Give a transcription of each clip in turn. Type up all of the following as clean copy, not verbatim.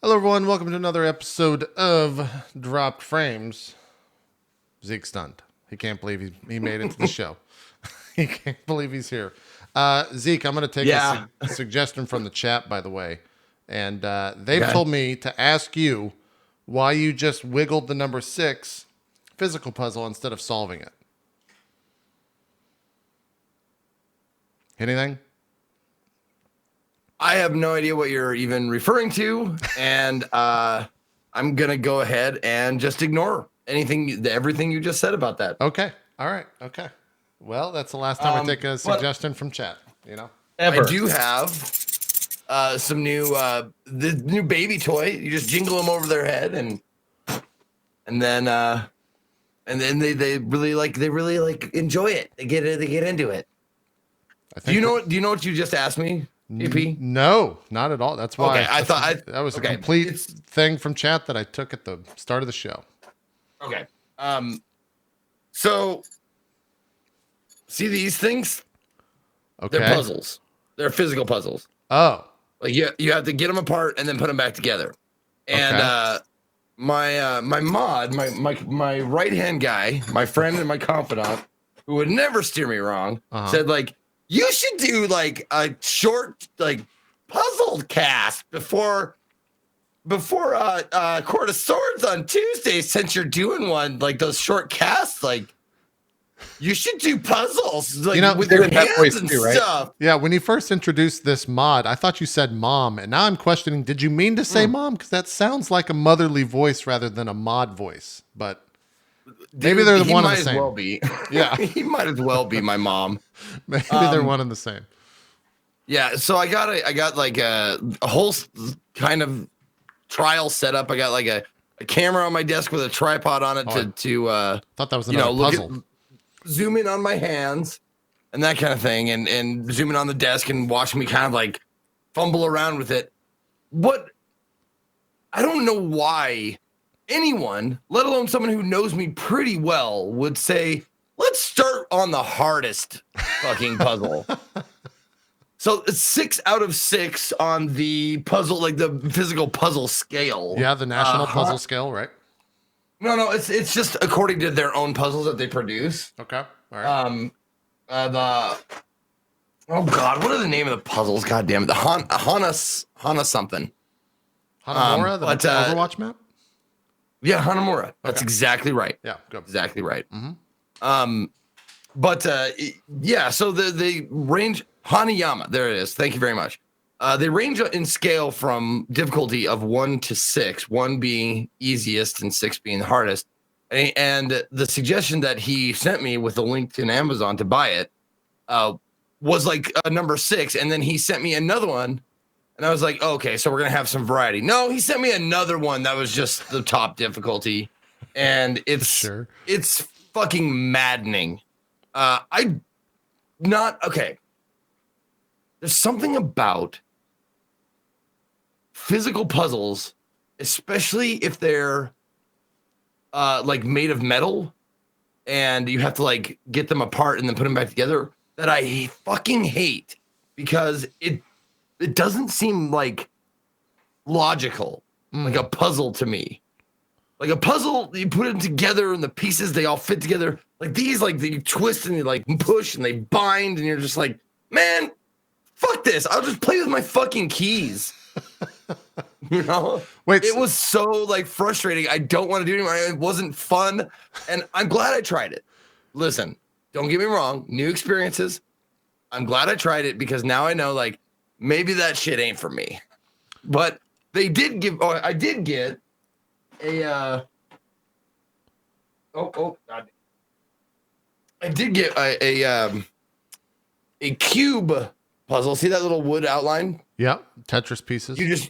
Hello, everyone. Welcome to another episode of Dropped Frames. Zeke's stunned. He can't believe he made it to the show. He can't believe he's here. Zeke, I'm going to take a suggestion from the chat, by the way. And they've told me to ask you why you just wiggled the number 6 physical puzzle instead of solving it. Anything? I have no idea what you're even referring to, and I'm gonna go ahead and just ignore everything you just said about that. Okay. All right. Okay. Well, that's the last time I take a suggestion from chat. You know, I do have some the new baby toy. You just jingle them over their head, and then they really enjoy it. They get into it. Do you know what you just asked me? EP? No, not at all. That's why that was a complete thing from chat that I took at the start of the show. Okay. So see these things? Okay. They're puzzles. They're physical puzzles. Oh. Like you have to get them apart and then put them back together. And my right-hand guy, my friend and my confidant, who would never steer me wrong, said you should do a short puzzle cast before Court of Swords on Tuesday, since you're doing one those short casts. You should do puzzles with your hands and stuff. Yeah, when you first introduced this mod, I thought you said mom, and now I'm questioning, did you mean to say mom? Because that sounds like a motherly voice rather than a mod voice, but maybe they're the one and the same. Well be. Yeah. He might as well be my mom. Maybe they're one and the same. Yeah, so I got a whole kind of trial setup. I got a camera on my desk with a tripod on it to thought that was another puzzle. Zoom in on my hands and that kind of thing, and zoom in on the desk and watch me kind of fumble around with it. I don't know why anyone, let alone someone who knows me pretty well, would say, let's start on the hardest fucking puzzle. So it's 6 out of 6 on the puzzle, the physical puzzle scale. Yeah, the national puzzle scale, right? No, it's just according to their own puzzles that they produce. Okay, all right. Oh God, what are the name of the puzzles? God damn it, the Hana something. Hanamura, the Overwatch map. Yeah, Hanamura. That's exactly right. Yeah, go. Exactly right. Mm-hmm. So the range Hanayama. There it is. Thank you very much. They range in scale from difficulty of 1 to 6, 1 being easiest and 6 being the hardest. And the suggestion that he sent me with a link to Amazon to buy it was a number 6. And then he sent me another one. And I was like, okay, so we're going to have some variety. No, he sent me another one that was just the top difficulty. And it's fucking maddening. Okay. There's something about physical puzzles, especially if they're made of metal and you have to get them apart and then put them back together, that I fucking hate, because it doesn't seem logical, like a puzzle to me. Like a puzzle, you put it together and the pieces, they all fit together. These, they twist and they push and they bind, and you're just man, fuck this. I'll just play with my fucking keys. Wait, it was so frustrating. I don't want to do it anymore. It wasn't fun, and I'm glad I tried it. Listen, don't get me wrong, new experiences. I'm glad I tried it, because now I know maybe that shit ain't for me. But they did give. Oh, I did get a. God. I did get a cube puzzle. See that little wood outline? Yeah, Tetris pieces. Yes.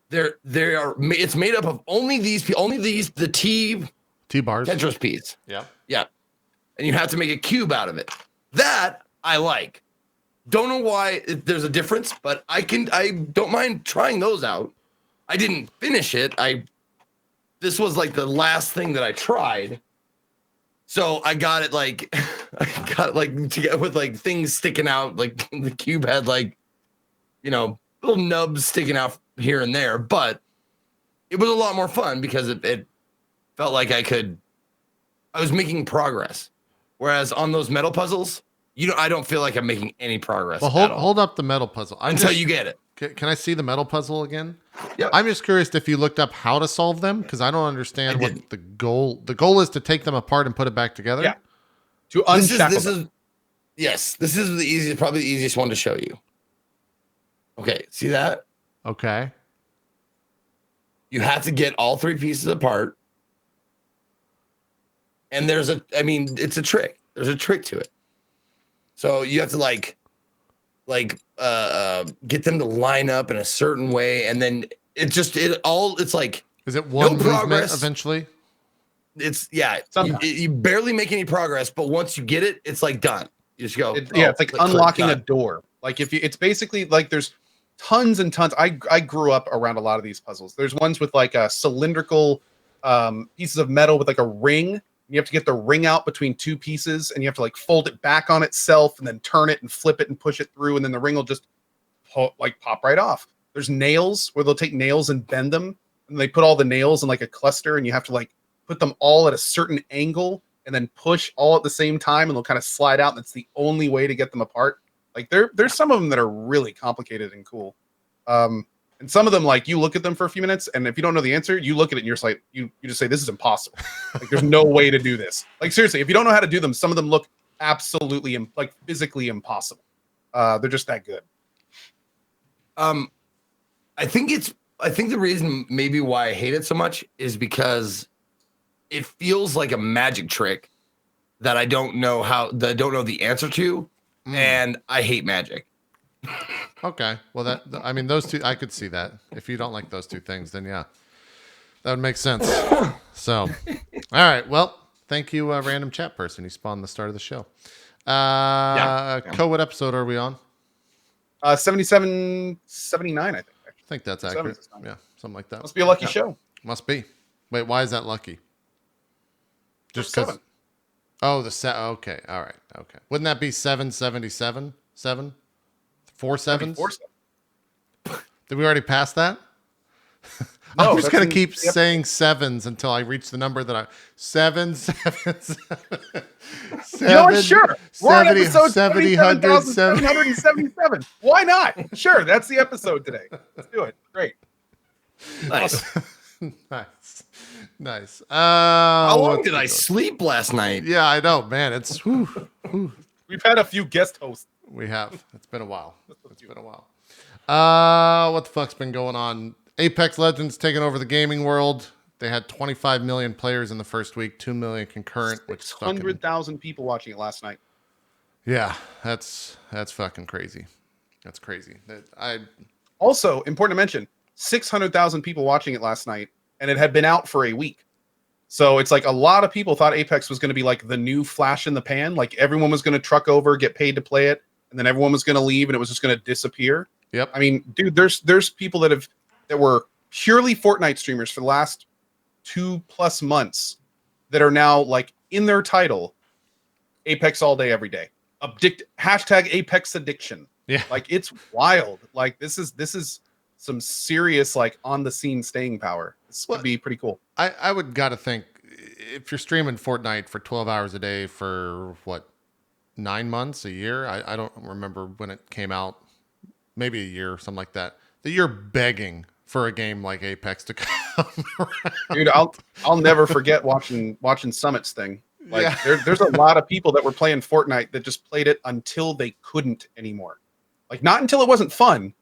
They are. It's made up of only the T bars Tetris piece. Yeah. And you have to make a cube out of it. That I like. Don't know why there's a difference, but I don't mind trying those out. I didn't finish it. This was the last thing that I tried. So I got it together with things sticking out. The cube had little nubs sticking out here and there, but it was a lot more fun because it felt like I was making progress. Whereas on those metal puzzles, I don't feel like I'm making any progress. Well, hold up the metal puzzle until you get it. Can I see the metal puzzle again? Yeah. I'm just curious if you looked up how to solve them, because I don't understand what the goal. The goal is to take them apart and put it back together. Yeah. To unshackle them. This is the easiest, probably the easiest one to show you. Okay, see that? Okay. You have to get all three pieces apart. And it's a trick. There's a trick to it. So you have to get them to line up in a certain way, and then it's like, is it one no progress eventually? It's you barely make any progress, but once you get it, it's like done. You just go. It's like unlocking a door. Like it's basically like there's tons and tons. I grew up around a lot of these puzzles. There's ones with like a cylindrical pieces of metal with like a ring. You have to get the ring out between two pieces, and you have to like fold it back on itself, and then turn it and flip it and push it through, and then the ring will just pop right off. There's nails where they'll take nails and bend them, and they put all the nails in like a cluster, and you have to like put them all at a certain angle, and then push all at the same time, and they'll kind of slide out. And it's the only way to get them apart. Like there's some of them that are really complicated and cool. And some of them, like, you look at them for a few minutes, and if you don't know the answer, you look at it and you're just like, you just say, this is impossible. Like, there's no way to do this. Like, seriously, if you don't know how to do them, some of them look absolutely, like, physically impossible. They're just that good. I think the reason maybe why I hate it so much is because it feels like a magic trick that I don't know the answer to, and I hate magic. Okay. Well, those two, I could see that. If you don't like those two things, then yeah, that would make sense. So, all right. Well, thank you, random chat person. You spawned the start of the show. What episode are we on? 77, 79, I think. I think that's accurate. Yeah, something like that. Must be a lucky show. Must be. Wait, why is that lucky? Just because. Oh, okay. All right. Okay. Wouldn't that be 777? 7? 4 sevens? Did we already pass that? No, I'm just going to keep saying sevens until I reach the number that I... 7, 7, 7. You know what? Sure. We're on episode 777. Why not? Sure. That's the episode today. Let's do it. Great. Nice. Nice. How long did I sleep last night? Yeah, I know, man. It's... Whew. We've had a few guest hosts. We have. It's been a while. What the fuck's been going on? Apex Legends taking over the gaming world. They had 25 million players in the first week, 2 million concurrent, which 600,000 people watching it last night. Yeah, that's fucking crazy. That's crazy. Also, important to mention, 600,000 people watching it last night, and it had been out for a week. So it's like a lot of people thought Apex was going to be like the new flash in the pan. Like everyone was going to truck over, get paid to play it, and then everyone was going to leave, and it was just going to disappear. Yep. I mean, dude, there's people that were purely Fortnite streamers for the last 2+ months that are now like in their title, Apex all day, every day. Hashtag Apex addiction. Yeah. Like it's wild. Like this is some serious like on the scene staying power. This could be pretty cool. I would gotta think if you're streaming Fortnite for 12 hours a day for what, 9 months, a year? I don't remember when it came out. Maybe a year or something like that. That you're begging for a game like Apex to come around. Dude, I'll never forget watching Summit's thing. Like there's a lot of people that were playing Fortnite that just played it until they couldn't anymore. Like not until it wasn't fun,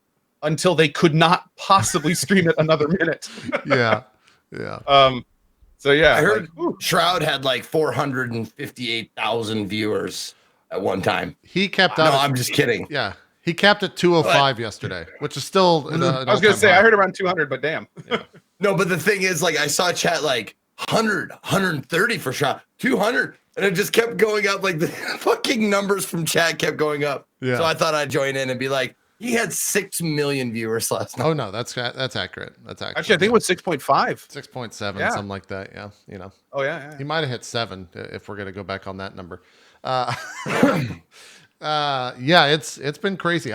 until they could not possibly stream it another minute. Yeah. So yeah, I heard Shroud had like 458,000 viewers at one time. He kept No, I'm just kidding. Yeah. He capped at 205 yesterday, which is still. I was gonna say I heard around 200, but damn. Yeah. No, but the thing is, like, I saw chat like 100, 130 for Shroud, 200, and it just kept going up. Like the fucking numbers from chat kept going up. Yeah. So I thought I'd join in and be like, he had 6 million viewers last night. Oh no, that's accurate. That's accurate. Actually, I think it was 6.5, 6.7, something like that. Yeah, you know. Oh yeah. He might have hit 7 if we're gonna go back on that number. Yeah, it's been crazy.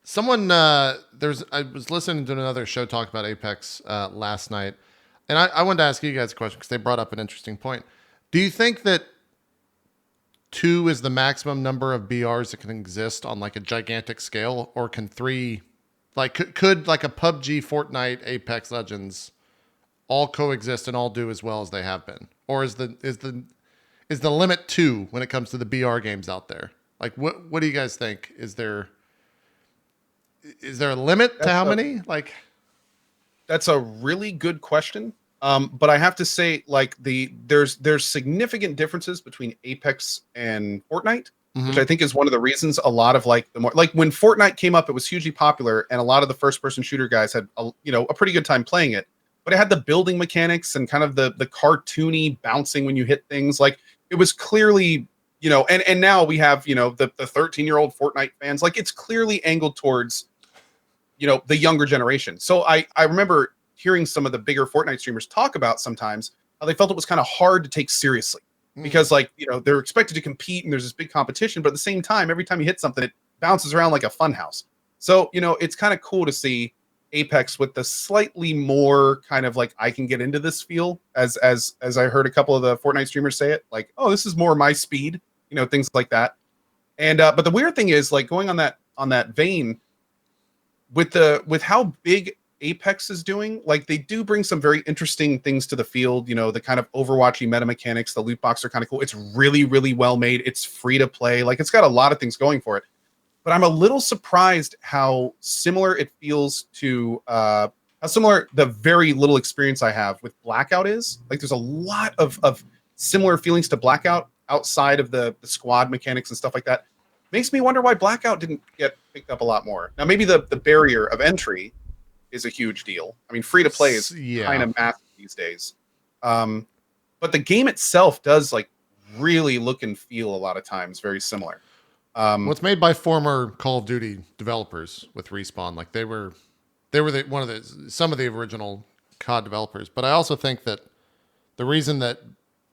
Someone I was listening to another show talk about Apex last night, and I wanted to ask you guys a question because they brought up an interesting point. Do you think that 2 is the maximum number of BRs that can exist on like a gigantic scale, or can 3, like could like a PUBG, Fortnite, Apex Legends all coexist and all do as well as they have been, or is the limit 2 when it comes to the BR games out there? Like what do you guys think? Is there a limit to how many? Like, that's a really good question. But I have to say, like there's significant differences between Apex and Fortnite, which I think is one of the reasons a lot of like the more like when Fortnite came up, it was hugely popular, and a lot of the first person shooter guys had a pretty good time playing it. But it had the building mechanics and kind of the cartoony bouncing when you hit things. Like it was clearly, and now we have, the 13-year-old Fortnite fans. Like it's clearly angled towards, the younger generation. So I remember hearing some of the bigger Fortnite streamers talk about sometimes how they felt it was kind of hard to take seriously because they're expected to compete and there's this big competition, but at the same time, every time you hit something, it bounces around like a fun house. So, it's kind of cool to see Apex with the slightly more kind of like, I can get into this feel as I heard a couple of the Fortnite streamers say it, like, oh, this is more my speed, things like that. And, but the weird thing is like going on that vein with how big Apex is doing, like they do bring some very interesting things to the field, the kind of Overwatchy meta mechanics, the loot box are kind of cool. It's really, really well made. It's free to play. Like it's got a lot of things going for it. But I'm a little surprised how similar it feels to how similar the very little experience I have with Blackout is. Like there's a lot of similar feelings to Blackout outside of the squad mechanics and stuff like that. Makes me wonder why Blackout didn't get picked up a lot more. Now maybe the barrier of entry is a huge deal. I mean, free to play is kind of massive these days. But the game itself does like really look and feel a lot of times very similar. Well, it's made by former Call of Duty developers with Respawn. Like they were some of the original COD developers. But I also think that the reason that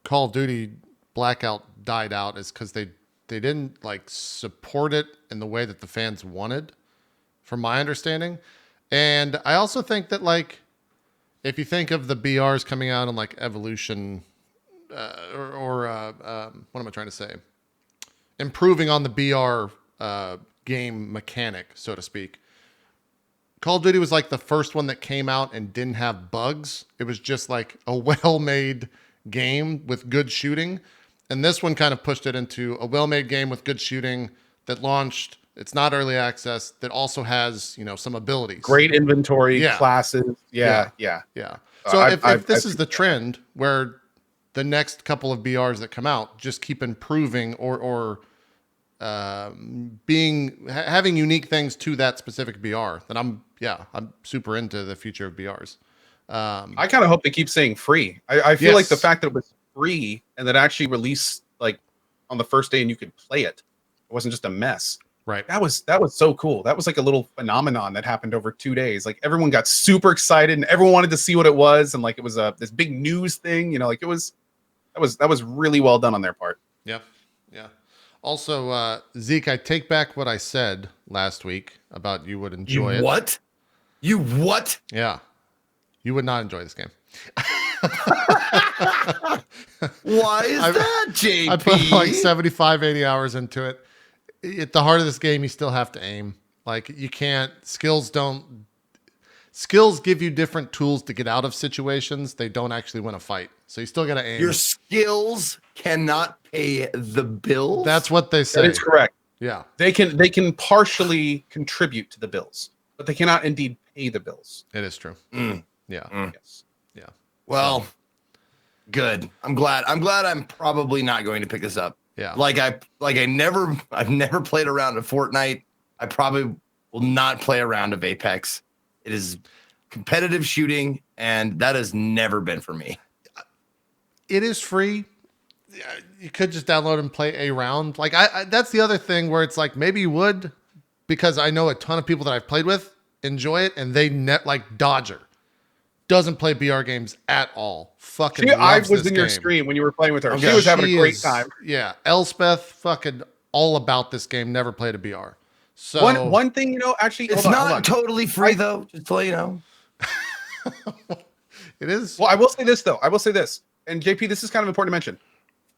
Call of Duty Blackout died out is because they didn't like support it in the way that the fans wanted, from my understanding. And I also think that like if you think of the BRs coming out on like Evolution or what am I trying to say? Improving on the BR game mechanic, so to speak. Call of Duty was like the first one that came out and didn't have bugs. It was just like a well-made game with good shooting. And this one kind of pushed it into a well-made game with good shooting that launched. It's not early access, that also has, some abilities. Great inventory, classes. Yeah. So if this is the trend where the next couple of BRs that come out just keep improving or having unique things to that specific BR, then I'm super into the future of BRs. I kind of hope they keep saying free. I feel like the fact that it was free and that actually released like on the first day and you could play it, it wasn't just a mess. Right. That was so cool. That was like a little phenomenon that happened over 2 days. Like everyone got super excited and everyone wanted to see what it was, and like it was this big news thing. Like it was that was really well done on their part. Yep. Yeah. Also, Zeke, I take back what I said last week about you would enjoy it. What? You what? Yeah. You would not enjoy this game. Why is that, JP? I put like 75, 80 hours into it. At the heart of this game, you still have to aim. Like you can't, skills give you different tools to get out of situations. They don't actually win a fight. So you still got to aim. Your skills cannot pay the bills? That's what they say. That is correct. Yeah. They can partially contribute to the bills, but they cannot indeed pay the bills. It is true. Mm. Yeah. Mm. Yes. Yeah. Well, good. I'm glad I'm probably not going to pick this up. Yeah. I've never played a round of Fortnite. I probably will not play a round of Apex. It is competitive shooting, and that has never been for me. It is free. You could just download and play a round. Like I that's the other thing where it's like maybe you would, because I know a ton of people that I've played with enjoy it, and they like Dodger doesn't play BR games at all. Fucking I loves was this in your game. stream when you were playing with her. Okay. She was having a great time. Yeah, Elspeth fucking all about this game. Never played a BR. So one thing, actually, It's hold on. totally free though, just to let you know. it is. Well, I will say this though. And JP, this is kind of important to mention.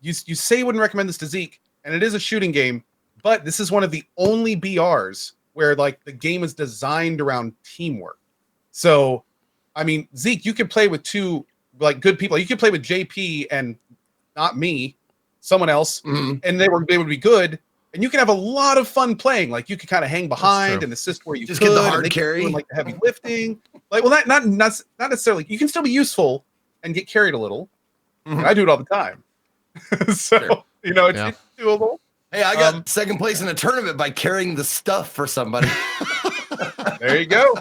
You say you wouldn't recommend this to Zeke, and it is a shooting game, but this is one of the only BRs where like the game is designed around teamwork. So, I mean, Zeke, you could play with two like good people. You could play with JP and not me, someone else, and they would be good. And you can have a lot of fun playing. Like you could kind of hang behind and assist where you just could, get the and hard they keep carry, doing, like the heavy lifting. Like, well, not necessarily. You can still be useful and get carried a little. And I do it all the time. So Sure. it's doable. Hey, I got second place in a tournament by carrying the stuff for somebody. There you go.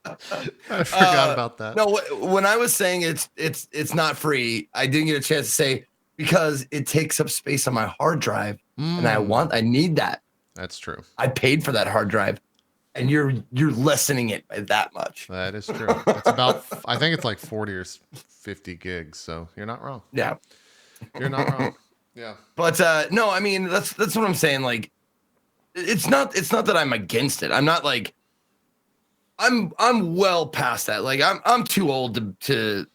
I forgot about that. No, when I was saying it's not free, I didn't get a chance to say because it takes up space on my hard drive, and I need that. That's true. I paid for that hard drive, and you're lessening it by that much. That is true. It's about I think it's like 40 or 50 gigs. So you're not wrong. Yeah, you're not wrong. Yeah. But no, I mean that's what I'm saying. Like, it's not that I'm against it. I'm not like. I'm well past that. Like I'm too old to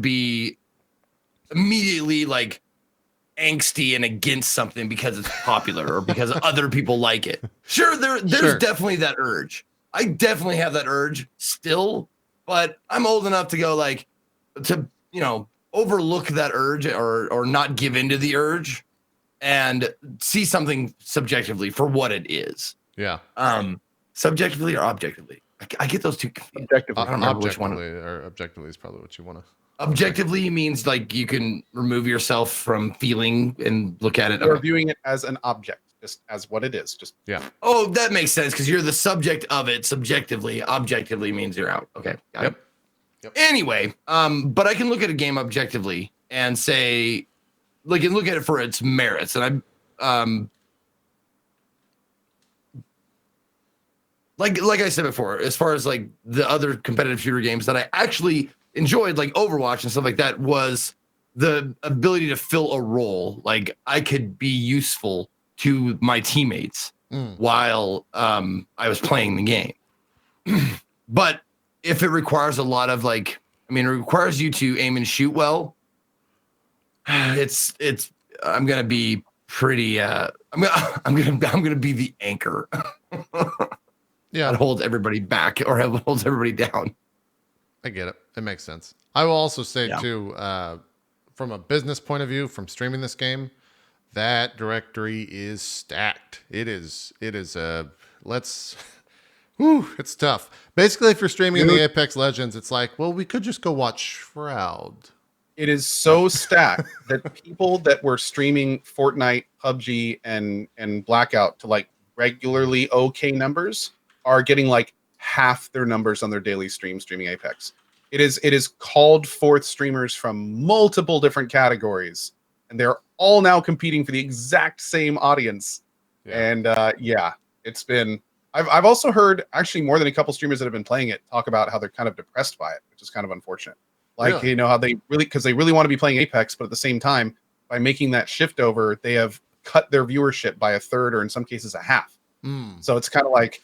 be immediately like angsty and against something because it's popular or because other people like it. Sure, there's definitely that urge. I definitely have that urge still, but I'm old enough to go like to overlook that urge or not give into the urge and see something subjectively for what it is. Yeah. Subjectively or objectively? I get those two confused. Objectively. I don't remember which one. Or objectively is probably what you want to. Objectively means like you can remove yourself from feeling and look at it. You're viewing it as an object, just as what it is. Just Oh, that makes sense because you're the subject of it. Subjectively, objectively means you're out. Okay. Got it. Yep. Anyway, but I can look at a game objectively and say, look at it for its merits, and Like I said before, as far as like the other competitive shooter games that I actually enjoyed, like Overwatch and stuff like that, was the ability to fill a role. Like I could be useful to my teammates while I was playing the game. But if it requires a lot of it requires you to aim and shoot well. I'm gonna be pretty. I'm gonna be the anchor. Yeah, that holds everybody back or holds everybody down. I get it. It makes sense. I will also say too, from a business point of view, from streaming this game, that directory is stacked. It's tough. Basically, if you're streaming the Apex Legends, it's like, well, we could just go watch Shroud. It is so stacked that people that were streaming Fortnite, PUBG, and Blackout to like regularly okay numbers are getting like half their numbers on their daily streaming Apex. It is called forth streamers from multiple different categories, and they're all now competing for the exact same audience. Yeah. And it's been. I've also heard actually more than a couple streamers that have been playing it talk about how they're kind of depressed by it, which is kind of unfortunate. Like how they really want to be playing Apex, but at the same time, by making that shift over, they have cut their viewership by a third, or in some cases a half. So it's kind of like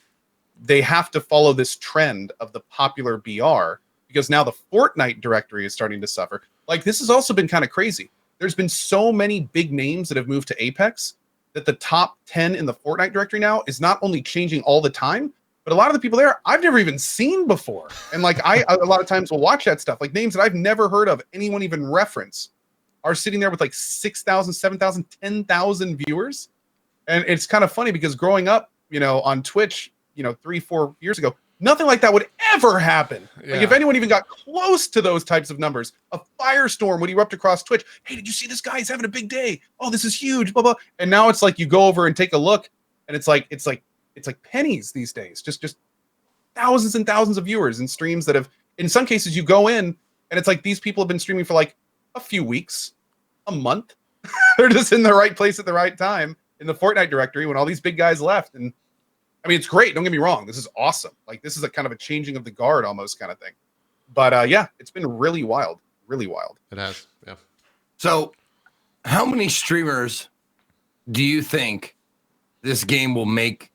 they have to follow this trend of the popular BR because now the Fortnite directory is starting to suffer. Like this has also been kind of crazy. There's been so many big names that have moved to Apex that the top 10 in the Fortnite directory now is not only changing all the time, but a lot of the people there I've never even seen before. And like I a lot of times will watch that stuff, like names that I've never heard of anyone even reference are sitting there with like 6,000, 7,000, 10,000 viewers. And it's kind of funny because growing up, on Twitch, 3-4 years ago, nothing like that would ever happen. Yeah. Like if anyone even got close to those types of numbers, a firestorm would erupt across Twitch. Hey, did you see this guy? He's having a big day. Oh, this is huge. Blah blah. And now it's like you go over and take a look, and it's like pennies these days. Just thousands and thousands of viewers and streams that have, in some cases, you go in and it's like these people have been streaming for like a few weeks, a month. They're just in the right place at the right time in the Fortnite directory when all these big guys left. And I mean, it's great. Don't get me wrong. This is awesome. Like this is a kind of a changing of the guard almost kind of thing. But it's been really wild. Really wild. It has. Yeah. So how many streamers do you think this game will make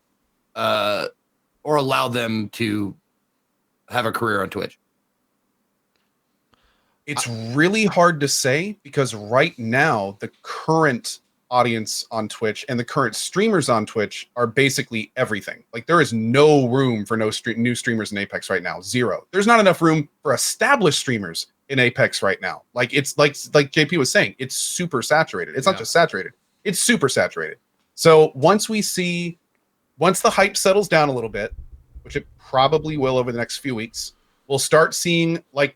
or allow them to have a career on Twitch? It's really hard to say because right now the current audience on Twitch and the current streamers on Twitch are basically everything. Like there is no room for new streamers in Apex right now. Zero. There's not enough room for established streamers in Apex right now. Like it's like JP was saying, it's super saturated. It's not just saturated. It's super saturated. So once the hype settles down a little bit, which it probably will over the next few weeks, we'll start seeing like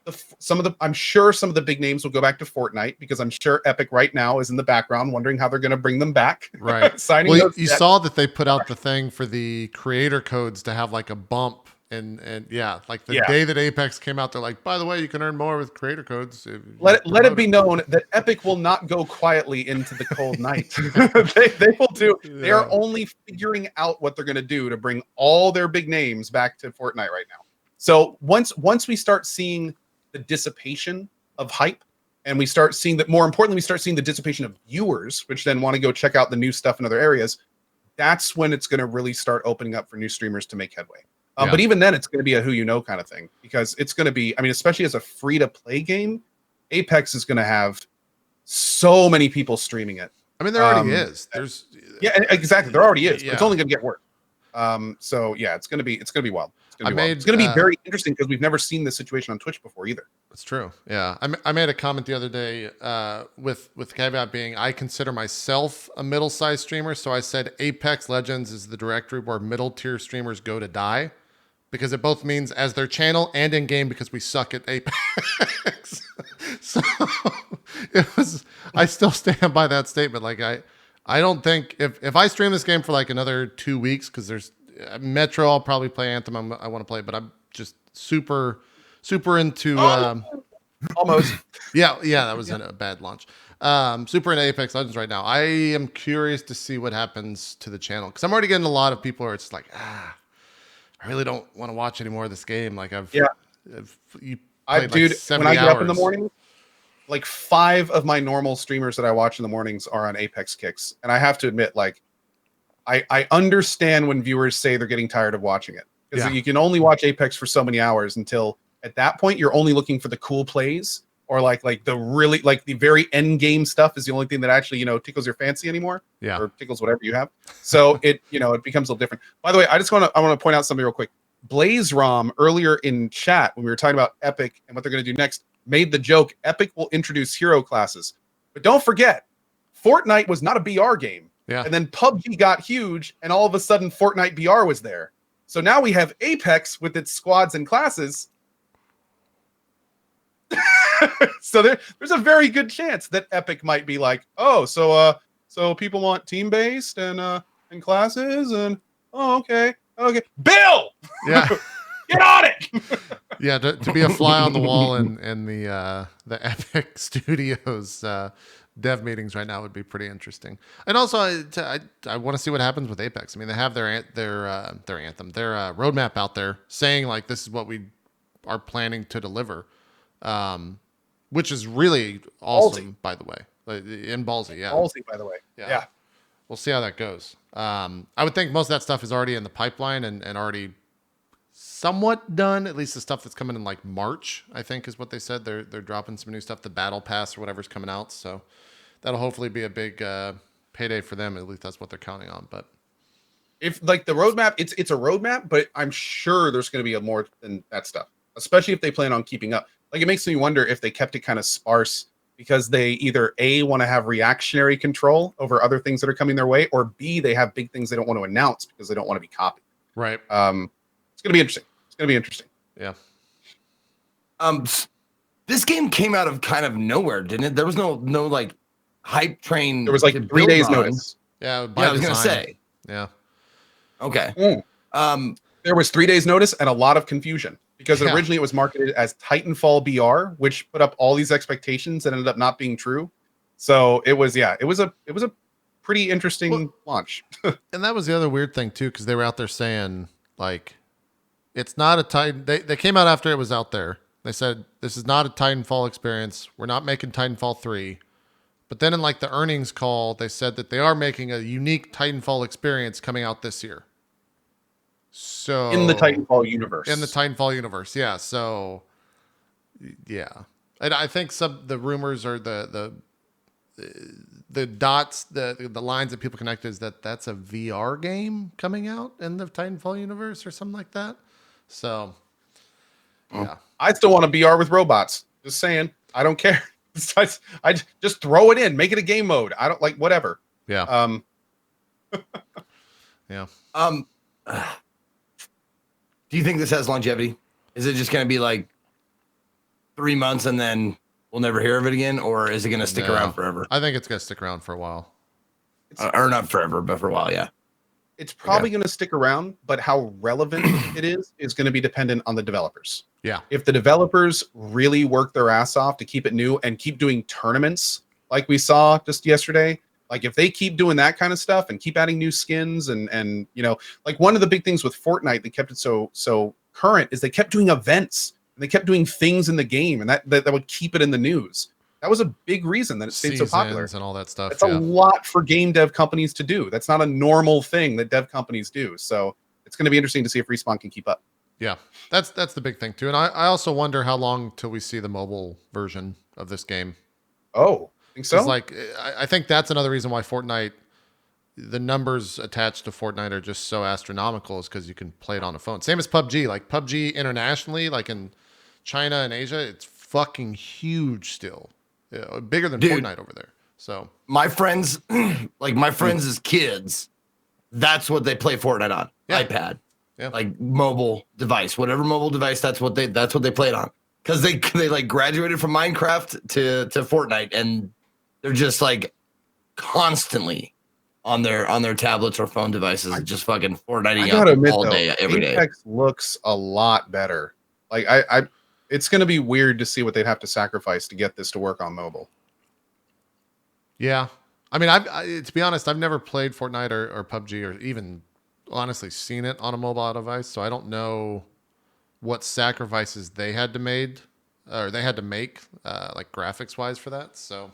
I'm sure some of the big names will go back to Fortnite because I'm sure Epic right now is in the background wondering how they're going to bring them back. Right. Signing well, you saw that they put out the thing for the creator codes to have like a bump and like the day that Apex came out, they're like, by the way, you can earn more with creator codes. Let it be known that Epic will not go quietly into the cold night. they will do. Yeah. They are only figuring out what they're going to do to bring all their big names back to Fortnite right now. So once we start seeing the dissipation of hype, and we start seeing that, more importantly, we start seeing the dissipation of viewers, which then want to go check out the new stuff in other areas, that's when it's going to really start opening up for new streamers to make headway. But even then, it's going to be a who you know kind of thing, because it's going to be, I mean, especially as a free-to-play game, Apex is going to have so many people streaming it. I mean, there already is. Exactly. There already is. Yeah. It's only going to get worse. So yeah, it's going to be wild. It's going to be very interesting because we've never seen this situation on Twitch before either. That's true. Yeah. I made a comment the other day with the caveat being I consider myself a middle-sized streamer. So I said Apex Legends is the directory where middle-tier streamers go to die, because it both means as their channel and in-game because we suck at Apex. So I still stand by that statement. Like I don't think if I stream this game for like another 2 weeks, because there's Metro, I'll probably play Anthem. I want to play, but I'm just super into almost. Yeah, that was a bad launch. Super into Apex Legends right now. I am curious to see what happens to the channel, because I'm already getting a lot of people where it's like, I really don't want to watch any more of this game. Like when I get up in the morning, like 5 of my normal streamers that I watch in the mornings are on Apex kicks. And I have to admit, like, I understand when viewers say they're getting tired of watching it, because you can only watch Apex for so many hours until at that point you're only looking for the cool plays, or like the really, like the very end game stuff is the only thing that actually, tickles your fancy anymore. Yeah. Or tickles whatever you have. So it becomes a little different. By the way, I want to point out something real quick. Blaze Rom earlier in chat, when we were talking about Epic and what they're going to do next, made the joke, Epic will introduce hero classes. But don't forget, Fortnite was not a BR game. Yeah. And then PUBG got huge, and all of a sudden Fortnite BR was there. So now we have Apex with its squads and classes. So there's a very good chance that Epic might be like, oh, so people want team-based and classes, and okay. Bill! Yeah. Get on it! Yeah, to be a fly on the wall in the Epic Studios dev meetings right now would be pretty interesting. And also, I want to see what happens with Apex. I mean, they have their anthem, their roadmap out there saying like this is what we are planning to deliver, which is really awesome, by the way. And ballsy, yeah. Ballsy, by the way. Yeah. We'll see how that goes. I would think most of that stuff is already in the pipeline and already somewhat done. At least the stuff that's coming in like March, I think, is what they said. They're dropping some new stuff. The Battle Pass or whatever's coming out. So that'll hopefully be a big payday for them. At least that's what they're counting on. But if like the roadmap, it's a roadmap, but I'm sure there's going to be more than that stuff, especially if they plan on keeping up. Like, it makes me wonder if they kept it kind of sparse because they either A, want to have reactionary control over other things that are coming their way, or B, they have big things they don't want to announce because they don't want to be copied. Right. It's going to be interesting. Yeah. This game came out of kind of nowhere, didn't it? There was no like hype train. There was like 3 days notice. Yeah. I was going to say. Yeah. Okay. There was 3 days notice and a lot of confusion because originally it was marketed as Titanfall BR, which put up all these expectations that ended up not being true. So it was a pretty interesting launch. And that was the other weird thing too, because they were out there saying like, it's not a Titan. They came out after it was out there. They said, this is not a Titanfall experience. We're not making Titanfall 3. But then in like the earnings call, they said that they are making a unique Titanfall experience coming out this year. So in the Titanfall universe. In the Titanfall universe, yeah. So, yeah, and I think the rumors are the dots, the lines that people connect is that's a VR game coming out in the Titanfall universe or something like that. So, yeah, I still want a VR with robots. Just saying, I don't care. I just throw it in, make it a game mode. I don't like whatever. Yeah. Yeah. Do you think this has longevity? Is it just going to be like 3 months and then we'll never hear of it again, or is it going to stick around forever? I think it's going to stick around for a while. Or not forever, but for a while, yeah. It's probably going to stick around, but how relevant it is going to be dependent on the developers. Yeah. If the developers really work their ass off to keep it new and keep doing tournaments like we saw just yesterday, like if they keep doing that kind of stuff and keep adding new skins and you know, like one of the big things with Fortnite that kept it so current is they kept doing events and they kept doing things in the game, and that would keep it in the news. That was a big reason that it stayed so popular and all that stuff. It's a lot for game dev companies to do. That's not a normal thing that dev companies do. So it's going to be interesting to see if Respawn can keep up. Yeah, that's the big thing too. And I also wonder how long till we see the mobile version of this game. Oh, think so? Like, I think that's another reason why Fortnite, the numbers attached to Fortnite are just so astronomical, is because you can play it on a phone. Same as PUBG. Like PUBG internationally, like in China and Asia, it's fucking huge still. Yeah, bigger than Fortnite over there. So my friends, like my friends as kids, that's what they play Fortnite on. Yeah. iPad, yeah, like mobile device, whatever mobile device. That's what they played on, because they like graduated from Minecraft to Fortnite, and they're just like constantly on their tablets or phone devices, just fucking Fortniting up all day, every day. Apex looks a lot better. Like I it's going to be weird to see what they'd have to sacrifice to get this to work on mobile. Yeah. I mean, to be honest, I've never played Fortnite or PUBG or even honestly seen it on a mobile device. So I don't know what sacrifices they had to make, like graphics wise for that. So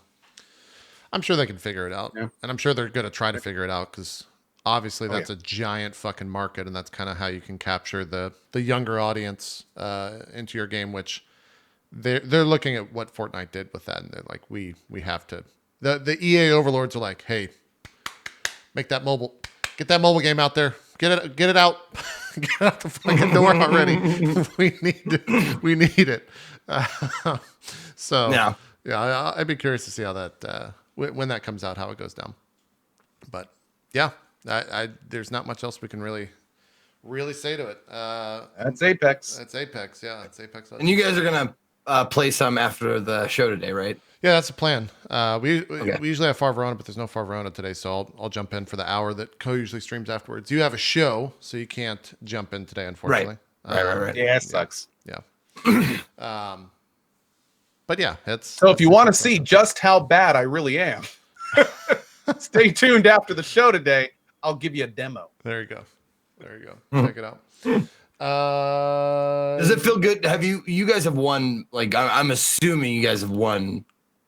I'm sure they can figure it out. Yeah. And I'm sure they're going to try to figure it out, because obviously that's a giant fucking market, and that's kind of how you can capture the younger audience into your game, which they're looking at what Fortnite did with that, and they're like, we have to. The EA overlords are like, hey, get that mobile game out there, get it out, get it out the fucking door already. we need it. So yeah, I'd be curious to see how that when that comes out, how it goes down. But yeah. There's not much else we can really say to it. That's Apex. That's Apex. Yeah, it's Apex. And you guys are gonna play some after the show today, right? Yeah, that's the plan. We usually have Far Verona, but there's no Far Verona today, so I'll jump in for the hour that Co usually streams afterwards. You have a show, so you can't jump in today, unfortunately. Right. Yeah, it sucks. Yeah. But yeah, so if you want to see just how bad I really am, stay tuned after the show today. I'll give you a demo. There you go. Check it out. Does it feel good? Have you guys have won, like, I'm assuming you guys have won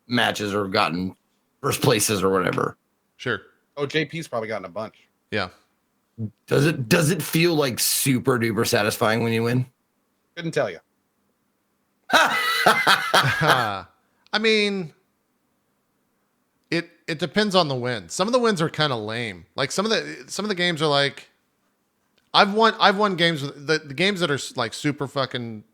matches or gotten first places or whatever. Sure. Oh, JP's probably gotten a bunch. Yeah. Does it feel like super duper satisfying when you win? Couldn't tell you. I mean, it depends on the win. Some of the wins are kind of lame. Like some of the games are like, I've won games with the games that are like super fucking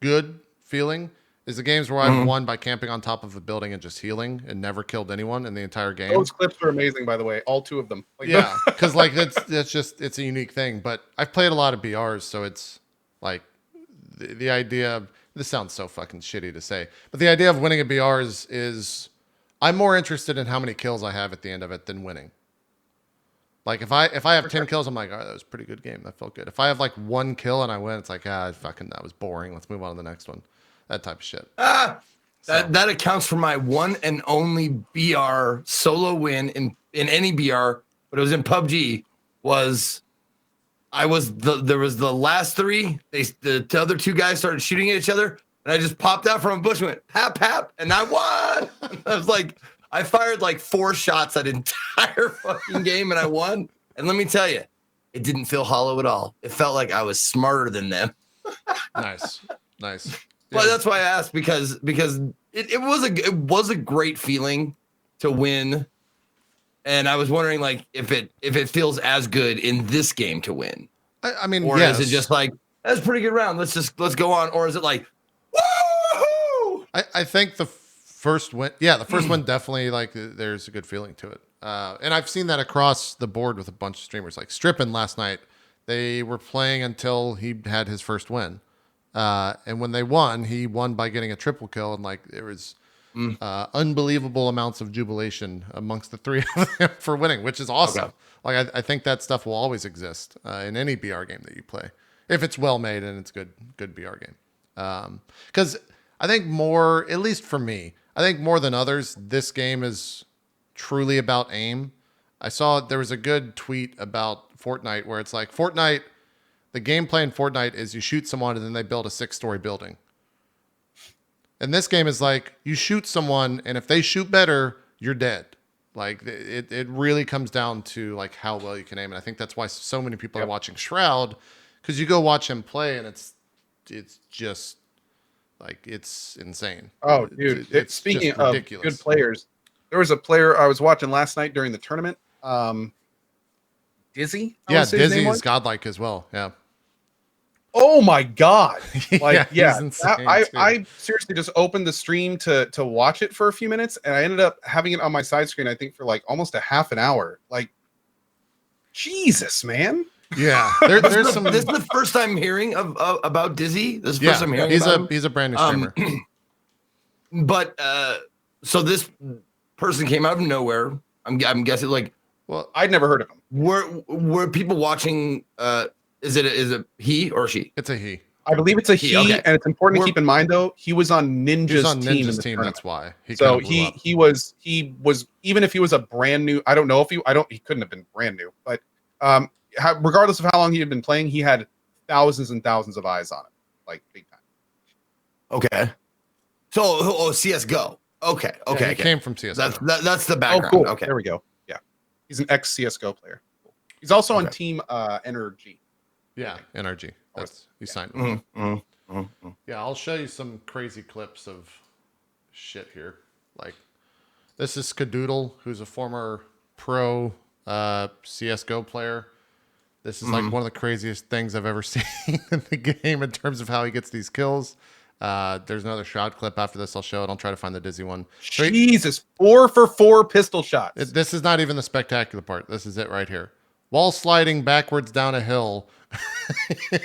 good feeling is the games where I've won by camping on top of a building and just healing and never killed anyone in the entire game. Those clips are amazing, by the way. All two of them. Like, yeah, because like it's a unique thing. But I've played a lot of BRs, so it's like the idea of, this sounds so fucking shitty to say, but the idea of winning a BR is I'm more interested in how many kills I have at the end of it than winning. Like if I have 10 kills, I'm like, all right, that was a pretty good game. That felt good. If I have like 1 kill and I win, it's like, that was boring. Let's move on to the next one. That type of shit. That accounts for my one and only BR solo win in any BR, but it was in PUBG. There was the last 3. The other 2 guys started shooting at each other, and I just popped out from a bush and went hap, and I won. I was like, I fired like 4 shots that entire fucking game, and I won. And let me tell you, it didn't feel hollow at all. It felt like I was smarter than them. Nice. But that's why I asked, because it was a great feeling to win, and I was wondering like if it feels as good in this game to win. I mean, or yes. is it just like that's a pretty good round? Let's go on, or is it like woohoo? I think the first win, the first one definitely like there's a good feeling to it, and I've seen that across the board with a bunch of streamers. Like Strippin last night, they were playing until he had his first win. And when they won, he won by getting a triple kill, and like there was unbelievable amounts of jubilation amongst the three of them for winning, which is awesome. Okay. Like I think that stuff will always exist in any BR game that you play, if it's well made and it's good BR game. Because I think more, at least for me, I think more than others, this game is truly about aim. I saw there was a good tweet about Fortnite where it's like Fortnite. The gameplay in Fortnite is you shoot someone and then they build a 6-story building. And this game is like you shoot someone and if they shoot better, you're dead. Like it really comes down to like how well you can aim. And I think that's why so many people are watching Shroud, because you go watch him play and it's just like it's insane. Oh, dude! It's speaking just of ridiculous. good players, there was a player I was watching last night during the tournament. Dizzy. I wanna say his name Dizzy's was. godlike as well. Yeah. Oh my god! Like, he's insane, I seriously just opened the stream to watch it for a few minutes, and I ended up having it on my side screen. I think for like almost a half an hour. Like, Jesus, man! Yeah, there's some. This is the first time hearing about Dizzy. This is the first time hearing about him. He's a brand new streamer. But so this person came out of nowhere. I'm guessing like. Well, I'd never heard of him. Were people watching? Is it he or she? It's a he. I believe it's a he, okay. and it's important to keep in mind though he was on Ninja's team. In the tournament. That's why. So he was even if he was a brand new. I don't know if he couldn't have been brand new, but regardless of how long he had been playing, he had thousands and thousands of eyes on him, like big time. Okay. So CS:GO. Okay. He came from CS:GO. That's the background. Oh, cool. Okay. There we go. Yeah, he's an ex CS:GO player. He's also on Team NRG. Yeah, NRG. He signed. Yeah, I'll show you some crazy clips of shit here. Like this is Skadoodle, who's a former pro CS:GO player. This is like one of the craziest things I've ever seen in the game in terms of how he gets these kills. There's another Shroud clip after this. I'll show it. I'll try to find the Dizzy one. Jesus, 4 for 4 pistol shots. This is not even the spectacular part. This is it right here. Wall sliding backwards down a hill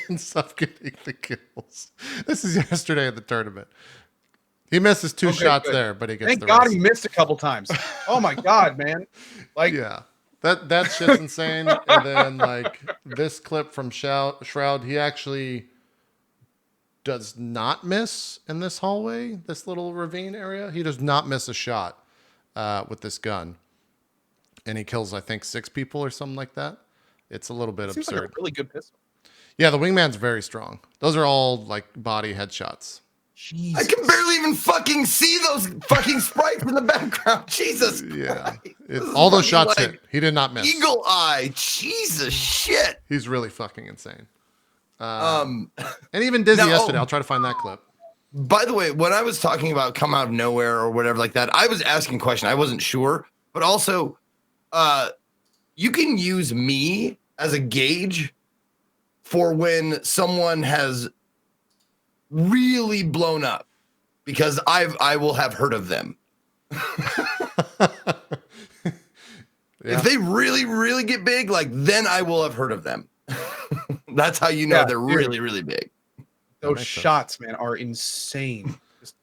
and stuff getting the kills. This is yesterday at the tournament. He misses 2 shots there, but he gets the God rest. he missed a couple times. Oh my God, man. Like, yeah, that shit's insane. And then like this clip from Shroud, he actually does not miss in this hallway, this little ravine area. He does not miss a shot with this gun. And he kills, I think, 6 people or something like that. It's a little bit seems absurd. like a really good pistol. Yeah, the wingman's very strong. Those are all like body headshots. Jesus. I can barely even fucking see those fucking sprites in the background. Jesus. Yeah. Christ. All those fucking, shots like, hit. He did not miss. Eagle eye. Jesus shit. He's really fucking insane. And even Dizzy yesterday. I'll try to find that clip. By the way, when I was talking about come out of nowhere or whatever like that, I was asking a question. I wasn't sure. But also, you can use me as a gauge for when someone has really blown up, because I will have heard of them. If they really, really get big, like then I will have heard of them. That's how you know they're really, really big. Those shots, man, are insane. Just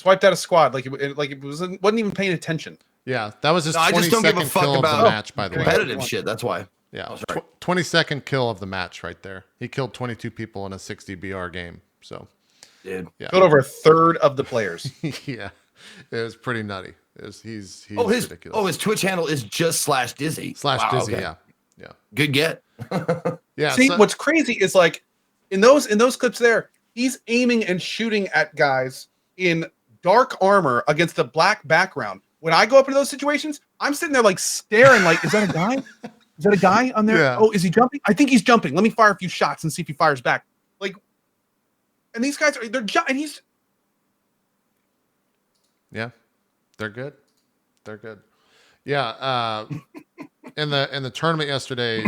wiped out a squad like it wasn't even paying attention. Yeah, that was his I just don't give a fuck kill about of the match, by the way. Competitive shit. That's why. Yeah, 22nd kill of the match right there. He killed 22 people in a 60 BR game. So, dude, yeah, killed over a third of the players. Yeah, it was pretty nutty. He's ridiculous. His Twitch handle is just /Dizzy. /Dizzy. Okay. Yeah. Good get. Yeah. See, what's crazy is like in those clips there, he's aiming and shooting at guys in dark armor against a black background. When I go up into those situations, I'm sitting there like staring, like, is that a guy? Is that a guy on there? Yeah. Oh, is he jumping? I think he's jumping. Let me fire a few shots and see if he fires back. Like, and these guys and he's. Yeah, they're good. They're good. Yeah. In the tournament yesterday,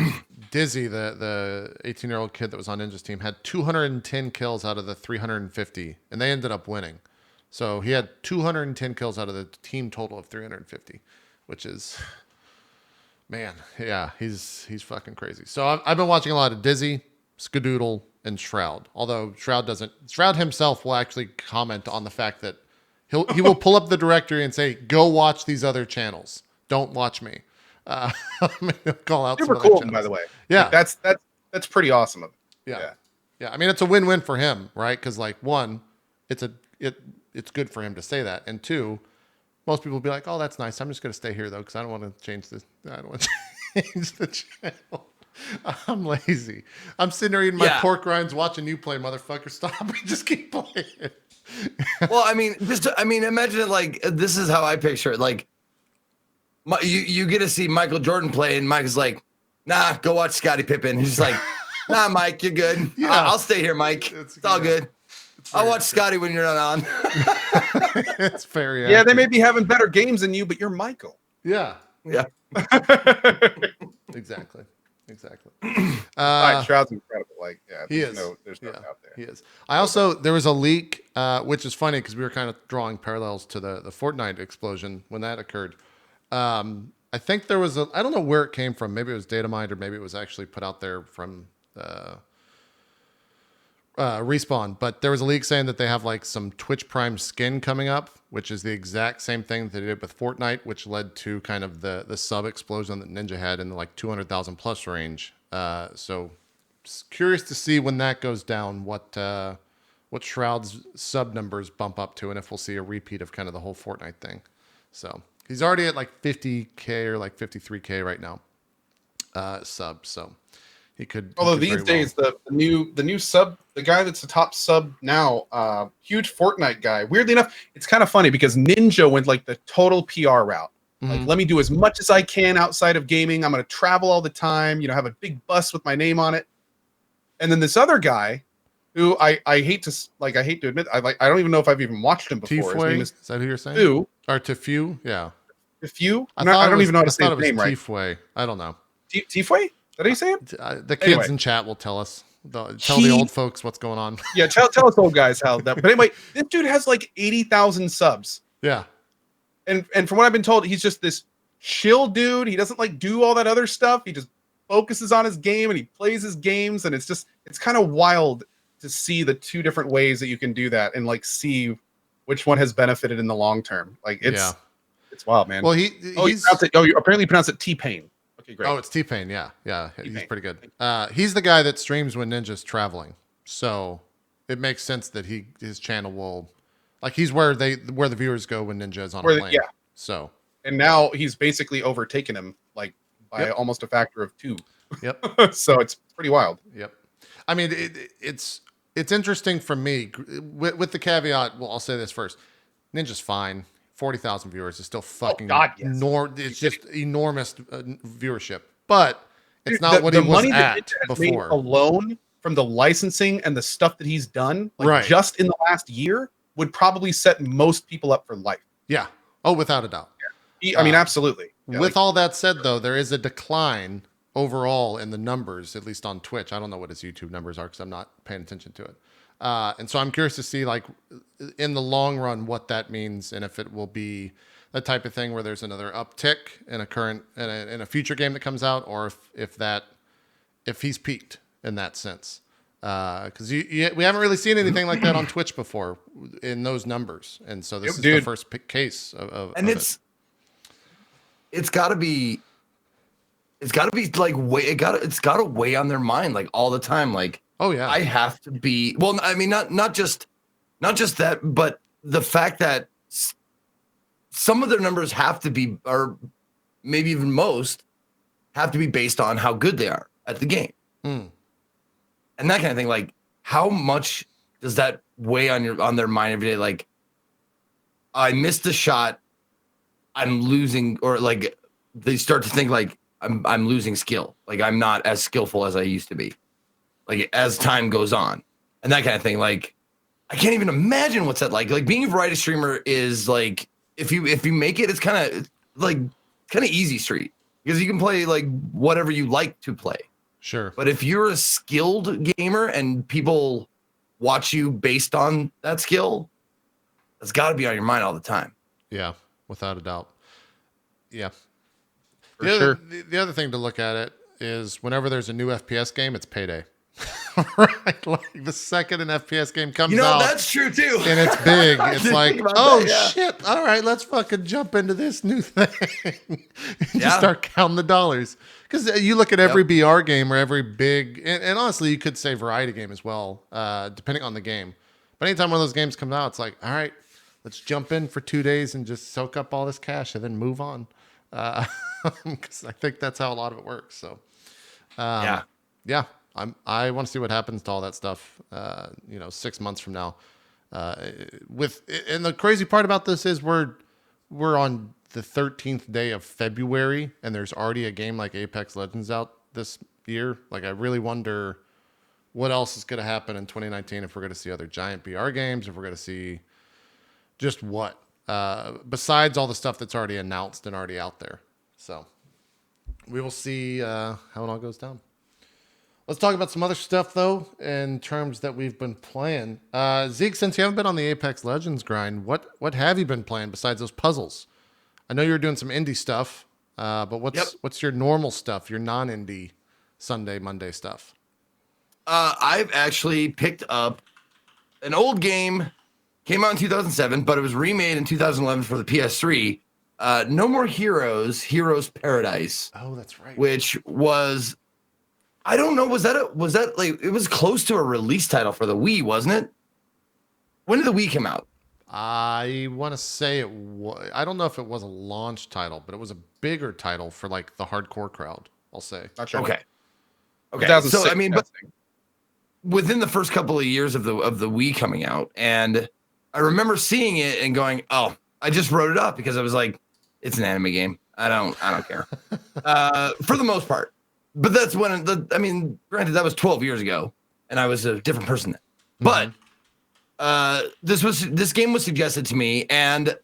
Dizzy, the 18-year-old kid that was on Ninja's team, had 210 kills out of the 350, and they ended up winning. So he had 210 kills out of the team total of 350, which is, man, yeah, he's fucking crazy. So I've been watching a lot of Dizzy, Skadoodle, and Shroud. Although Shroud himself will actually comment on the fact that he will pull up the directory and say, "Go watch these other channels. Don't watch me." He'll call out Super some cool, other by the way. Yeah, like, that's pretty awesome. Yeah. I mean, it's a win-win for him, right? Because like one, it's good for him to say that, and two, most people will be like, "Oh, that's nice. I'm just going to stay here though, because I don't want to change this. I don't want to change the channel. I'm lazy. I'm sitting there eating my pork rinds, watching you play, motherfucker. Stop and just keep playing." Well, I mean, imagine it like this is how I picture it. Like, you get to see Michael Jordan play, and Mike is like, "Nah, go watch Scottie Pippen." He's like, "Nah, Mike, you're good. Yeah. I'll stay here, Mike. It's all good. I'll watch Scottie when you're not on." It's fair. Yeah, they may be having better games than you, but you're Michael. Yeah. Exactly. Shroud's incredible. Like, there's no doubt there. He is. There was a leak, which is funny because we were kind of drawing parallels to the Fortnite explosion when that occurred. I think there was I don't know where it came from. Maybe it was data mined, or maybe it was actually put out there from Respawn. But there was a leak saying that they have like some Twitch Prime skin coming up, which is the exact same thing that they did with Fortnite, which led to kind of the sub explosion that Ninja had in the like 200,000 plus range. So curious to see when that goes down, what Shroud's sub numbers bump up to, and if we'll see a repeat of kind of the whole Fortnite thing. So he's already at like 50K or like 53K right now, sub. So he could. Although these days, the new sub, the guy that's the top sub now, huge Fortnite guy. Weirdly enough, it's kind of funny because Ninja went like the total PR route. Like, let me do as much as I can outside of gaming. I'm going to travel all the time. Have a big bus with my name on it. And then this other guy, who I hate to admit, I don't even know if I've even watched him before. His name is that who you're saying? Fu. Or Tifu? Yeah. Tifu? I don't even know how to say his name right. Tifue. I don't know. Tifue? Is that how you say it? The kids in chat will tell us. Tell the old folks what's going on. Yeah, tell us old guys how that. But anyway, this dude has like 80,000 subs. Yeah. And from what I've been told, he's just this chill dude. He doesn't like do all that other stuff. He just focuses on his game and he plays his games. And it's kind of wild to see the two different ways that you can do that and like see which one has benefited in the long term. Like it's wild, man. Well, you apparently pronounce it T-Pain. Okay, great. Oh, it's T-Pain. Yeah. T-Pain. He's pretty good. He's the guy that streams when Ninja's traveling, so it makes sense that his channel will, like, he's where the viewers go when Ninja is on a plane. Yeah. So. And now he's basically overtaken him, like, by almost a factor of 2. Yep. So it's pretty wild. Yep. I mean, it's interesting for me with the caveat. Well, I'll say this first: Ninja's fine. 40,000 viewers is still fucking it's just enormous viewership, but it's not what he was at before. Alone from the licensing and the stuff that he's done, like just in the last year, would probably set most people up for life. Yeah. Oh, without a doubt. Yeah. I mean, absolutely. Yeah, with all that said, though, there is a decline overall in the numbers, at least on Twitch. I don't know what his YouTube numbers are because I'm not paying attention to it. And so I'm curious to see, like, in the long run, what that means, and if it will be the type of thing where there's another uptick in a future game that comes out, or if he's peaked in that sense. Because we haven't really seen anything like that on Twitch before in those numbers, and so this is the first case of and it's got to be like it's got to weigh on their mind like all the time, like. Oh yeah, I have to be. Well, I mean, not just that, but the fact that some of their numbers have to be, or maybe even most, have to be based on how good they are at the game, and that kind of thing. Like, how much does that weigh on their mind every day? Like, I missed a shot, I'm losing, or like they start to think like I'm losing skill. Like I'm not as skillful as I used to be. Like as time goes on, and that kind of thing. Like I can't even imagine what's that like. Like being a variety streamer is like if you make it, it's kind of easy street because you can play like whatever you like to play. Sure. But if you're a skilled gamer and people watch you based on that skill, that's got to be on your mind all the time. Yeah, without a doubt. Yeah. For sure. The other thing to look at it is whenever there's a new FPS game, it's payday. Right? Like the second an FPS game comes out. That's true too. And it's big. It's like, shit. All right, let's fucking jump into this new thing. Just start counting the dollars. Because you look at every BR game or every big, and honestly, you could say variety game as well, depending on the game. But anytime one of those games comes out, it's like, all right, let's jump in for 2 days and just soak up all this cash and then move on. Because I think that's how a lot of it works. So, yeah, I want to see what happens to all that stuff. 6 months from now. And the crazy part about this is we're on the 13th day of February, and there's already a game like Apex Legends out this year. Like, I really wonder what else is going to happen in 2019 if we're going to see other giant BR games, if we're going to see just what, besides all the stuff that's already announced and already out there. So we will see how it all goes down. Let's talk about some other stuff, though, in terms that we've been playing. Zeke, since you haven't been on the Apex Legends grind, what have you been playing besides those puzzles? I know you're doing some indie stuff, but what's your normal stuff, your non-indie Sunday, Monday stuff? I've actually picked up an old game, came out in 2007, but it was remade in 2011 for the PS3. No More Heroes, Heroes Paradise. Oh, that's right. Which was, I don't know, was that like, it was close to a release title for the Wii, wasn't it? When did the Wii come out? I want to say it was, I don't know if it was a launch title, but it was a bigger title for like the hardcore crowd, I'll say. Not sure. Okay. So I mean, but within the first couple of years of the Wii coming out, and I remember seeing it and going, "Oh, I just wrote it up because I was like, it's an anime game. I don't care." For the most part. But that's when granted that was 12 years ago and I was a different person then. But this game was suggested to me, and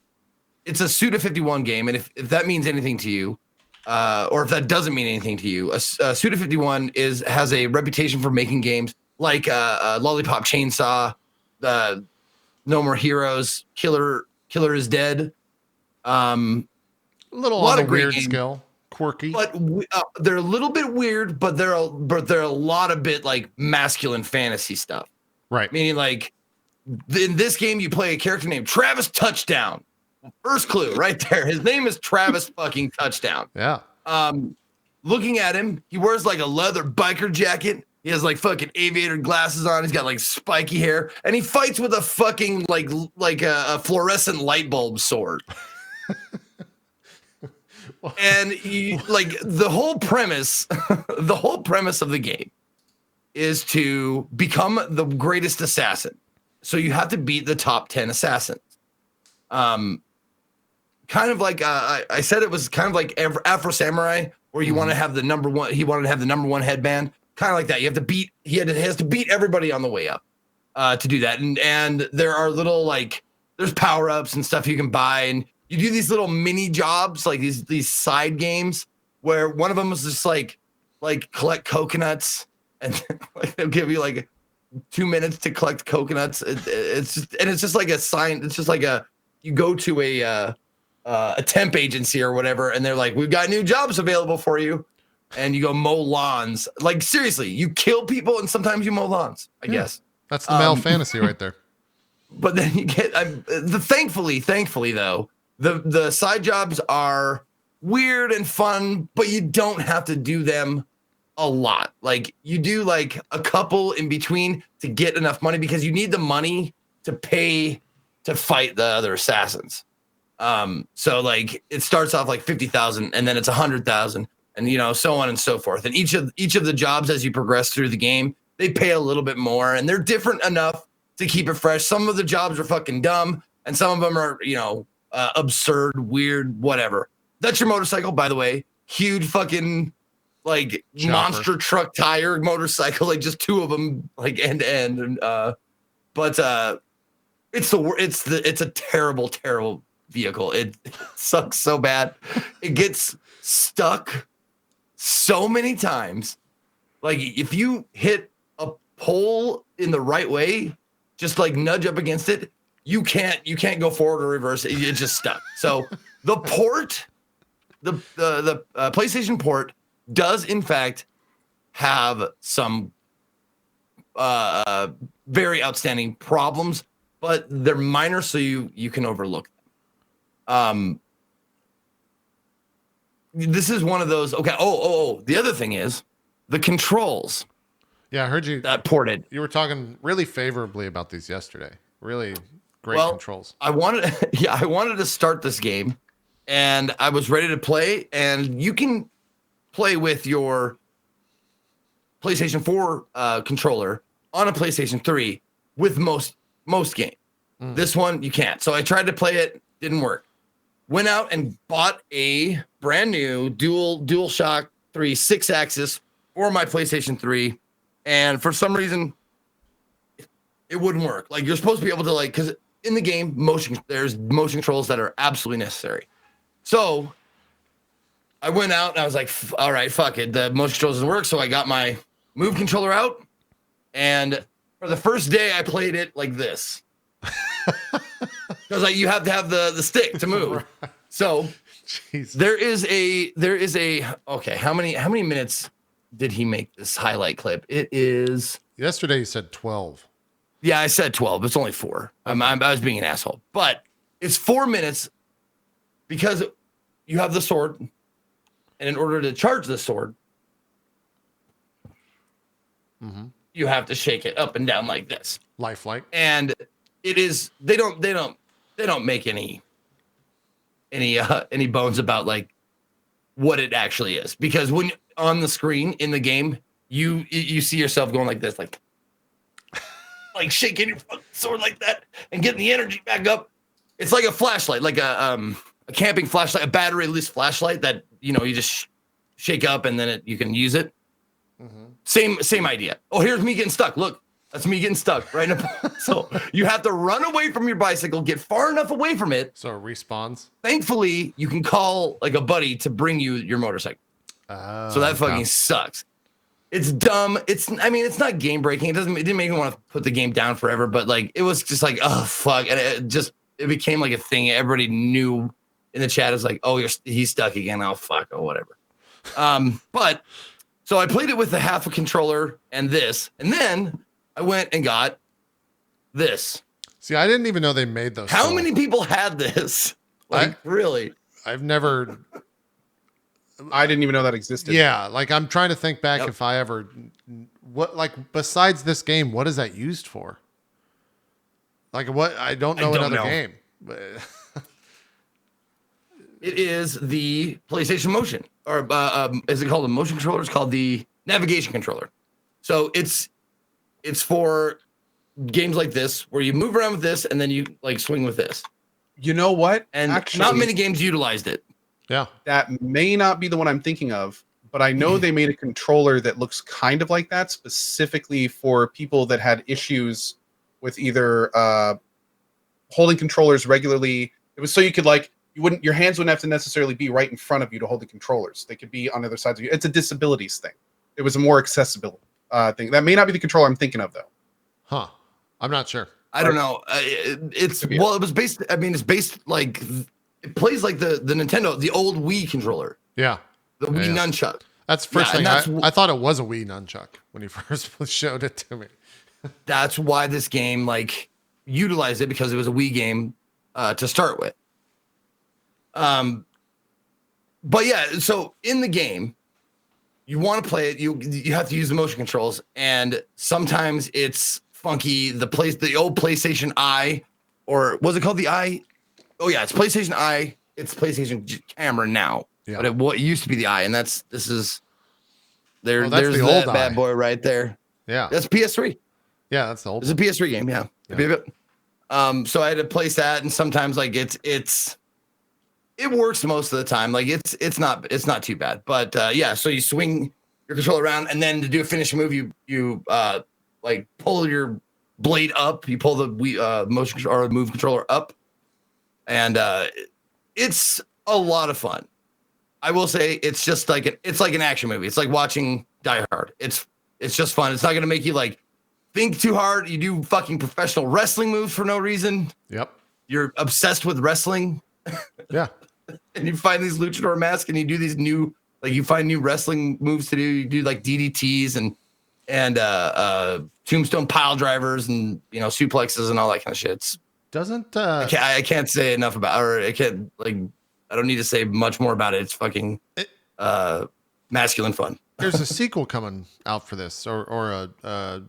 it's a Suda51 game, and if that means anything to you, or if that doesn't mean anything to you, Suda51 has a reputation for making games like Lollipop Chainsaw, No More Heroes, Killer is Dead. A lot of weird skill, quirky, but they're a little bit weird, but they're a lot of bit like masculine fantasy stuff, right? Meaning like in this game you play a character named Travis Touchdown. First clue right there. His name is Travis fucking Touchdown. Yeah. Looking at him, he wears like a leather biker jacket. He has like fucking aviator glasses on. He's got like spiky hair, and he fights with a fucking like a fluorescent light bulb sword. And like the whole premise of the game is to become the greatest assassin. So you have to beat the top 10 assassins. Kind of like I said, it was kind of like Afro Samurai, where you want to have the number one. He wanted to have the number one headband, kind of like that. You have to beat. He has to beat everybody on the way up to do that. And there are little like there's power ups and stuff you can buy, and you do these little mini jobs, like these side games, where one of them is just like collect coconuts, and like they'll give you like 2 minutes to collect coconuts. It's just like a sign. It's just like you go to a temp agency or whatever, and they're like, we've got new jobs available for you, and you go mow lawns. Like seriously, you kill people and sometimes you mow lawns. I guess that's the male fantasy right there. But then you get thankfully though, the side jobs are weird and fun, but you don't have to do them a lot. Like you do like a couple in between to get enough money, because you need the money to pay to fight the other assassins. So like it starts off like 50,000, and then it's 100,000, and so on and so forth. And each of the jobs as you progress through the game, they pay a little bit more, and they're different enough to keep it fresh. Some of the jobs are fucking dumb, and some of them are absurd, weird, whatever. That's your motorcycle, by the way. huge fucking like Chopper. monster truck tire motorcycle, like just two of them, like end to end. And but it's a terrible vehicle. It sucks so bad. It gets stuck so many times. Like if you hit a pole in the right way, just like nudge up against it, you can't go forward or reverse. It's just stuck. So the port, the PlayStation port does in fact have some very outstanding problems, but they're minor, so you can overlook them. This is one of those. Okay. Oh. The other thing is the controls. Yeah, I heard you that ported. You were talking really favorably about these yesterday. Really great controls. I wanted to start this game, and I was ready to play. And you can play with your PlayStation 4 controller on a PlayStation 3 with most games. This one you can't. So I tried to play it, didn't work. Went out and bought a brand new DualShock 3 6-axis for my PlayStation 3, and for some reason it wouldn't work. Like you're supposed to be able to because in the game there's motion controls that are absolutely necessary. So I went out and I was like, all right, fuck it. The motion controls doesn't work. So I got my Move controller out, and for the first day I played it like this. Because like you have to have the stick to move. So Jesus. there is a okay, how many minutes did he make this highlight clip? It is Yesterday you said 12. Yeah, I said 12. It's only 4. I was being an asshole. But it's 4 minutes because you have the sword, and in order to charge the sword, you have to shake it up and down like this. Lifelike. And it is they don't make any bones about like what it actually is, because when on the screen in the game you see yourself going like this, like shaking your fucking sword like that and getting the energy back up. It's like a flashlight, like a camping flashlight, a battery-less flashlight that you just shake up and then you can use it. Same idea. Oh, here's me getting stuck. Look, that's me getting stuck right now. So you have to run away from your bicycle, get far enough away from it. So it respawns. Thankfully, you can call like a buddy to bring you your motorcycle. So that fucking sucks. It's dumb. It's not game breaking. It didn't make me want to put the game down forever, but like it was just like, oh fuck. And it became like a thing. Everybody knew in the chat. It's like, oh, he's stuck again. Oh fuck, or whatever. But so I played it with the half a controller and this, and then I went and got this. See, I didn't even know they made those. How many people had this? Like, really? I've never. I didn't even know that existed. Yeah, like I'm trying to think back if I ever. What, like, besides this game, what is that used for? Like, what? I don't know another game. But it is the PlayStation Motion, or is it called a motion controller? It's called the navigation controller. So it's for games like this where you move around with this and then you like swing with this. You know what? And actually, not many games utilized it. Yeah. That may not be the one I'm thinking of, but I know they made a controller that looks kind of like that specifically for people that had issues with either holding controllers regularly. It was so you could your hands wouldn't have to necessarily be right in front of you to hold the controllers. They could be on the other sides of you. It's a disabilities thing. It was a more accessible thing. That may not be the controller I'm thinking of though. Huh. I'm not sure. I don't know. It was based. I mean, it's based like it plays like the Nintendo, the old Wii controller. Yeah. The Wii nunchuck. That's the first thing. I thought it was a Wii nunchuck when you first showed it to me. That's why this game utilized it, because it was a Wii game to start with. But yeah, so in the game, you want to play it. You have to use the motion controls, and sometimes it's funky. The old PlayStation Eye, or was it called the Eye? Oh yeah, it's PlayStation Eye. It's PlayStation Camera now, but it used to be the Eye, and there's the old bad boy right there. Yeah, that's PS3. Yeah, that's the old. It's a PS3 game. Yeah. So I had to place that, and sometimes like it's it works most of the time. Like it's not too bad. But yeah, so you swing your controller around, and then to do a finishing move, you like pull your blade up. You pull the motion control or move controller up, and it's a lot of fun. I will say it's just like an action movie. It's like watching Die Hard. It's just fun. It's not gonna make you like think too hard. You do fucking professional wrestling moves for no reason. Yep. You're obsessed with wrestling. Yeah. And you find these luchador masks, and you do these new, like you find new wrestling moves to do. You do like DDTs and tombstone pile drivers and suplexes and all that kind of shit. I can't say enough about, or I can't I don't need to say much more about it. It's fucking masculine fun. There's a sequel coming out for this, or a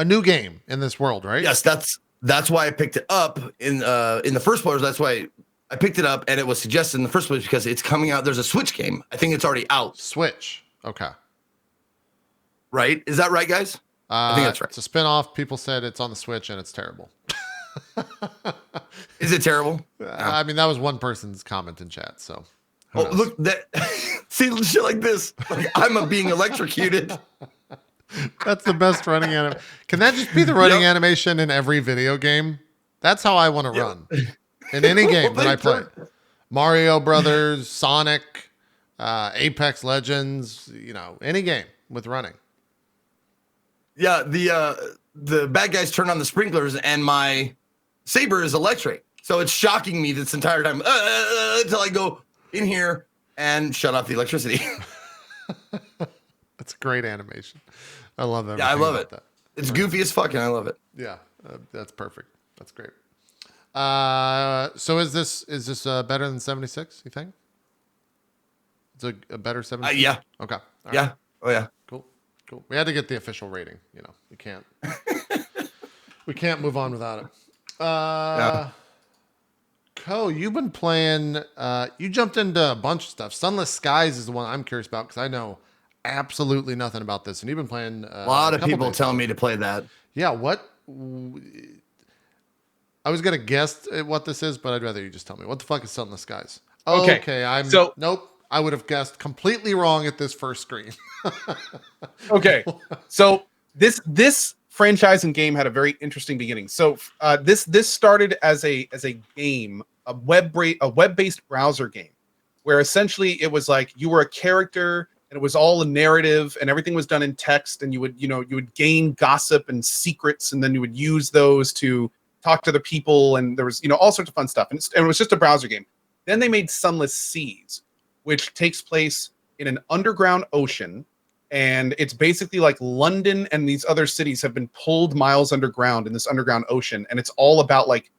new game in this world, right? Yes, that's why I picked it up in the first place. That's why I picked it up, and it was suggested in the first place because it's coming out. There's a Switch game. I think it's already out. Switch. Okay. Right? Is that right, guys? I think that's right. It's a spinoff. People said it's on the Switch and it's terrible. Is it terrible? I mean, that was one person's comment in chat. So, look that. See shit like this. Like I'm being electrocuted. That's the best running animation. Can that just be the running animation in every video game? That's how I want to run in any game that I play. Mario Brothers, Sonic, Apex Legends. Any game with running. Yeah, the bad guys turn on the sprinklers, and my saber is electric. So it's shocking me this entire time until I go in here and shut off the electricity. That's a great animation. I love that. Yeah, I love it. It's goofy as fuck, and I love it. Yeah, that's perfect. That's great. So is this better than 76? You think? It's a better 76? Yeah. Okay. All yeah. Right. Oh yeah. Cool. We had to get the official rating. We can't. We can't move on without it. Ko, you've been playing. You jumped into a bunch of stuff. Sunless Skies is the one I'm curious about because I know absolutely nothing about this, and you've been playing. A lot of people telling me to play that. Yeah. What? I was gonna guess what this is, but I'd rather you just tell me. What the fuck is Sunless Skies? Okay. Nope. I would have guessed completely wrong at this first screen. Okay. So this franchise and game had a very interesting beginning. So this started as a game, a web-based browser game, where essentially it was like you were a character and it was all a narrative and everything was done in text, and you would gain gossip and secrets, and then you would use those to talk to the people, and there was all sorts of fun stuff, and it was just a browser game. Then they made Sunless Seas, which takes place in an underground ocean, and it's basically like London and these other cities have been pulled miles underground in this underground ocean, and it's all about like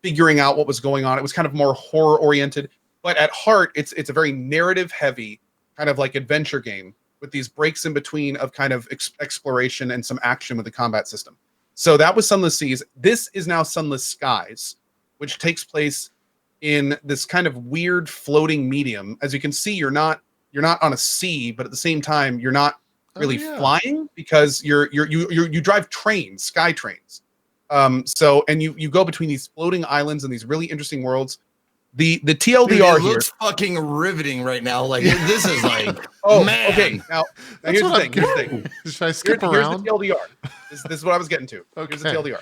figuring out what was going on. It was kind of more horror oriented, but at heart it's a very narrative heavy kind of like adventure game with these breaks in between of kind of exploration and some action with the combat system. So that was Sunless Seas. This is now Sunless Skies, which takes place in this kind of weird floating medium. As you can see, you're not on a sea, but at the same time, you're not really flying because you drive trains, sky trains. And you go between these floating islands and these really interesting worlds. The TLDR Dude, here looks fucking riveting right now. Like this is like man. Okay. Now here's the thing. Should I skip around? Here's the TLDR. This is what I was getting to. Okay. Here's the TLDR.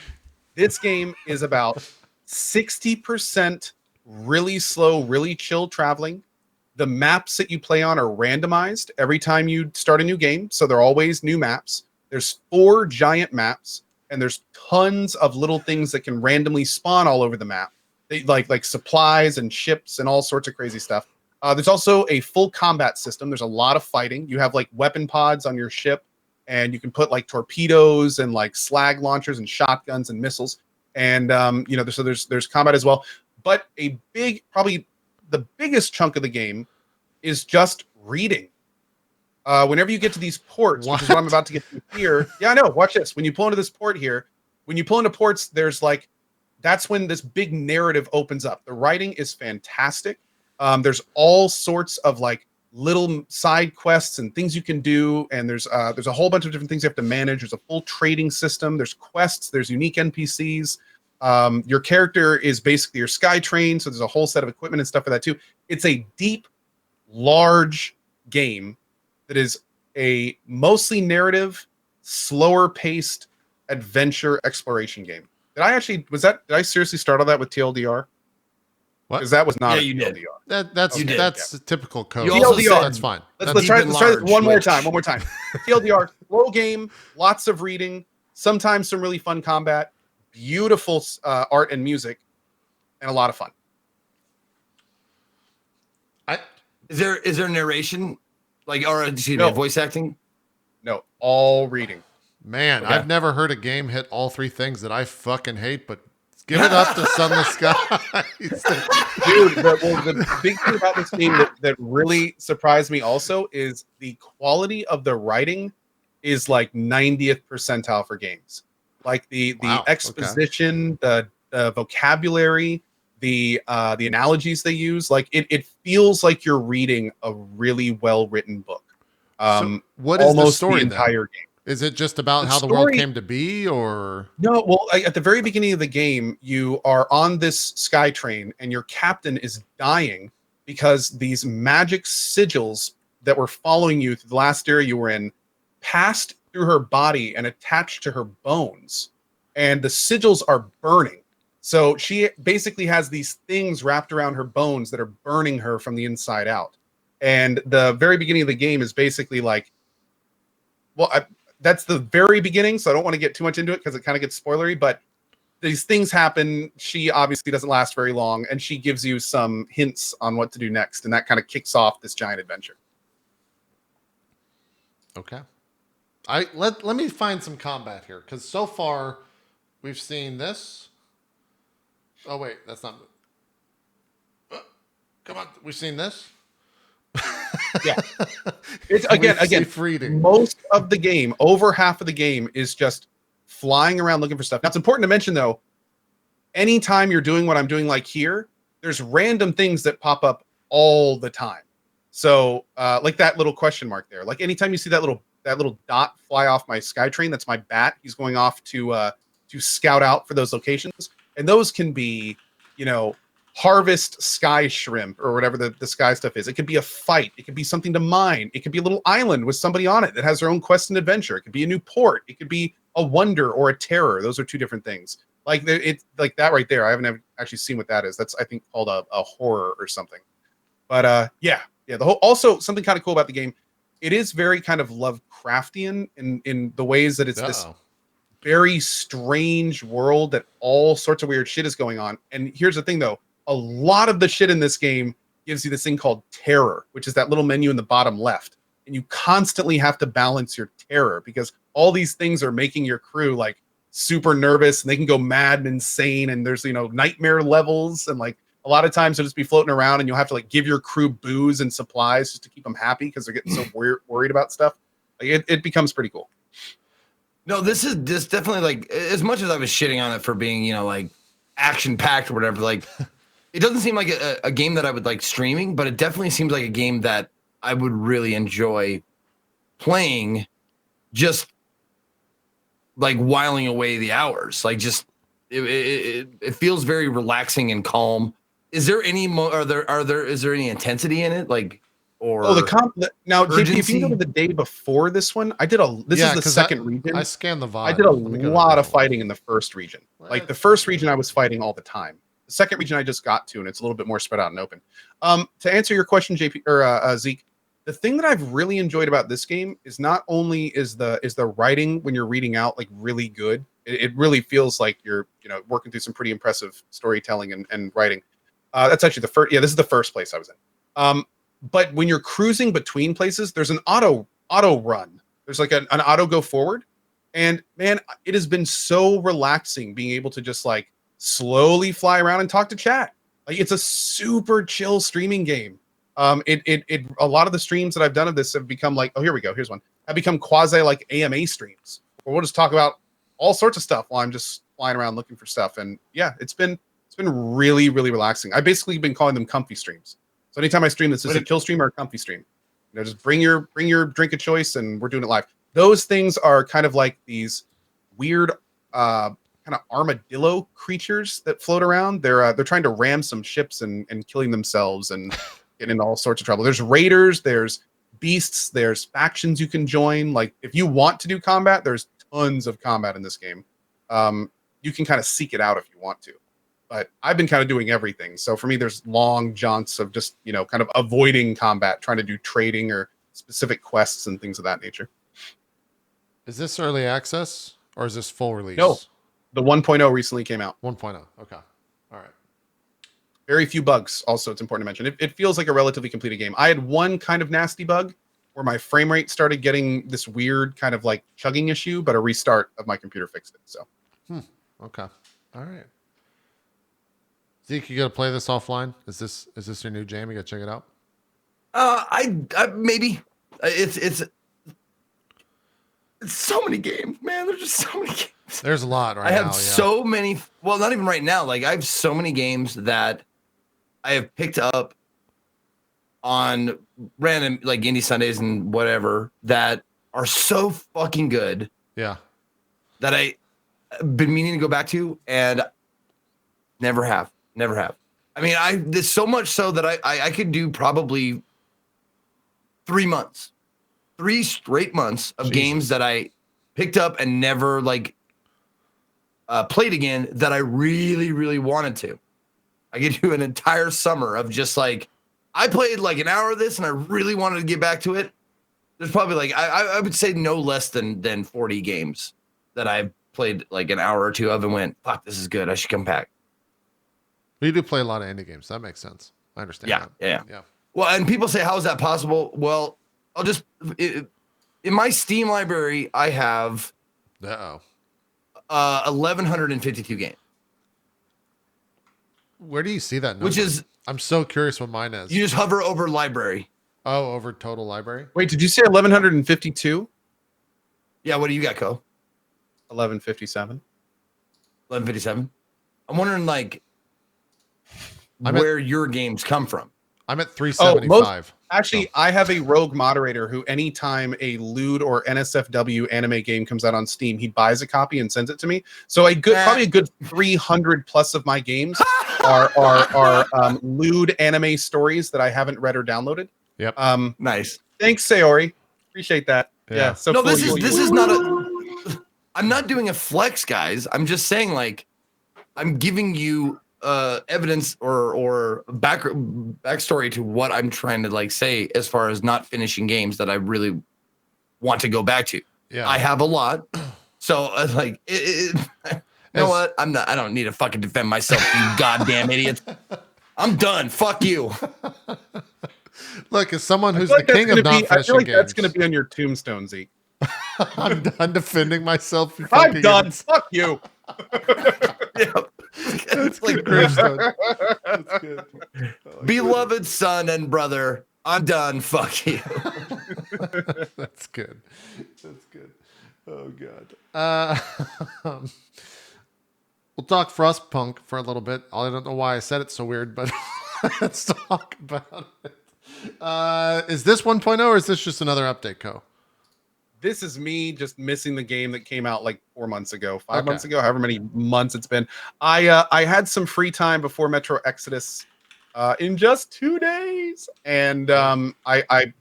This game is about 60% really slow, really chill traveling. The maps that you play on are randomized every time you start a new game, so they're always new maps. There's 4 giant maps, and there's tons of little things that can randomly spawn all over the map. They, like supplies and ships and all sorts of crazy stuff. There's also a full combat system. There's a lot of fighting. You have like weapon pods on your ship, and you can put like torpedoes and like slag launchers and shotguns and missiles. And so there's combat as well. But probably the biggest chunk of the game is just reading. Whenever you get to these ports, which is what I'm about to get to here. Yeah, I know. Watch this. When you pull into this port here, when you pull into ports, that's when this big narrative opens up. The writing is fantastic. There's all sorts of like little side quests and things you can do, and there's a whole bunch of different things you have to manage. There's a full trading system. There's quests. There's unique NPCs. Your character is basically your sky train, so there's a whole set of equipment and stuff for that too. It's a deep, large game that is a mostly narrative, slower paced adventure exploration game. Did I seriously start on that with TLDR? What? Because that was not Yeah, a you TLDR. did. That's a typical code. You also TLDR. That's fine. Let's try this one more which- time. TLDR, slow game, lots of reading, sometimes some really fun combat, beautiful art and music, and a lot of fun. Is there narration, No. voice acting? No, all reading. Man, Okay. I've never heard a game hit all three things that I fucking hate, but give it up to Sunless Skies. Dude, the big thing about this game that really surprised me also is the quality of the writing is like 90th percentile for games. Like the Wow, okay. exposition, the vocabulary, the analogies they use, like it feels like you're reading a really well written book. So what is the Almost story the then? entire game. Is it just about The how the world story- came to be, or No, well, at the very beginning of the game, you are on this sky train, and your captain is dying because these magic sigils that were following you through the last area you were in passed through her body and attached to her bones, and the sigils are burning. So she basically has these things wrapped around her bones that are burning her from the inside out. And the very beginning of the game is basically like, well, that's the very beginning, so I don't want to get too much into it because it kind of gets spoilery, but these things happen. She obviously doesn't last very long, and she gives you some hints on what to do next, and that kind of kicks off this giant adventure. okay? Let me find some combat here, because so far we've seen this. Oh wait, that's not. Come on, we've seen this. Yeah, it's again, Safe reading. most of the game, over half of the game, is just flying around looking for stuff. Now, it's important to mention though, anytime you're doing what I'm doing, like here, there's random things that pop up all the time. So, like that little question mark there. Like anytime you see that little dot fly off my SkyTrain, that's my bat. He's going off to scout out for those locations, and those can be, harvest sky shrimp or whatever the sky stuff is. It could be a fight. It could be something to mine. It could be a little island with somebody on it that has their own quest and adventure. It could be a new port. It could be a wonder or a terror. Those are two different things. Like it's like that right there. I haven't actually seen what that is. That's, I think, called a horror or something. But yeah. The whole, also something kind of cool about the game. It is very kind of Lovecraftian in the ways that it's this very strange world that all sorts of weird shit is going on. And here's the thing though. A lot of the shit in this game gives you this thing called terror, which is that little menu in the bottom left. And you constantly have to balance your terror because all these things are making your crew like super nervous, and they can go mad and insane. And there's, nightmare levels. And like a lot of times they'll just be floating around and you'll have to like give your crew booze and supplies just to keep them happy because they're getting so worried about stuff. Like it becomes pretty cool. No, this definitely, like, as much as I was shitting on it for being, like action packed or whatever, like it doesn't seem like a game that I would like streaming, but it definitely seems like a game that I would really enjoy playing, just like whiling away the hours. Like just it feels very relaxing and calm. Is there any is there any intensity in it? Like, or now, JP, if you urgency? go to the day before this one, this is the second region. I scanned the vibe. I did a Let me go to lot the of other one. fighting in the first region. Like the first region, I was fighting all the time. The second region, I just got to, and it's a little bit more spread out and open. To answer your question, JP or Zeke, the thing that I've really enjoyed about this game is not only is the writing when you're reading out like really good. It really feels like you're working through some pretty impressive storytelling and writing. That's actually the first. Yeah, this is the first place I was in. But when you're cruising between places, there's an auto run. There's like an auto go forward. And man, it has been so relaxing being able to just like slowly fly around and talk to chat. Like it's a super chill streaming game. A lot of the streams that I've done of this have become like, oh, here we go. Here's one. Have become quasi like AMA streams where we'll just talk about all sorts of stuff while I'm just flying around looking for stuff. And yeah, it's been really, really relaxing. I've basically been calling them comfy streams. So anytime I stream this, is a kill stream or a comfy stream. Just bring your drink of choice and we're doing it live. Those things are kind of like these weird kind kind of armadillo creatures that float around. They're trying to ram some ships and killing themselves and getting into all sorts of trouble. There's raiders, there's beasts, there's factions you can join. Like if you want to do combat, there's tons of combat in this game. You can kind of seek it out if you want to. But I've been kind of doing everything. So for me, there's long jaunts of just, kind of avoiding combat, trying to do trading or specific quests and things of that nature. Is this early access or is this full release? No, the 1.0 recently came out. 1.0. Okay. All right. Very few bugs. Also, it's important to mention. It feels like a relatively completed game. I had one kind of nasty bug where my frame rate started getting this weird kind of like chugging issue, but a restart of my computer fixed it. So. Okay. All right. Zeke, you gotta play this offline. Is this your new jam? You gotta check it out. I maybe it's so many games, man. There's just so many games. There's a lot right now. I have so many. Well, not even right now. Like I have so many games that I have picked up on random like indie Sundays and whatever that are so fucking good. Yeah. That I've been meaning to go back to and never have. I mean, there's so much so that I could do probably 3 straight months of games that I picked up and never like played again that I really, really wanted to. I could do an entire summer of just like, I played like an hour of this and I really wanted to get back to it. There's probably like, I would say no less than 40 games that I've played like an hour or two of and went, fuck, this is good. I should come back. You do play a lot of indie games. That makes sense. I understand that. Yeah. Well, and people say, how is that possible? Well, I'll just, in my Steam library, I have 1,152 games. Where do you see that number? Which is, I'm so curious what mine is. you just hover over library. Oh, over total library? Wait, did you say 1,152? Yeah, what do you got, Co? 1157. 1157. I'm wondering, like, where your games come from. I'm at 375. Actually, I have a rogue moderator who anytime a lewd or NSFW anime game comes out on Steam, he buys a copy and sends it to me. So probably a good 300 plus of my games are lewd anime stories that I haven't read or downloaded. Yep. Nice. Thanks, Sayori. Appreciate that. Yeah. So no, this is not a. I'm not doing a flex, guys. I'm just saying, like, I'm giving you evidence or backstory to what I'm trying to like say as far as not finishing games that I really want to go back to. Yeah. I have a lot. So like you know what? I don't need to fucking defend myself, you goddamn idiots. I'm done. Fuck you. Look, as someone who's the king of not finishing I feel like games, that's going to be on your tombstone, Zeke. I'm done defending myself. I'm done. Fuck you. Yeah. That's like gravestone. That's good. Beloved son and brother, I'm done. Fuck you. That's good. That's good. Oh god. We'll talk Frostpunk for a little bit. I don't know why I said it so weird, but let's talk about it. Is this 1.0 or is this just another update, Co? This is me just missing the game that came out like 4 months ago, 5 months ago, however many months it's been. I had some free time before Metro Exodus in just 2 days, and I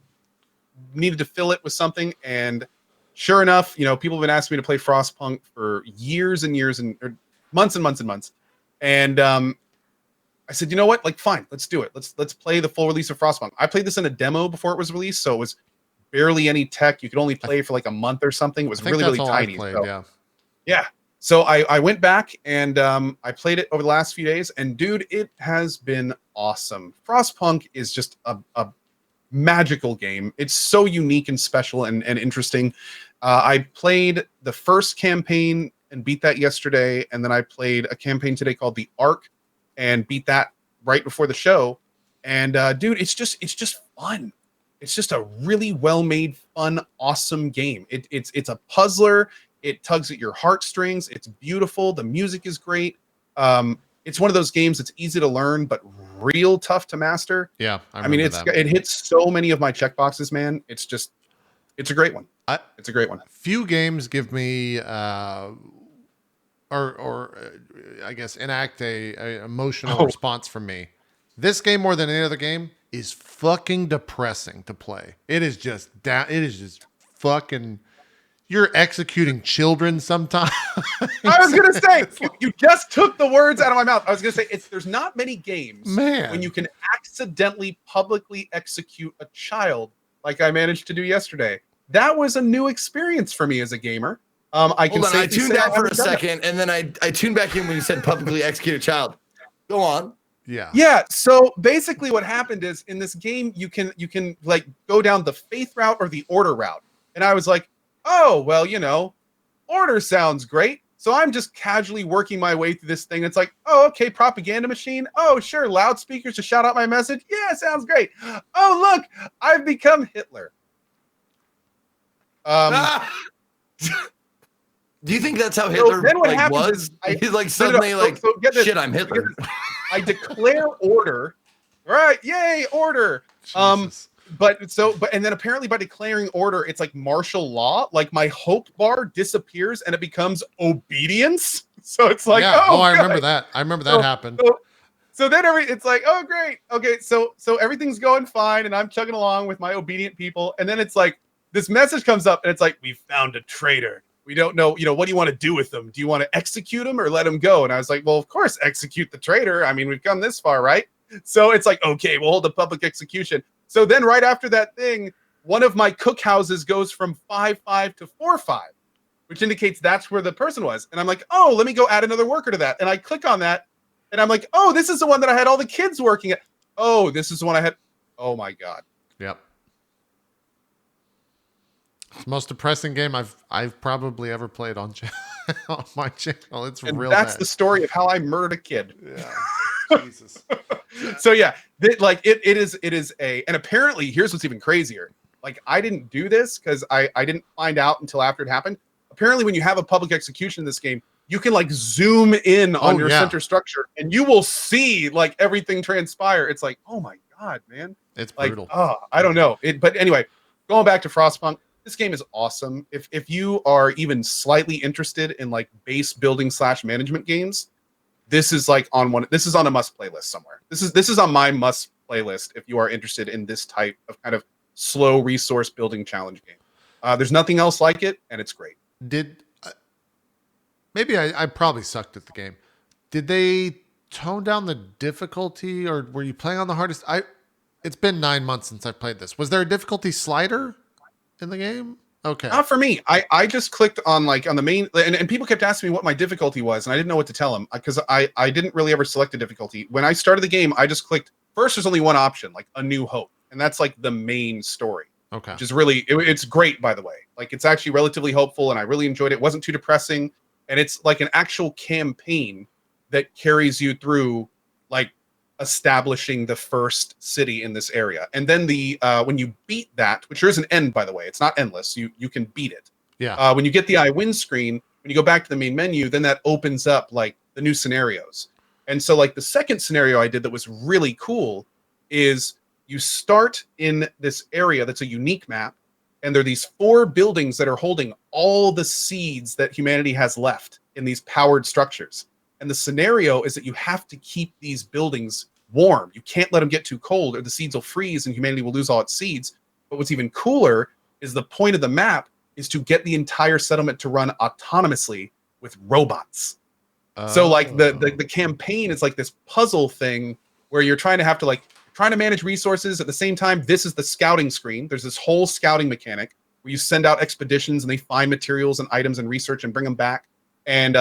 needed to fill it with something. And sure enough, people have been asking me to play Frostpunk for years and years or months and months and months. And I said, you know what? Like, fine, let's do it. Let's play the full release of Frostpunk. I played this in a demo before it was released, so it was barely any tech. You could only play for like a month or something. It was really tiny. Yeah. So I went back and I played it over the last few days, and dude, it has been awesome. Frostpunk is just a magical game. It's so unique and special and interesting. I played the first campaign and beat that yesterday, and then I played a campaign today called The Ark and beat that right before the show. And dude, it's just fun. It's just a really well-made, fun, awesome game. It's a puzzler. It tugs at your heartstrings. It's beautiful. The music is great. It's one of those games that's easy to learn, but real tough to master. Yeah, I mean, it hits so many of my checkboxes, man. It's a great one. It's a great one. Few games give me I guess enact a emotional response from me. This game more than any other game is fucking depressing to play. It is just down. It is just fucking. You're executing children sometimes. I was gonna say you just took the words out of my mouth. I was gonna say there's not many games when you can accidentally publicly execute a child like I managed to do yesterday. That was a new experience for me as a gamer. I tuned out for a second, and then I tuned back in when you said publicly execute a child. Go on. Yeah. So basically, what happened is in this game, you can like go down the faith route or the order route, and I was like, oh well, order sounds great. So I'm just casually working my way through this thing. It's like, oh, okay, propaganda machine. Oh, sure, loudspeakers to shout out my message. Yeah, sounds great. Oh, look, I've become Hitler. Do you think that's how Hitler was? He's like suddenly shit, I'm Hitler. I declare order. Right, yay, order. Jesus. But and then apparently by declaring order, it's like martial law. Like my hope bar disappears and it becomes obedience. So it's like, I remember that. I remember that happened. So then it's like, oh great, okay, so everything's going fine, and I'm chugging along with my obedient people, and then it's like this message comes up, and it's like, we found a traitor. We don't know, what do you want to do with them? Do you want to execute him or let him go? And I was like, well, of course, execute the traitor. I mean, we've come this far, right? So it's like, okay, we'll hold the public execution. So then right after that thing, one of my cookhouses goes from 5-5 to 4-5, which indicates that's where the person was. And I'm like, oh, let me go add another worker to that. And I click on that, and I'm like, oh, this is the one that I had all the kids working at. Oh, this is the one I had. Oh, my God. Yep. It's the most depressing game I've probably ever played on my channel. It's real that's bad. The story of how I murdered a kid. Yeah. Jesus. So yeah, it is and apparently here's what's even crazier. Like I didn't do this because I didn't find out until after it happened. Apparently when you have a public execution in this game, you can like zoom in on your center structure and you will see like everything transpire. It's like, oh my God, man. It's brutal. I don't know. But anyway, going back to Frostpunk, this game is awesome. If you are even slightly interested in like base building / management games, this is like this is on a must playlist somewhere. This is on my must playlist if you are interested in this type of kind of slow resource building challenge game. There's nothing else like it, and it's great. Maybe I probably sucked at the game. Did they tone down the difficulty, or were you playing on the hardest? It's been 9 months since I played this. Was there a difficulty slider in the game? Okay. Not for me. I just clicked on the main, and people kept asking me what my difficulty was, and I didn't know what to tell them because I didn't really ever select a difficulty. When I started the game, I just clicked first. There's only one option, like A New Hope, and that's like the main story. Okay. Which is really it's great, by the way. Like it's actually relatively hopeful, and I really enjoyed it. It wasn't too depressing, and it's like an actual campaign that carries you through like establishing the first city in this area. And then when you beat that, which there is an end, by the way, it's not endless, you can beat it. Yeah. When you get the I win screen, when you go back to the main menu, then that opens up like the new scenarios. And so like the second scenario I did that was really cool is you start in this area that's a unique map, and there are these 4 buildings that are holding all the seeds that humanity has left in these powered structures. And the scenario is that you have to keep these buildings warm. You can't let them get too cold or the seeds will freeze and humanity will lose all its seeds. But what's even cooler is the point of the map is to get the entire settlement to run autonomously with robots. So like the campaign is like this puzzle thing where you're trying to manage resources. At the same time, this is the scouting screen. There's this whole scouting mechanic where you send out expeditions and they find materials and items and research and bring them back. And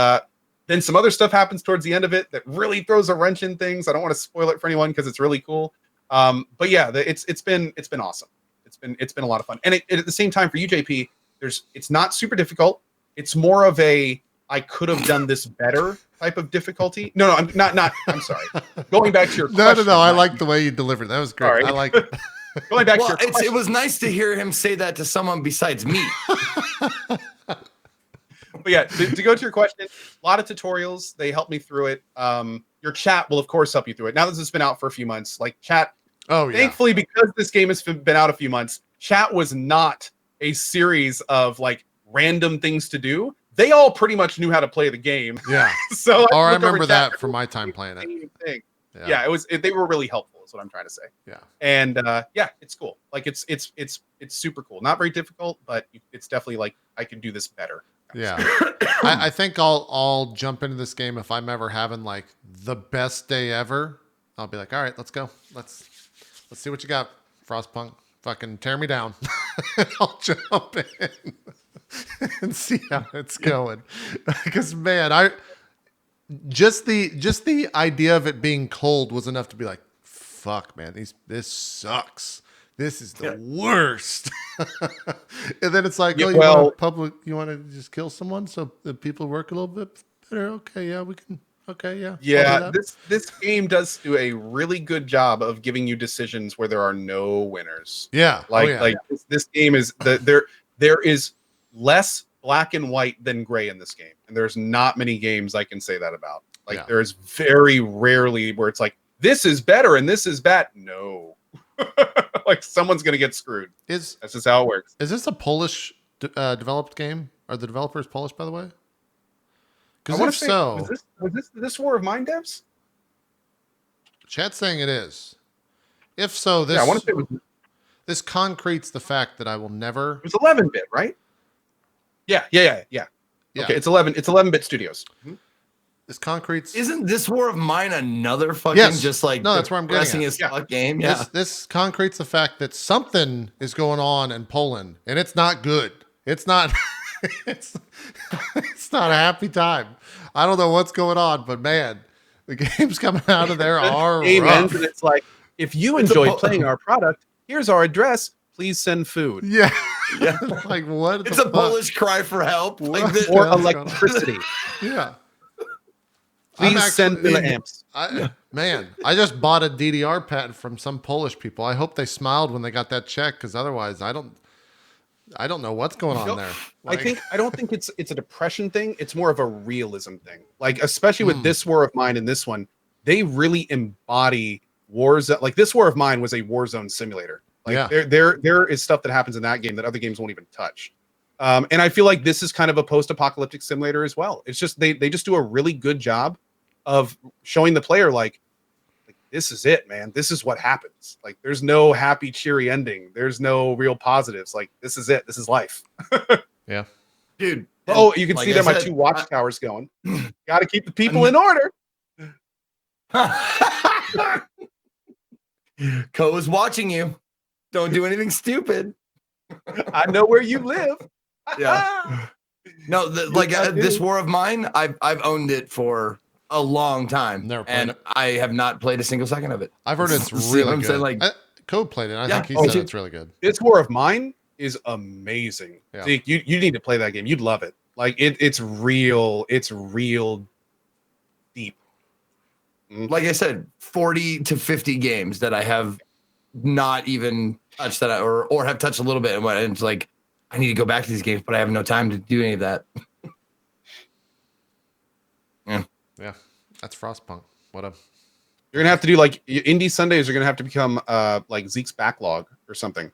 then some other stuff happens towards the end of it that really throws a wrench in things. I don't want to spoil it for anyone because it's really cool. But yeah, it's been awesome. It's been a lot of fun. And at the same time for you, JP, it's not super difficult. It's more of a I could have done this better type of difficulty. No, I'm not. I'm sorry. Going back to your question. No. I like the way you delivered. That was great. Sorry. I like it. Going back to your question. It was nice to hear him say that to someone besides me. But yeah, to go to your question, a lot of tutorials. They help me through it. Your chat will, of course, help you through it. Now that this has been out for a few months, like chat. Oh, yeah. Thankfully, because this game has been out a few months, chat was not a series of like random things to do. they all pretty much knew how to play the game. Yeah. So I look over remember chat, that from my time playing it. same thing. Yeah. Yeah, they were really helpful. Is what I'm trying to say. Yeah. And yeah, it's cool. Like it's super cool. Not very difficult, but it's definitely like I can do this better. Yeah. I think I'll jump into this game if I'm ever having like the best day ever. I'll be like, all right, let's go. Let's see what you got, Frostpunk. Fucking tear me down. I'll jump in and see how it's going. Because man, just the idea of it being cold was enough to be like, fuck, man, this sucks. This is the worst. And then it's like, Yeah, you want to just kill someone so the people work a little bit better? Okay, yeah, we can. Okay, yeah. Yeah, this game does do a really good job of giving you decisions where there are no winners. Yeah. Like this game is there is less black and white than gray in this game. And there's not many games I can say that about. Like there's very rarely where it's like, this is better and this is bad. No. Like someone's gonna get screwed. That's just how it works. Is this a Polish developed game? Are the developers Polish, by the way? Because if so, was this War of Mine devs? Chat's saying it is. If so, this I want to say this concretes the fact that I will never. It was 11-bit, right? Yeah. Okay, it's 11-bit studios. Mm-hmm. This concretes. Isn't this War of Mine another fucking just like that's where I'm getting as fuck game? Yeah. This concretes the fact that something is going on in Poland and it's not good. It's not. it's not a happy time. I don't know what's going on, but man, the games coming out of there are rough. And it's like, if you enjoy playing our product, here's our address. Please send food. Yeah. Like what? It's a Polish cry for help. Like this, or electricity. Yeah. Please send me the amps. Man, I just bought a DDR pad from some Polish people. I hope they smiled when they got that check, because otherwise I don't know what's going on there. Like, I don't think it's a depression thing. It's more of a realism thing. Like especially with this War of Mine and this one, they really embody wars. Like this War of Mine was a war zone simulator. Like there is stuff that happens in that game that other games won't even touch. And I feel like this is kind of a post-apocalyptic simulator as well. It's just they just do a really good job of showing the player like this is it, man. This is what happens. Like there's no happy, cheery ending. There's no real positives. Like this is it. This is life. Yeah. Dude. Oh, you can see there my 2 watchtowers going. Got to keep the people in order. Co is watching you. Don't do anything stupid. I know where you live. Yeah. No, this War of Mine, I've owned it for a long time, and I have not played a single second of it. I've heard it's really good. Code played it. I think he said it's really good. This War of Mine is amazing. Yeah. Zeke, you need to play that game. You'd love it. Like it's real deep. Like I said, 40 to 50 games that I have not even touched that or have touched a little bit, and it's like I need to go back to these games, but I have no time to do any of that. Yeah, that's Frostpunk. What up? You're gonna have to do like indie Sundays are gonna have to become like Zeke's backlog or something.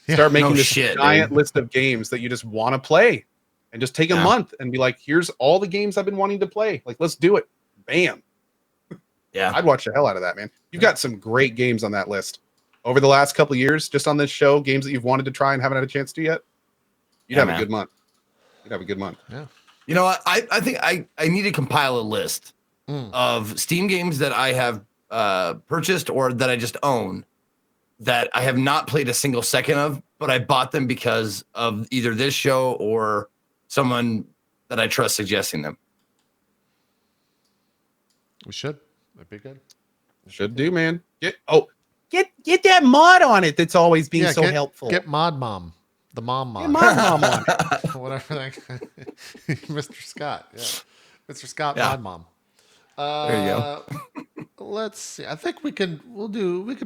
Start making this giant list of games that you just want to play, and just take a month and be like, here's all the games I've been wanting to play. Like, let's do it. Bam. Yeah, I'd watch the hell out of that, man. You've got some great games on that list over the last couple of years, just on this show. Games that you've wanted to try and haven't had a chance to yet. You'd have a good month. You'd have a good month. Yeah. You know what? I think I need to compile a list of Steam games that I have purchased or that I just own that I have not played a single second of, but I bought them because of either this show or someone that I trust suggesting them. We should. That'd be good. Should do, man. Get that mod on it. That's always being so helpful. Get Mod Mom. The mom. Get Mod Mom on it. Whatever that Mr. Scott. Yeah. Mr. Scott Mod Mom. There you go. Let's see. I think we could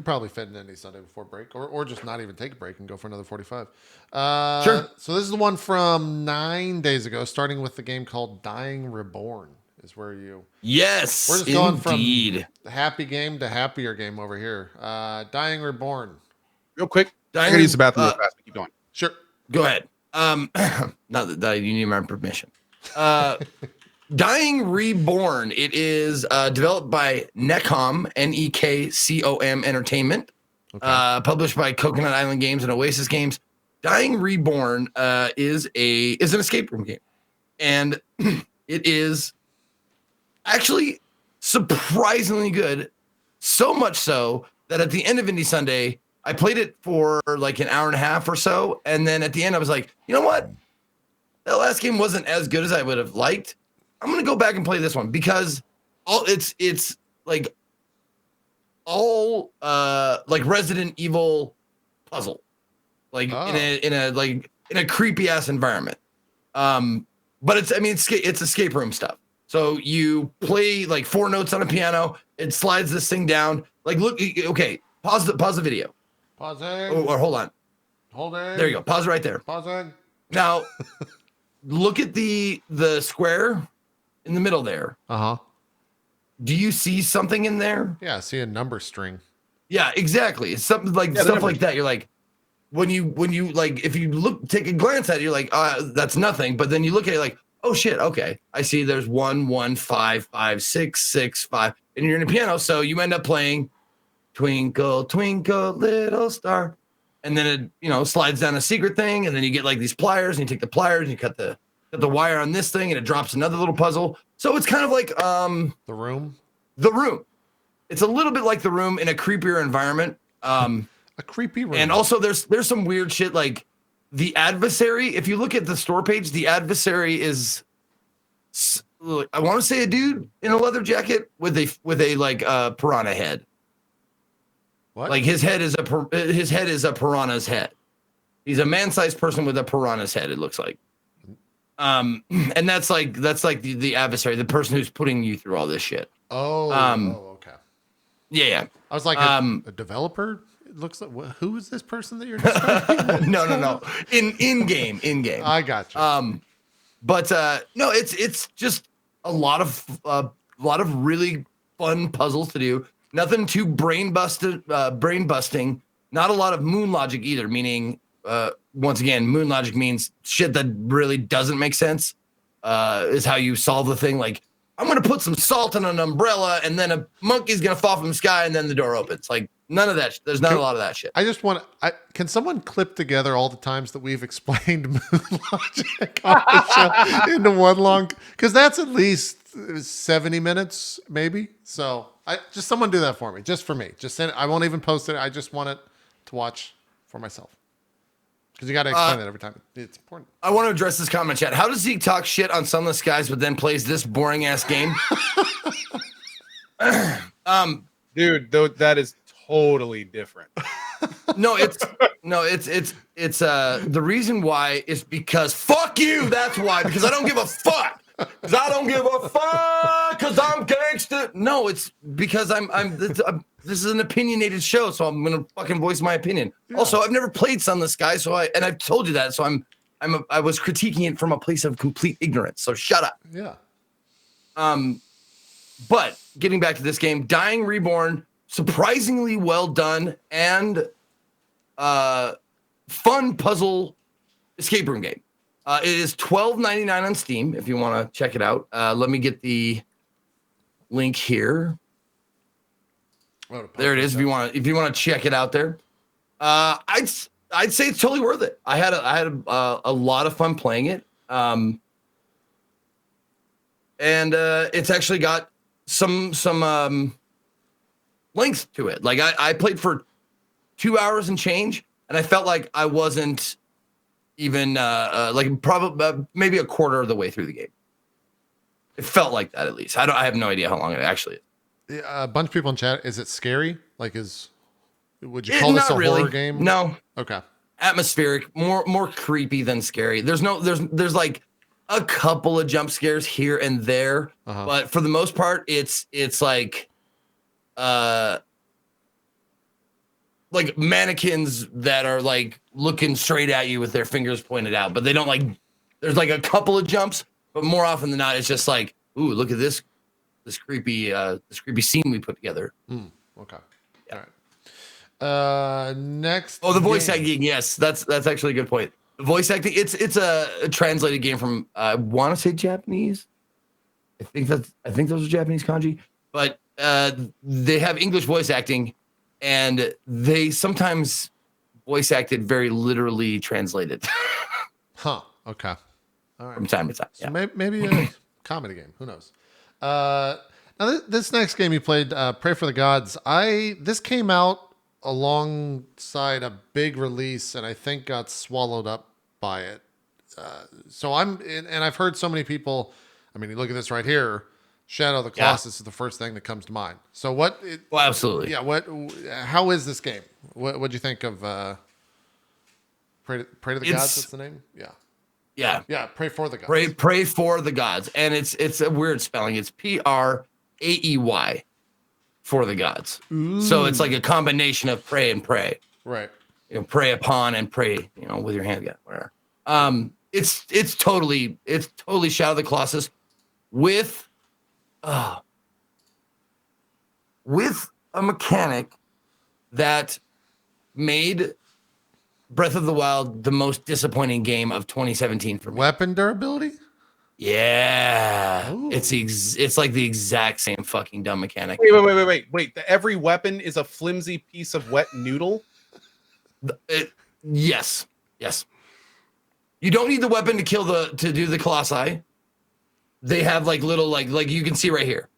probably fit in any Sunday before break, or just not even take a break and go for another 45. Sure. So this is the one from 9 days ago, starting with the game called Dying Reborn. Is where you we're just going from the happy game to happier game over here. Dying Reborn. Real quick. I gotta use the bathroom real fast. Keep going. Sure. Go ahead. Not that you need my permission. Dying Reborn. It is developed by Necom, Nekcom Entertainment. Okay. Published by Coconut Island Games and Oasis Games. Dying Reborn is an escape room game, and it is actually surprisingly good. So much so that at the end of Indie Sunday, I played it for like an hour and a half or so, and then at the end, I was like, you know what? That last game wasn't as good as I would have liked. I'm gonna go back and play this one because it's like all like Resident Evil puzzle, like in a creepy ass environment. But it's escape room stuff. So you play like 4 notes on a piano. It slides this thing down. Like, look, okay, pause the video. Pausing. Or hold on. Holding. There you go. Pause right there. Pausing. Now, look at the square in the middle there. Uh-huh. Do you see something in there? Yeah, I see a number string. Yeah, exactly. It's something like stuff like that. You're like, when you like, if you take a glance at it, you're like, that's nothing. But then you look at it like, oh shit, okay. I see there's 1, 1, 5, 5, 6, 6, 5. And you're in a piano, so you end up playing Twinkle, Twinkle, Little Star. And then it, slides down a secret thing, and then you get like these pliers, and you take the pliers and you cut the wire on this thing, and it drops another little puzzle. So it's kind of like The Room. The Room. It's a little bit like The Room in a creepier environment. A creepy room. And also there's some weird shit like the adversary. If you look at the store page, the adversary is, I want to say, a dude in a leather jacket with a like piranha head. What? Like his head is a piranha's head. He's a man-sized person with a piranha's head, it looks like. And that's like the adversary, the person who's putting you through all this shit. Okay. Yeah. I was like a developer. It looks like who is this person that you're describing? No. In game. I got you. But no, it's just a lot of really fun puzzles to do. Nothing too brain busting. Not a lot of moon logic either. Meaning, once again, moon logic means shit that really doesn't make sense. Is how you solve the thing. Like, I'm gonna put some salt in an umbrella, and then a monkey's gonna fall from the sky, and then the door opens. Like, none of that. There's not a lot of that shit. I just want. Can someone clip together all the times that we've explained moon logic on the show into one long? Because that's at least 70 minutes, maybe. So just someone do that for me, just for me. Just send it. I won't even post it. I just want it to watch for myself. Because you got to explain it every time. It's important. I want to address this comment chat. How does Zeke talk shit on Sunless Skies, but then plays this boring ass game? Dude, though, that is totally different. It's the reason why is because fuck you. That's why, because I don't give a fuck. Because I don't give a fuck. Because I'm gangster. No, it's because this is an opinionated show, so I'm gonna fucking voice my opinion. Yeah. Also, I've never played Sunless Skies, and I've told you that, so I was critiquing it from a place of complete ignorance. So shut up. Yeah. But getting back to this game, Dying Reborn, surprisingly well done and fun puzzle escape room game. It is $12.99 on Steam if you want to check it out. Let me get the link here. There it is. If you want to check it out there, I'd say it's totally worth it. I had a lot of fun playing it, and it's actually got some length to it. Like I played for 2 hours and change, and I felt like I wasn't even like probably maybe a quarter of the way through the game. It felt like that, at least. I have no idea how long it actually is. A bunch of people in chat. Is it scary? Like, would you call this a horror game? No. Okay. Atmospheric, more creepy than scary. There's like a couple of jump scares here and there, but for the most part, it's like mannequins that are like looking straight at you with their fingers pointed out, but they don't like. There's like a couple of jumps, but more often than not, it's just like, ooh, look at this creepy scene we put together. Okay. Yeah. All right. Next. Oh, the voice acting. Yes, that's actually a good point. Voice acting. It's a translated game from I want to say Japanese. I think those are Japanese kanji, but they have English voice acting, and they sometimes voice acted very literally translated. Huh. Okay. All right. From time to time. So maybe a comedy game. Who knows? Now this next game you played, Pray for the Gods. This came out alongside a big release, and I think got swallowed up by it. So I've heard so many people. I mean, you look at this right here. Shadow of the Colossus is the first thing that comes to mind. So what? Well, absolutely. Yeah. How is this game? What'd you think of Pray to the Gods? That's the name. Yeah. Yeah. Yeah. Pray for the Gods. Pray for the Gods, and it's a weird spelling. It's Praey for the gods. Ooh. So it's like a combination of pray and pray. Right. Pray upon and pray. With your hand. Yeah. Whatever. It's totally Shadow of the Colossus with a mechanic that made Breath of the Wild the most disappointing game of 2017 for me. Weapon durability? Yeah. Ooh. It's like the exact same fucking dumb mechanic. Wait. Every weapon is a flimsy piece of wet noodle? Yes. You don't need the weapon to do the colossi. They have like little like you can see right here.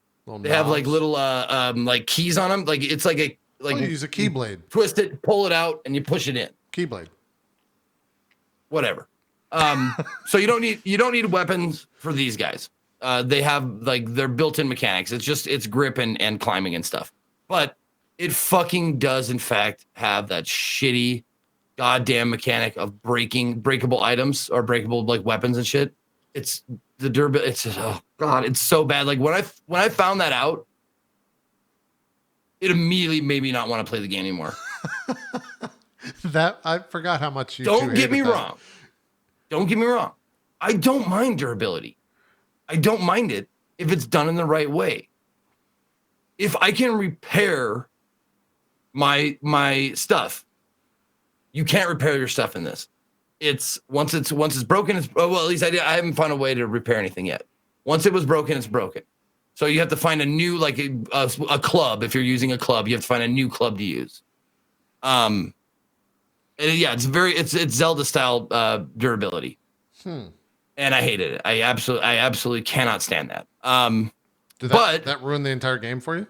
They have like little like keys on them. Like it's like use a keyblade. Twist it, pull it out, and you push it in. Keyblade. Whatever. So you don't need weapons for these guys. They have like their built-in mechanics. It's grip and climbing and stuff. But it fucking does in fact have that shitty goddamn mechanic of breakable items or breakable like weapons and shit. It's the durability. It's oh god, it's so bad. Like when I found that out, it immediately made me not want to play the game anymore. That I forgot how much you. Don't get me wrong. Don't get me wrong. I don't mind durability. I don't mind it if it's done in the right way. If I can repair my stuff, you can't repair your stuff in this. Once it's broken, at least I haven't found a way to repair anything yet. Once it was broken, it's broken. So you have to find a new like a club. If you're using a club, you have to find a new club to use. And yeah, it's Zelda style durability. And I hated it. I absolutely cannot stand that. Did that ruin the entire game for you?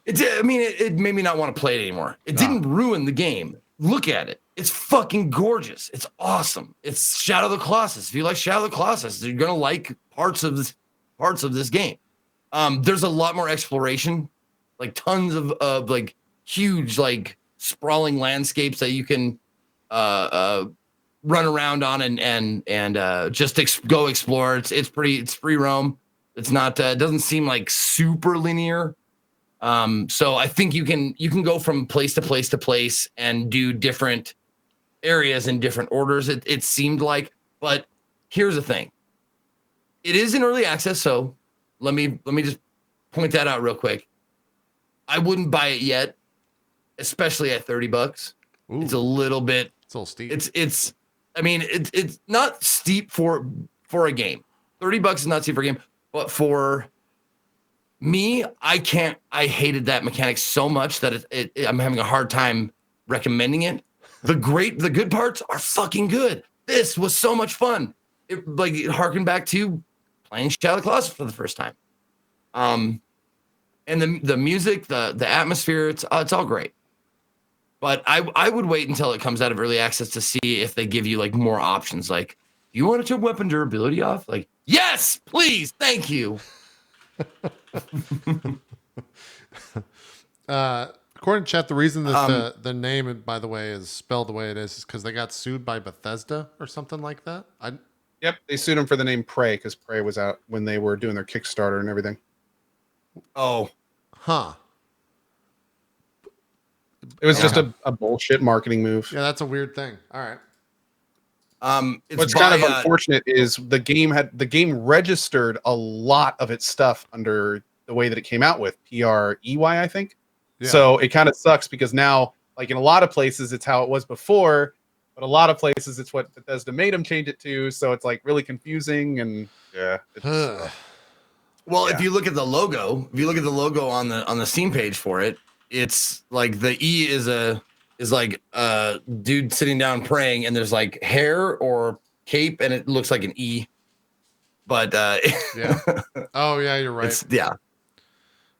It made me not want to play it anymore. It didn't ruin the game. Look at it. It's fucking gorgeous. It's awesome. It's Shadow of the Colossus. If you like Shadow of the Colossus, you're gonna like parts of this game. There's a lot more exploration, like tons of like huge like sprawling landscapes that you can run around on and just go explore. It's free roam. It's not it doesn't seem like super linear. So I think you can go from place to place to place and do different areas in different orders. It seemed like, but here's the thing. It is in early access, so let me just point that out real quick. I wouldn't buy it yet, especially at $30. Ooh. It's a little steep. It's not steep for a game. $30 is not steep for a game, but for me, I hated that mechanic so much that I'm having a hard time recommending it. The good parts are fucking good. This was so much fun. It harkened back to playing Shadow of the Colossus for the first time. And the music, the atmosphere, it's all great. But I would wait until it comes out of early access to see if they give you like more options. Like, do you want to turn weapon durability off? Like, yes, please, thank you. According to chat, the reason that the name, by the way, is spelled the way it is because they got sued by Bethesda or something like that. Yep, they sued him for the name Praey because Praey was out when they were doing their Kickstarter and everything. Oh, huh. It was just a bullshit marketing move. Yeah, that's a weird thing. All right. What's kind of unfortunate is the game registered a lot of its stuff under the way that it came out with Praey, I think. Yeah. So it kind of sucks because now, like in a lot of places, it's how it was before, but a lot of places it's what Bethesda made them change it to, so it's like really confusing and yeah. Well, if you look at the logo, on the Steam page for it, it's like the E is like a dude sitting down praying, and there's like hair or cape, and it looks like an E. But yeah. Oh yeah, you're right. Yeah.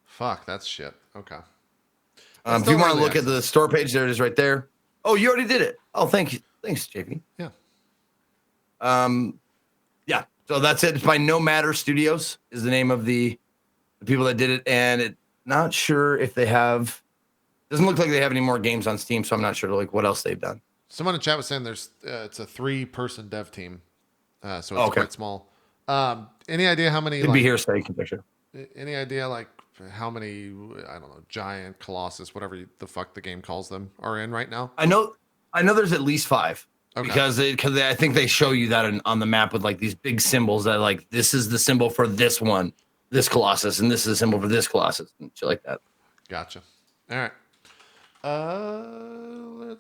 Fuck, that's shit. Okay. If you want to look at the store page, there it is right there. Oh, you already did it. Oh, thank you. Thanks, JP. Yeah. Yeah. So that's it. It's by No Matter Studios is the name of the people that did it, and it not sure if they have. Doesn't look like they have any more games on Steam, so I'm not sure like what else they've done. Someone in chat was saying there's it's a 3-person dev team, so it's quite small. Any idea how many? Could be here, so you can picture. Any idea like how many? I don't know, giant, colossus, whatever the fuck the game calls them, are in right now? I know. There's at least 5 because I think they show you that on the map with like these big symbols that like this is the symbol for this one, this colossus, and this is the symbol for this colossus and shit like that. Gotcha. All right.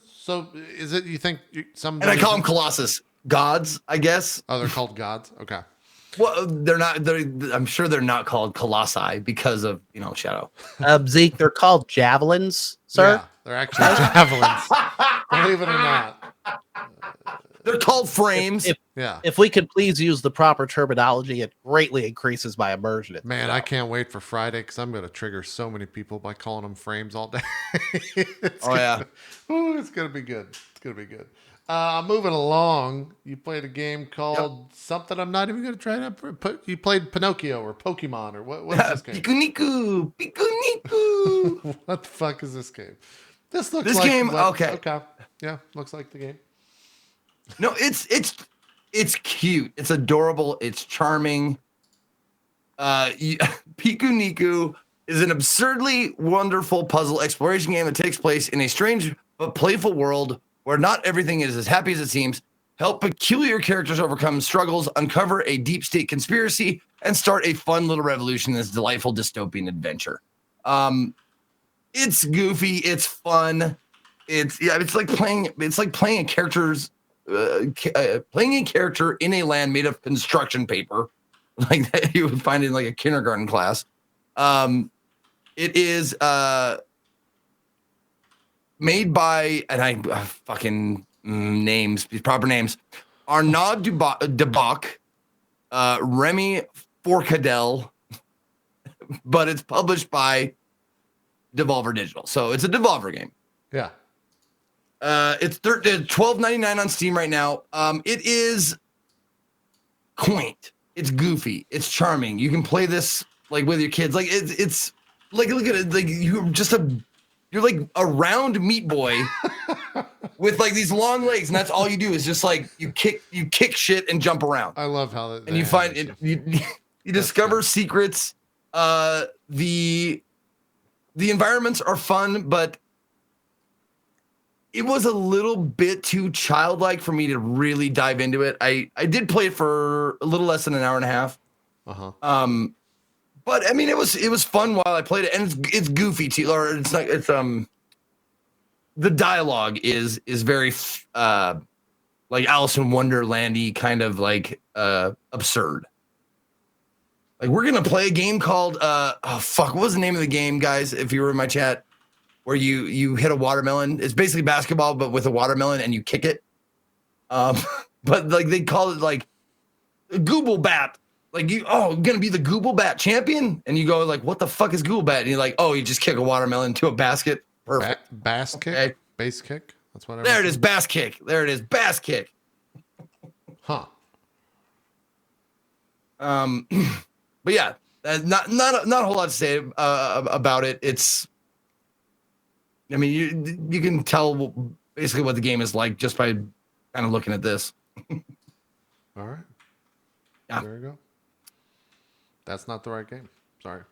So is it? You think some? And I call them colossus gods, I guess. Oh, they're called gods. Okay. Well, they're not. I'm sure they're not called colossi because of Shadow. Zeke, they're called javelins, sir. Yeah, they're actually javelins. Believe it or not. They're called frames. If we could please use the proper terminology, it greatly increases my immersion. Man, I can't wait for Friday because I'm going to trigger so many people by calling them frames all day. It's going to be good. It's going to be good. Moving along, you played a game called something I'm not even going to try to. You played Pinocchio or Pokemon or what is this game? Pikuniku. What the fuck is this game? This looks this like game. Okay. Yeah, looks like the game. No, it's cute. It's adorable. It's charming. Pikuniku is an absurdly wonderful puzzle exploration game that takes place in a strange but playful world where not everything is as happy as it seems. Help peculiar characters overcome struggles, uncover a deep state conspiracy, and start a fun little revolution in this delightful dystopian adventure. It's goofy. It's fun. It's like playing a character's. Playing a character in a land made of construction paper, like that you would find in like a kindergarten class. It is made by, and I fucking names, these proper names, Arnaud Debac, Remy Forcadell, but it's published by Devolver Digital, so it's a Devolver game. Yeah. It's $12.99 on Steam right now. It is quaint. It's goofy. It's charming. You can play this like with your kids. Like it's like look at it. Like you're like a round meat boy with like these long legs, and that's all you do is just like you kick shit and jump around. I love how that. And you find it. You discover secrets. The environments are fun, but it was a little bit too childlike for me to really dive into it. I did play it for a little less than an hour and a half. But I mean, it was fun while I played it, and it's goofy too. Or it's like the dialogue is very like Alice in Wonderlandy kind of like absurd. Like we're gonna play a game called what was the name of the game, guys? If you were in my chat. Where you hit a watermelon. It's basically basketball, but with a watermelon, and you kick it. But like they call it like Google Bat. Like gonna be the Google Bat champion, and you go like, what the fuck is Google Bat? And you're like, you just kick a watermelon into a basket. Perfect. Bass kick. Okay. Base kick. That's what. There it is. Bass kick. There it is. Bass kick. Huh. But yeah, not a whole lot to say about it. It's. I mean, you can tell basically what the game is like just by kind of looking at this. All right. Yeah. There you go. That's not the right game. Sorry.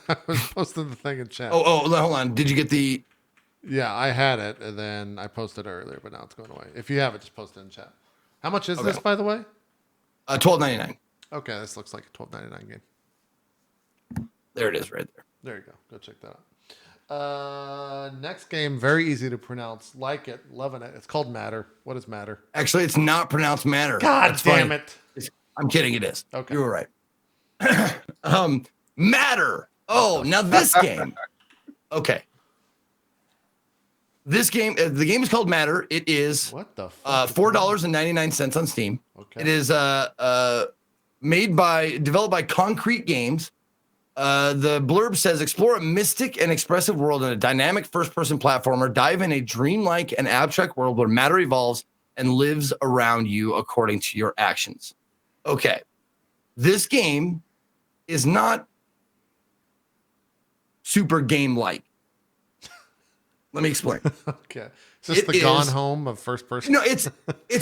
I was posting the thing in chat. Hold on. Did you get the... Yeah, I had it, and then I posted it earlier, but now it's going away. If you have it, just post it in chat. How much is this, by the way? $12.99. Okay, this looks like a $12.99 game. There it is right there. There you go. Go check that out. Next game, very easy to pronounce. Like it, loving it. It's called Matter. What is Matter? Actually, it's not pronounced Matter. God That's damn funny. it. I'm kidding. It is. Okay. You were right. Matter. Oh, now this game. Okay. This game, the game is called Matter. It is What the fuck? $4.99 on Steam. Okay. It is developed by Concrete Games. The blurb says, explore a mystic and expressive world in a dynamic first-person platformer. Dive in a dreamlike and abstract world where matter evolves and lives around you according to your actions. Okay. This game is not super game-like. Let me explain. Okay. Is this the Gone Home of first person? No, it's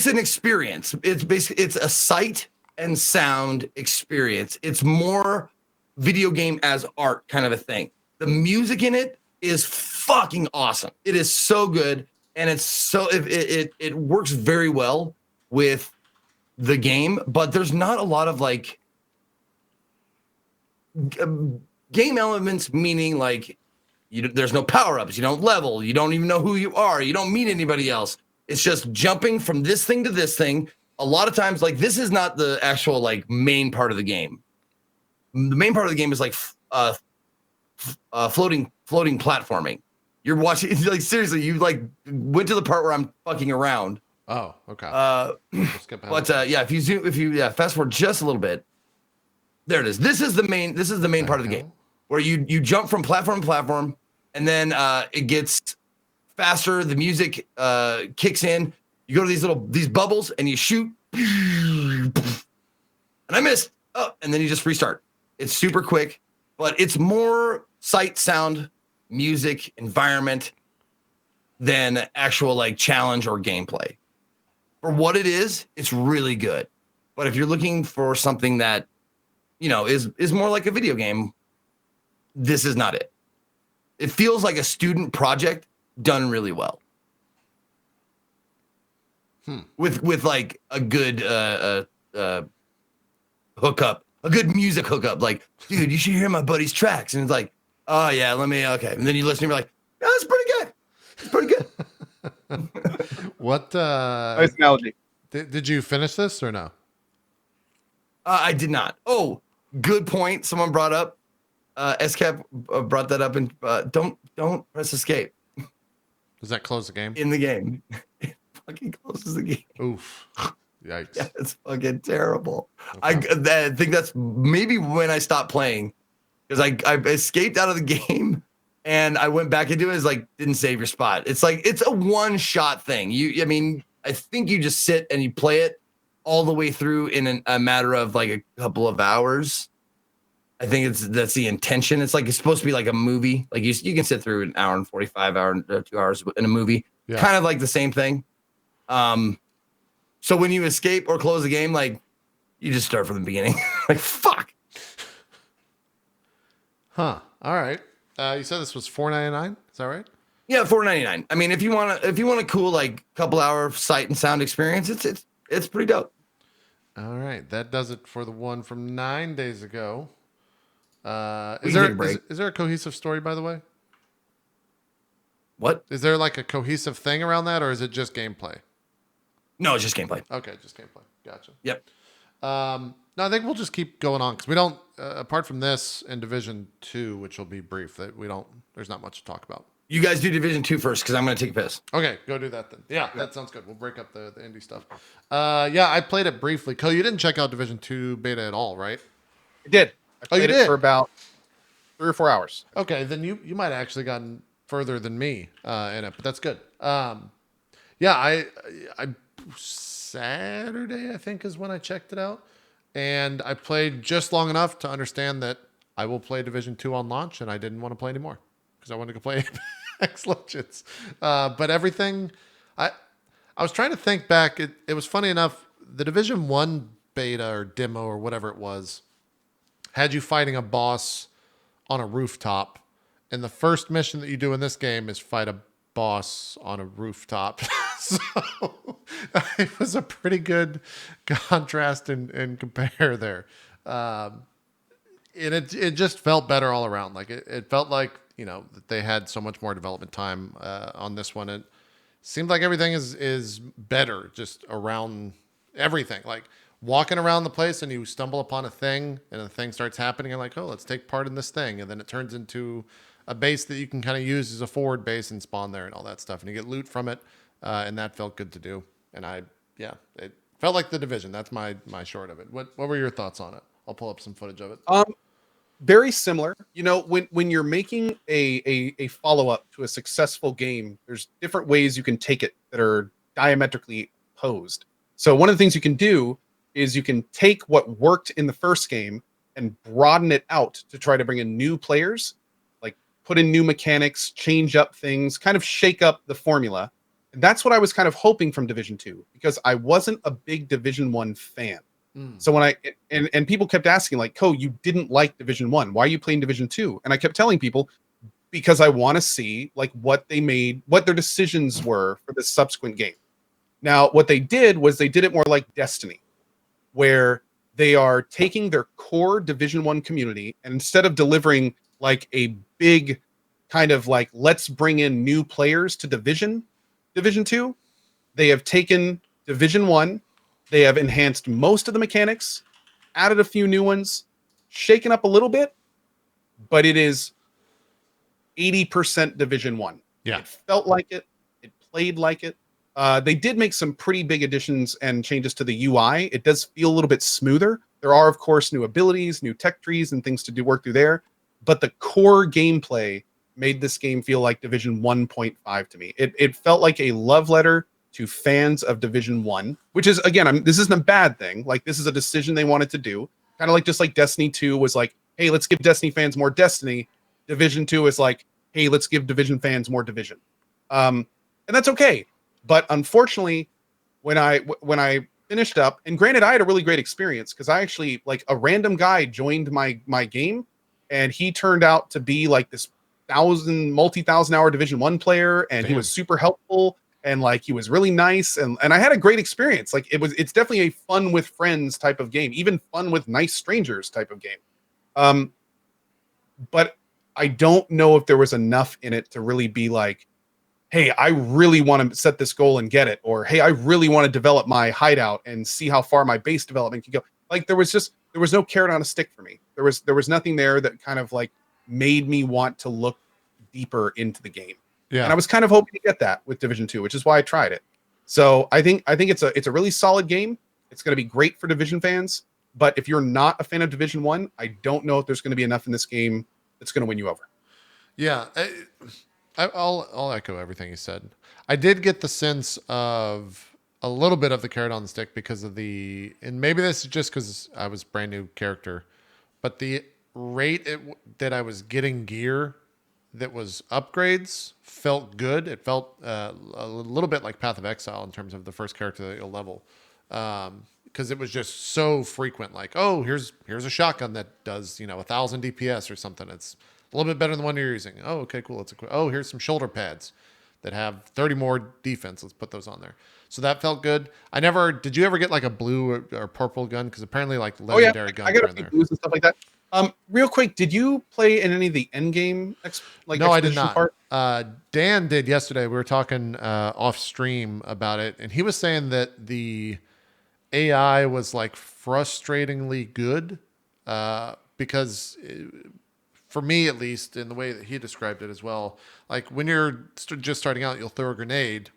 an experience. It's basically a sight and sound experience. It's more video game as art kind of a thing. The music in it is fucking awesome. It is so good, and it works very well with the game, but there's not a lot of like game elements, meaning like there's no power-ups, you don't level, you don't even know who you are, you don't meet anybody else. It's just jumping from this thing to this thing. A lot of times, like, this is not the actual like main part of the game. The main part of the game is like floating platforming. You're watching, like, seriously, you like went to the part where I'm fucking around. Oh, okay. But yeah, if you fast forward just a little bit, there it is. This is the main part of the game where you jump from platform to platform, and then it gets faster. The music kicks in. You go to these bubbles and you shoot, and I missed. Oh, and then you just restart. It's super quick, but it's more sight, sound, music, environment than actual like challenge or gameplay. For what it is, it's really good. But if you're looking for something that, you know, is more like a video game, this is not it. It feels like a student project done really well. With like a good hookup, a good music hookup. Like, dude, you should hear my buddy's tracks. And it's like, oh yeah, okay. And then you listen and you're like, oh, that's pretty good. It's pretty good. What Nice analogy. did you finish this or no? I did not. Oh, good point. Someone brought up. SCAP brought that up, and don't press escape Does that close the game? in the game. It fucking closes the game. Oof. Yikes. Yeah, it's fucking terrible. Okay. I think that's maybe when I stopped playing, because I escaped out of the game and I went back into it. It's like, didn't save your spot. It's like, it's a one-shot thing. I think you just sit and you play it all the way through in a matter of like a couple of hours. I think that's the intention. It's like, it's supposed to be like a movie. Like you can sit through an hour and 45 hour, 2 hours in a movie. Yeah. Kind of like the same thing. So when you escape or close the game, like, you just start from the beginning. Like, fuck. Huh. All right. You said this was $4.99. Is that right? Yeah, $4.99. I mean, if you want a cool like couple hour sight and sound experience, it's pretty dope. All right. That does it for the one from 9 days ago. We can take a break. Is there a cohesive story, by the way? What? Is there like a cohesive thing around that, or is it just gameplay? No, it's just gameplay. Okay, just gameplay. Gotcha. Yep. No, I think we'll just keep going on because we don't. Apart from this and Division 2, which will be brief, that we don't. There's not much to talk about. You guys do Division 2 first, because I'm gonna take a piss. Okay, go do that then. Yeah, that sounds good. We'll break up the indie stuff. Yeah, I played it briefly. Co, you didn't check out Division 2 beta at all, right? I did. I Oh, you played did? it for about 3 or 4 hours. Okay, then you might have actually gotten further than me in it, but that's good. Yeah, I Saturday, I think, is when I checked it out. And I played just long enough to understand that I will play Division 2 on launch, and I didn't want to play anymore because I wanted to go play Apex Legends. But everything, I was trying to think back. It was funny enough, the Division 1 beta or demo or whatever it was had you fighting a boss on a rooftop. And the first mission that you do in this game is fight a boss on a rooftop. So it was a pretty good contrast and compare there. And it just felt better all around. Like it felt like that they had so much more development time on this one. It seemed like everything is better just around everything. Like walking around the place and you stumble upon a thing and a thing starts happening. You're like, oh, let's take part in this thing. And then it turns into a base that you can kind of use as a forward base and spawn there and all that stuff. And you get loot from it. And that felt good to do. And it felt like The Division. That's my short of it. What were your thoughts on it? I'll pull up some footage of it. Very similar. When you're making a follow-up to a successful game, there's different ways you can take it that are diametrically opposed. So one of the things you can do is you can take what worked in the first game and broaden it out to try to bring in new players, like put in new mechanics, change up things, kind of shake up the formula. And that's what I was kind of hoping from Division 2, because I wasn't a big Division 1 fan. So when and people kept asking, like, "Co, you didn't like Division 1. Why are you playing Division 2?" And I kept telling people, because I want to see like what their decisions were for the subsequent game. Now, what they did was they did it more like Destiny, where they are taking their core Division 1 community, and instead of delivering like a big kind of like, let's bring in new players to Division 2, they have taken Division 1. They have enhanced most of the mechanics, added a few new ones, shaken up a little bit, but it is 80% Division 1. Yeah. It felt like it. It played like it. They did make some pretty big additions and changes to the UI. It does feel a little bit smoother. There are, of course, new abilities, new tech trees, and things to work through there. But the core gameplay made this game feel like Division 1.5 to me. It felt like a love letter to fans of Division 1, which is, again, this isn't a bad thing. Like, this is a decision they wanted to do. Kind of like, just like Destiny 2 was like, hey, let's give Destiny fans more Destiny. Division 2 is like, hey, let's give Division fans more Division. And that's okay. But unfortunately, when I finished up, and granted, I had a really great experience, because I actually, like, a random guy joined my game, and he turned out to be like this multi-thousand hour Division 1 player, and Damn. he was super helpful. And like, he was really nice, and I had a great experience. Like, it's definitely a fun with friends type of game, even fun with nice strangers type of game. But I don't know if there was enough in it to really be like, hey, I really want to set this goal and get it, or hey, I really want to develop my hideout and see how far my base development can go. Like, there was no carrot on a stick for me. There was nothing there that kind of like made me want to look deeper into the game. Yeah. And I was kind of hoping to get that with Division 2, which is why I tried it. So I think it's a really solid game. It's going to be great for Division fans. But if you're not a fan of Division 1, I don't know if there's going to be enough in this game that's going to win you over. Yeah. I'll echo everything you said. I did get the sense of a little bit of the carrot on the stick because of and maybe this is just because I was brand new character, but the rate that I was getting gear that was upgrades felt good. It felt a little bit like Path of Exile in terms of the first character that you'll level, because it was just so frequent. Like, oh, here's a shotgun that does 1,000 DPS or something. It's a little bit better than the one you're using. Oh, okay, cool. Oh, here's some shoulder pads that have 30 more defense. Let's put those on there. So that felt good. Did you ever get like a blue or purple gun? Because apparently like legendary guns I got are a in few there. blues and stuff like that. Real quick, did you play in any of the end game? No, I did expedition not. part? Dan did yesterday. We were talking off stream about it, and he was saying that the AI was like frustratingly good because for me, at least, in the way that he described it as well, like when you're just starting out, you'll throw a grenade,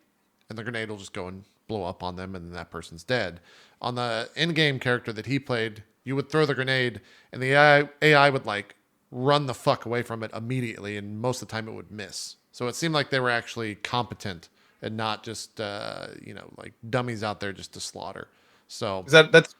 and the grenade will just go and blow up on them, and then that person's dead. On the in-game character that he played, you would throw the grenade, and the AI would like run the fuck away from it immediately, and most of the time it would miss. So it seemed like they were actually competent and not just like dummies out there just to slaughter. So That's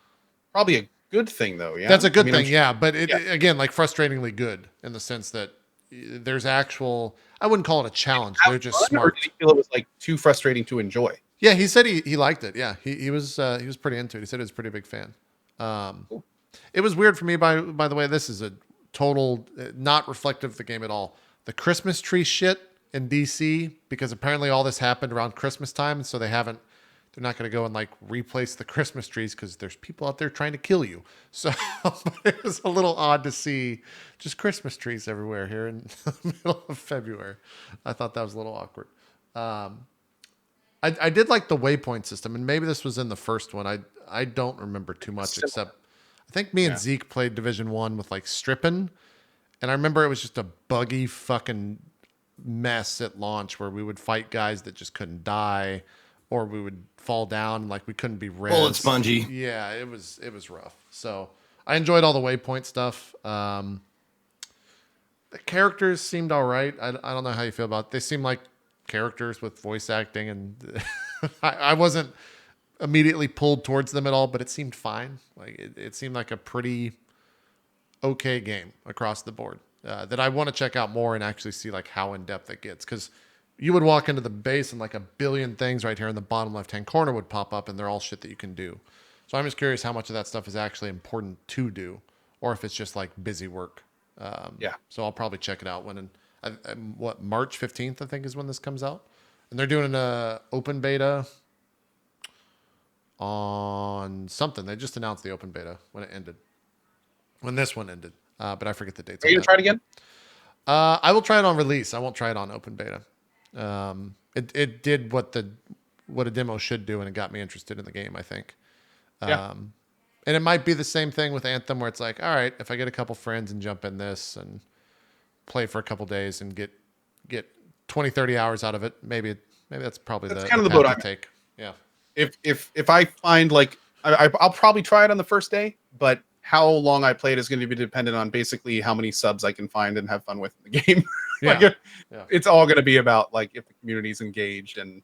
probably a good thing, though. Yeah, that's a good I'm thing, sure- yeah. But again, like frustratingly good in the sense that there's actual. I wouldn't call it a challenge. They're just Fun, or smart. did you feel it was like too frustrating to enjoy? Yeah, he said he liked it. Yeah, he was pretty into it. He said he was a pretty big fan. Cool. It was weird for me, by the way. This is a total not reflective of the game at all. The Christmas tree shit in DC, because apparently all this happened around Christmas time, and so there's they're not going to go and like replace the Christmas trees because there's people out there trying to kill you. So it was a little odd to see just Christmas trees everywhere here in the middle of February. I thought that was a little awkward. I did like the waypoint system, and maybe this was in the first one. I don't remember too much, except I think me and Zeke played Division 1 with like stripping, and I remember it was just a buggy fucking mess at launch where we would fight guys that just couldn't die, or we would fall down and like we couldn't be res. Bullet spongy. Yeah, it was rough. So I enjoyed all the waypoint stuff. The characters seemed all right. I don't know how you feel about it. They seem like characters with voice acting, and I wasn't immediately pulled towards them at all, but it seemed fine. Like it seemed like a pretty okay game across the board that I want to check out more and actually see like how in depth it gets, because you would walk into the base and like a billion things right here in the bottom left hand corner would pop up, and they're all shit that you can do. So I'm just curious how much of that stuff is actually important to do, or if it's just like busy work. So I'll probably check it out when March 15th I think is when this comes out, and they're doing an open beta on something. They just announced the open beta when this one ended, but I forget the dates. Are you gonna try it again? I will try it on release. I won't try it on open beta. It did what a demo should do, and it got me interested in the game, I think. And it might be the same thing with Anthem, where it's like, all right, if I get a couple friends and jump in this and play for a couple days and get 20, 30 hours out of it, maybe that's probably That's the kind of the path boat to I'm in. take. Yeah. If I find like I'll probably try it on the first day, but how long I play it is going to be dependent on basically how many subs I can find and have fun with in the game. Yeah. It's all going to be about like if the community's engaged, and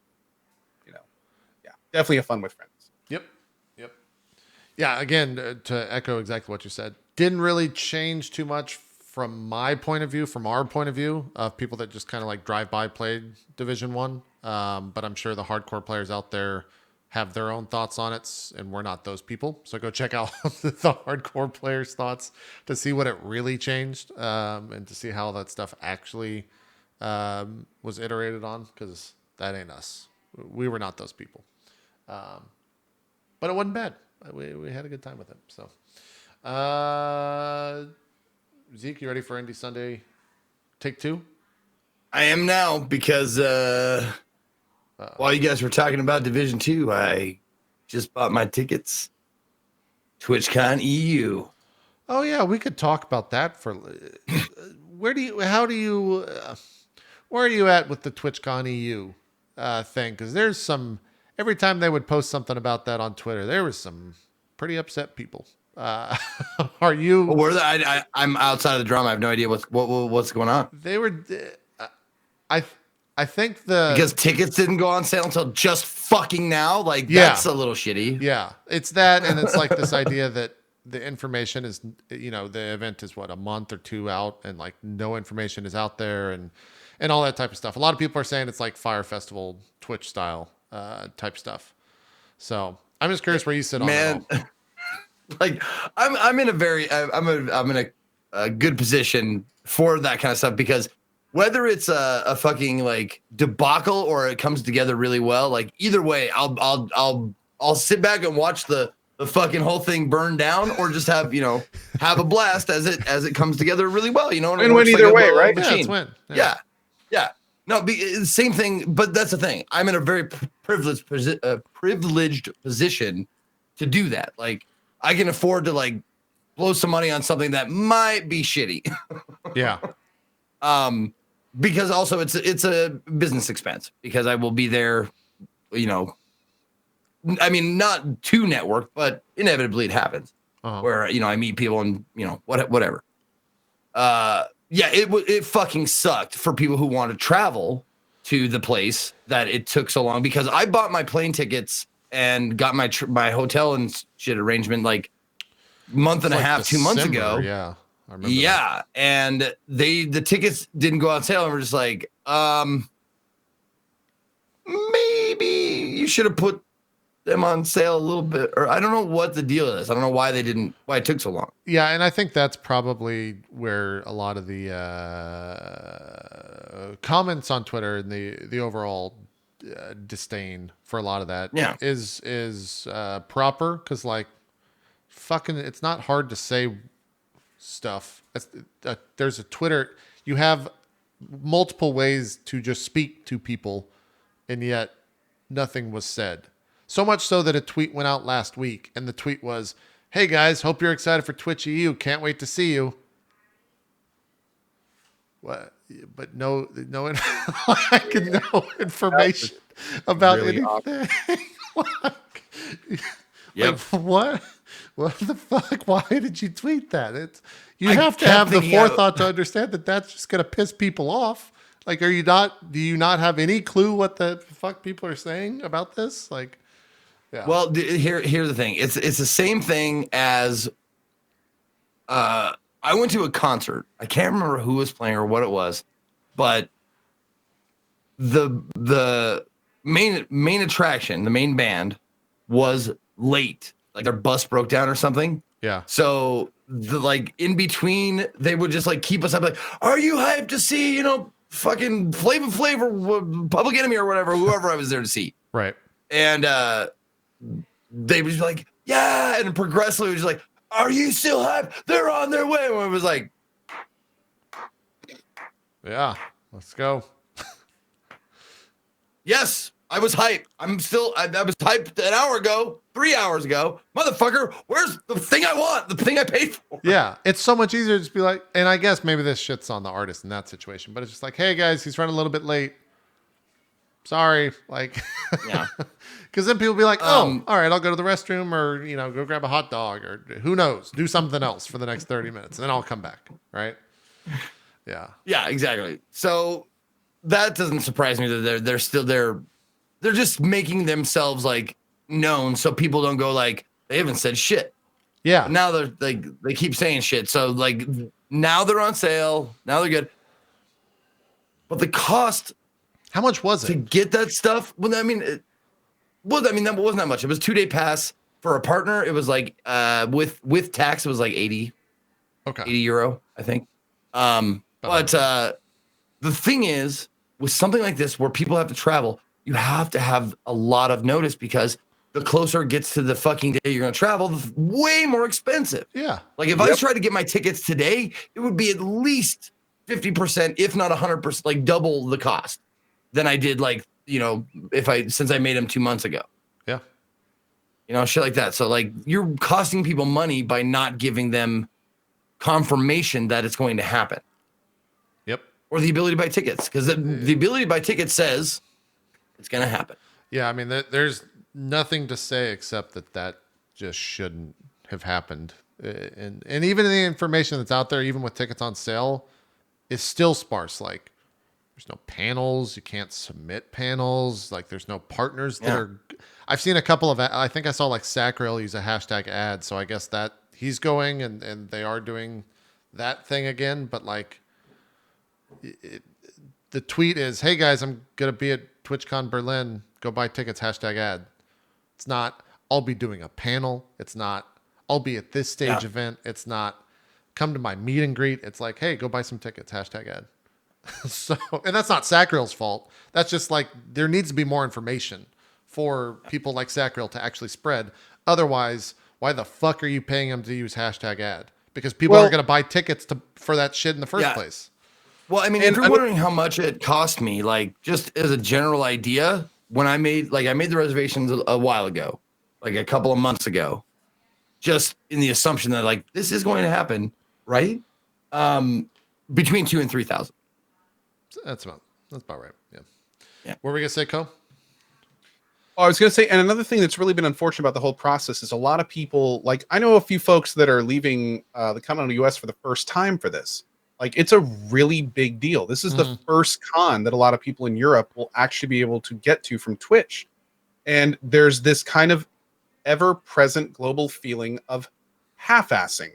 definitely have fun with friends. Yep. Yeah. Again, to echo exactly what you said, didn't really change too much from my point of view, from our point of view of people that just kind of like drive by played Division 1. But I'm sure the hardcore players out there have their own thoughts on it, and we're not those people. So go check out the hardcore players' thoughts to see what it really changed, and to see how that stuff actually was iterated on, because that ain't us. We were not those people. But it wasn't bad. We had a good time with it. So, Zeke, you ready for Indie Sunday Take 2? I am now, because while you guys were talking about Division 2, I just bought my tickets. TwitchCon EU. Oh yeah, we could talk about that for. Where are you at with the TwitchCon EU thing? Because there's some. Every time they would post something about that on Twitter, there was some pretty upset people. Are you? I'm outside of the drama. I have no idea what's going on. They were. I think because tickets didn't go on sale until just fucking now. Like, that's a little shitty. Yeah, it's that, and it's like this idea that the information is, the event is what, a month or two out, and like no information is out there, and all that type of stuff. A lot of people are saying it's like Fire Festival Twitch style type stuff. So I'm just curious where you sit on it all. Like I'm in a good position for that kind of stuff, because whether it's a fucking like debacle or it comes together really well, like either way, I'll sit back and watch the fucking whole thing burn down, or just have a blast as it comes together really well. And win either way, right? Yeah, it's win. Yeah. No, same thing, but that's the thing. I'm in a very privileged position to do that. Like, I can afford to like blow some money on something that might be shitty. Yeah. Because also it's a business expense, because I will be there, I mean, not to network, but inevitably it happens where, I meet people and, whatever. It fucking sucked for people who want to travel to the place that it took so long, because I bought my plane tickets and got my hotel and shit arrangement like month and a half, 2 months ago. Yeah. I remember that. And the tickets didn't go on sale, and we're just like, maybe you should have put them on sale a little bit, or I don't know what the deal is. I don't know why it took so long. Yeah, and I think that's probably where a lot of the comments on Twitter and the overall disdain for a lot of that Yeah. is proper, because like fucking it's not hard to say stuff. There's a Twitter, you have multiple ways to just speak to people, and yet nothing was said. So much so that a tweet went out last week, and the tweet was, "Hey guys, hope you're excited for Twitch EU. Can't wait to see you." What? But no, like no information about really anything. Yep. Like, what? What the fuck? Why did you tweet that? You I have to kept have the thinking out- forethought to understand that that's just gonna piss people off. Like, do you not have any clue what the fuck people are saying about this? Like, yeah. Well, here's the thing. It's the same thing as I went to a concert. I can't remember who was playing or what it was, but the main attraction, the main band, was late. Like their bus broke down or something. Yeah. So in between, they would just like keep us up. Like, are you hyped to see, fucking Flavor Flav, Public Enemy or whatever, whoever I was there to see. Right. And they would just be like, yeah, and progressively was just like, are you still hyped? They're on their way. And I was like, Yeah. Let's go. yes, I was hyped. I was hyped an hour ago, 3 hours ago. Motherfucker, where's the thing I want? The thing I paid for? Yeah, it's so much easier to just be like, and I guess maybe this shit's on the artist in that situation, but it's just like, hey guys, he's running a little bit late. Sorry, like, Yeah. because then people be like, oh, all right, I'll go to the restroom, or go grab a hot dog, or who knows, do something else for the next 30 minutes, and then I'll come back, right? Yeah, Yeah, exactly. So that doesn't surprise me that they're still there. They're just making themselves like known, so people don't go like they haven't said shit. yeah, Now they're like they keep saying shit. So like now they're on sale. Now they're good. But the cost How much was to it? get that stuff, that wasn't that much. It was 2-day pass for a partner. It was like with tax, it was like 80 Okay, euro, I think. But the thing is, with something like this where people have to travel, you have to have a lot of notice, because the closer it gets to the fucking day you're going to travel, the way more expensive. yeah, Like if I tried to get my tickets today, it would be at least 50%, if not 100%, like double the cost than I did, like, since I made them 2 months ago. yeah, Shit like that. So like you're costing people money by not giving them confirmation that it's going to happen, yep, or the ability to buy tickets, because the ability to buy tickets says it's going to happen. yeah. I mean, there's nothing to say except that just shouldn't have happened, and even the information that's out there, even with tickets on sale, is still sparse. Like, there's no panels. You can't submit panels. Like, there's no partners that are. I've seen a couple of. I think I saw like Sacriel use a hashtag ad. So I guess that he's going, and they are doing that thing again. But like, the tweet is, "Hey guys, I'm gonna be at TwitchCon Berlin. Go buy tickets. Hashtag ad." It's not, I'll be doing a panel. It's not, I'll be at this stage event. It's not, come to my meet and greet. It's like, hey, go buy some tickets. Hashtag ad. So, and that's not Sacriel's fault. That's just like, there needs to be more information for people like Sacriel to actually spread. Otherwise, why the fuck are you paying them to use hashtag ad? Because people aren't going to buy tickets for that shit in the first place. Well, I mean, if you're wondering how much it cost me, like just as a general idea, when I made the reservations a while ago, like a couple of months ago, just in the assumption that like this is going to happen, right? Between 2,000 and 3,000. That's about right. Yeah. Yeah. What were we gonna say, Co? I was going to say, and another thing that's really been unfortunate about the whole process is a lot of people, like I know a few folks that are leaving the continental US for the first time for this. Like, it's a really big deal. This is the first con that a lot of people in Europe will actually be able to get to from Twitch. And there's this kind of ever-present global feeling of half-assing.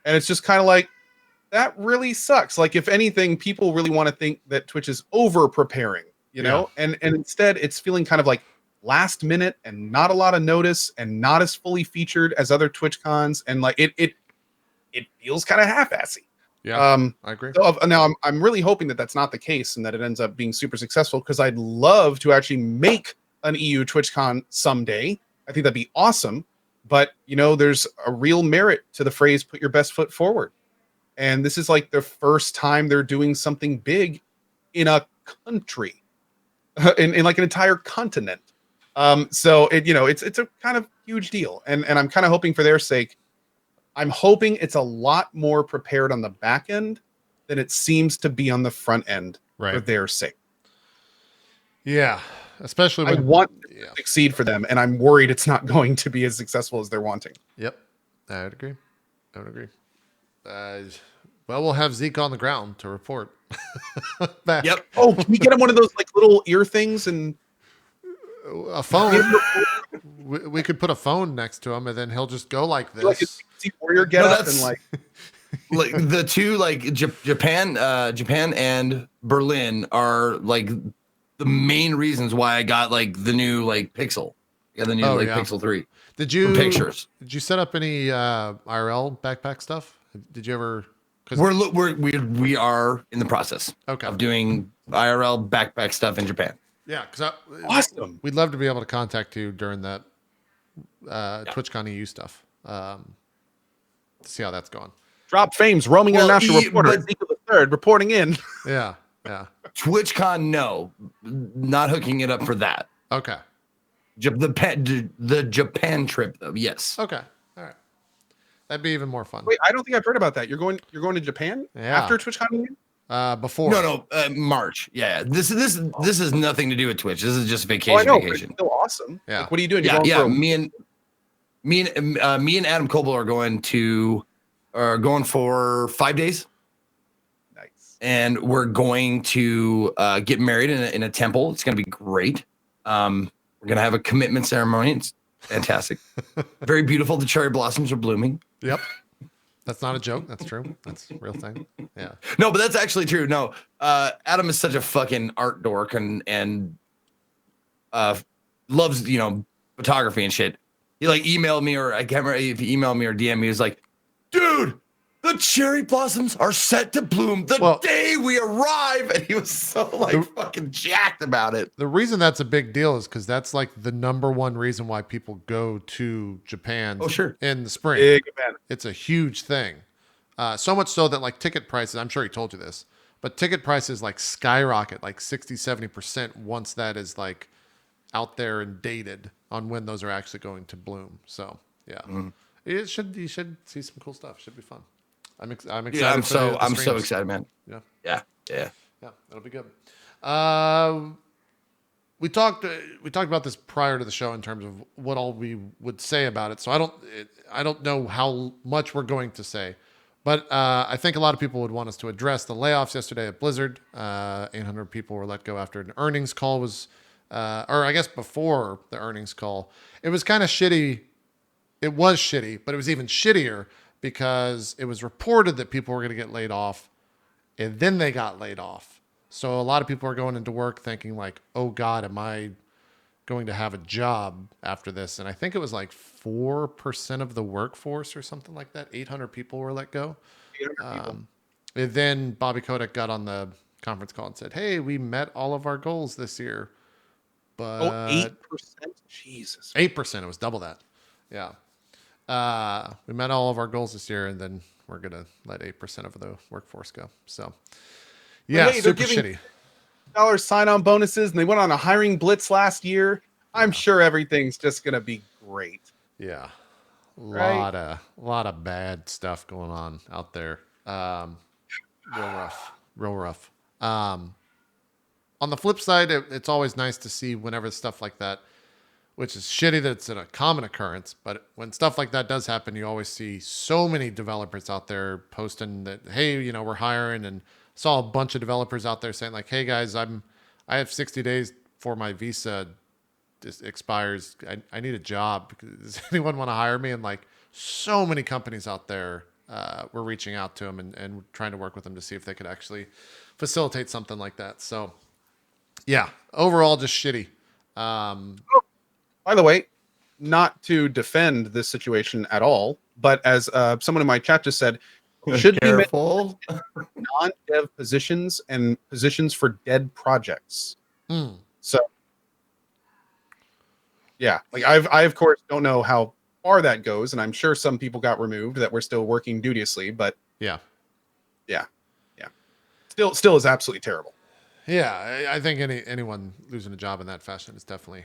And it's just kind of like, that really sucks. Like, if anything, people really want to think that Twitch is over-preparing, you know? And instead, it's feeling kind of like last minute and not a lot of notice and not as fully featured as other Twitch cons. And like, it feels kind of half-assy. Yeah, I agree. So now I'm really hoping that that's not the case and that it ends up being super successful, because I'd love to actually make an EU TwitchCon someday. I think that'd be awesome. But there's a real merit to the phrase "put your best foot forward," and this is like the first time they're doing something big in a country, in like an entire continent. So it's a kind of huge deal, and I'm kind of hoping for their sake. I'm hoping it's a lot more prepared on the back end than it seems to be on the front end for their sake. Yeah, especially I when want to succeed for them, and I'm worried it's not going to be as successful as they're wanting. Yep, I would agree. Well, we'll have Zeke on the ground to report back. Yep. Oh, can we get him one of those like little ear things and a phone? We could put a phone next to him, and then he'll just go like this. Like a warrior get up and like the two, like Japan and Berlin are like the main reasons why I got like the new like Pixel. Yeah, the new Pixel 3. Did you pictures? Did you set up any IRL backpack stuff? Did you ever? We are in the process of doing IRL backpack stuff in Japan. Yeah, because awesome. We'd love to be able to contact you during that TwitchCon EU stuff. To see how that's going. Drop Fame's roaming international reporter, Ezekiel the Third, reporting in. Yeah. TwitchCon, no, not hooking it up for that. Okay. The Japan trip, though, yes. Okay. All right. That'd be even more fun. Wait, I don't think I've heard about that. You're going to Japan after TwitchCon EU? Before. No, March. Yeah. This has nothing to do with Twitch. This is just vacation. Oh, I know, vacation. But it's still awesome. Yeah. Like, what are you doing? Me and Adam Coble are going for 5 days. Nice. And we're going to get married in a temple. It's going to be great. We're going to have a commitment ceremony. It's fantastic. Very beautiful. The cherry blossoms are blooming. Yep. That's not a joke. That's true. That's a real thing. Yeah. No, but that's actually true. No, Adam is such a fucking art dork and loves, photography and shit. He like emailed me, or I can't remember if he emailed me or DM'd me. He was like, dude, the cherry blossoms are set to bloom the day we arrive. And he was so fucking jacked about it. The reason that's a big deal is because that's like the number one reason why people go to Japan in the spring. Big event. It's a huge thing. So much so that like ticket prices, I'm sure he told you this, but ticket prices like skyrocket like 60-70% once that is like out there and dated on when those are actually going to bloom. So yeah, you should see some cool stuff. Should be fun. I'm excited. Yeah, I'm so excited, man. Yeah. That'll be good. We talked about this prior to the show in terms of what all we would say about it. So I don't know how much we're going to say, but I think a lot of people would want us to address the layoffs yesterday at Blizzard. 800 people were let go after an earnings call was, or I guess before the earnings call. It was kind of shitty. It was shitty, but it was even shittier because it was reported that people were going to get laid off, and then they got laid off. So a lot of people are going into work thinking like, oh God, am I going to have a job after this? And I think it was like 4% of the workforce or something like that. 800 people were let go. And then Bobby Kotick got on the conference call and said, hey, we met all of our goals this year. But 8%? Jesus. 8%. It was double that. Yeah. We met all of our goals this year, and then we're going to let 8% of the workforce go. So, yeah, super shitty. $1 sign-on bonuses, and they went on a hiring blitz last year. I'm sure everything's just going to be great. Yeah. A lot of bad stuff going on out there. Real rough. On the flip side, it's always nice to see whenever stuff like that, which is shitty that it's a common occurrence, but when stuff like that does happen, you always see so many developers out there posting that, hey, we're hiring, and saw a bunch of developers out there saying like, hey guys, I have 60 days before my visa expires. I need a job. Does anyone want to hire me? And like so many companies out there were reaching out to them and trying to work with them to see if they could actually facilitate something like that. So yeah, overall just shitty. By the way, not to defend this situation at all, but as someone in my chat just said, should be Careful. non-dev positions and positions for dead projects. So, yeah, like I of course don't know how far that goes, and I'm sure some people got removed that were still working dudiously, but Yeah. Still is absolutely terrible. Yeah, I think anyone losing a job in that fashion is definitely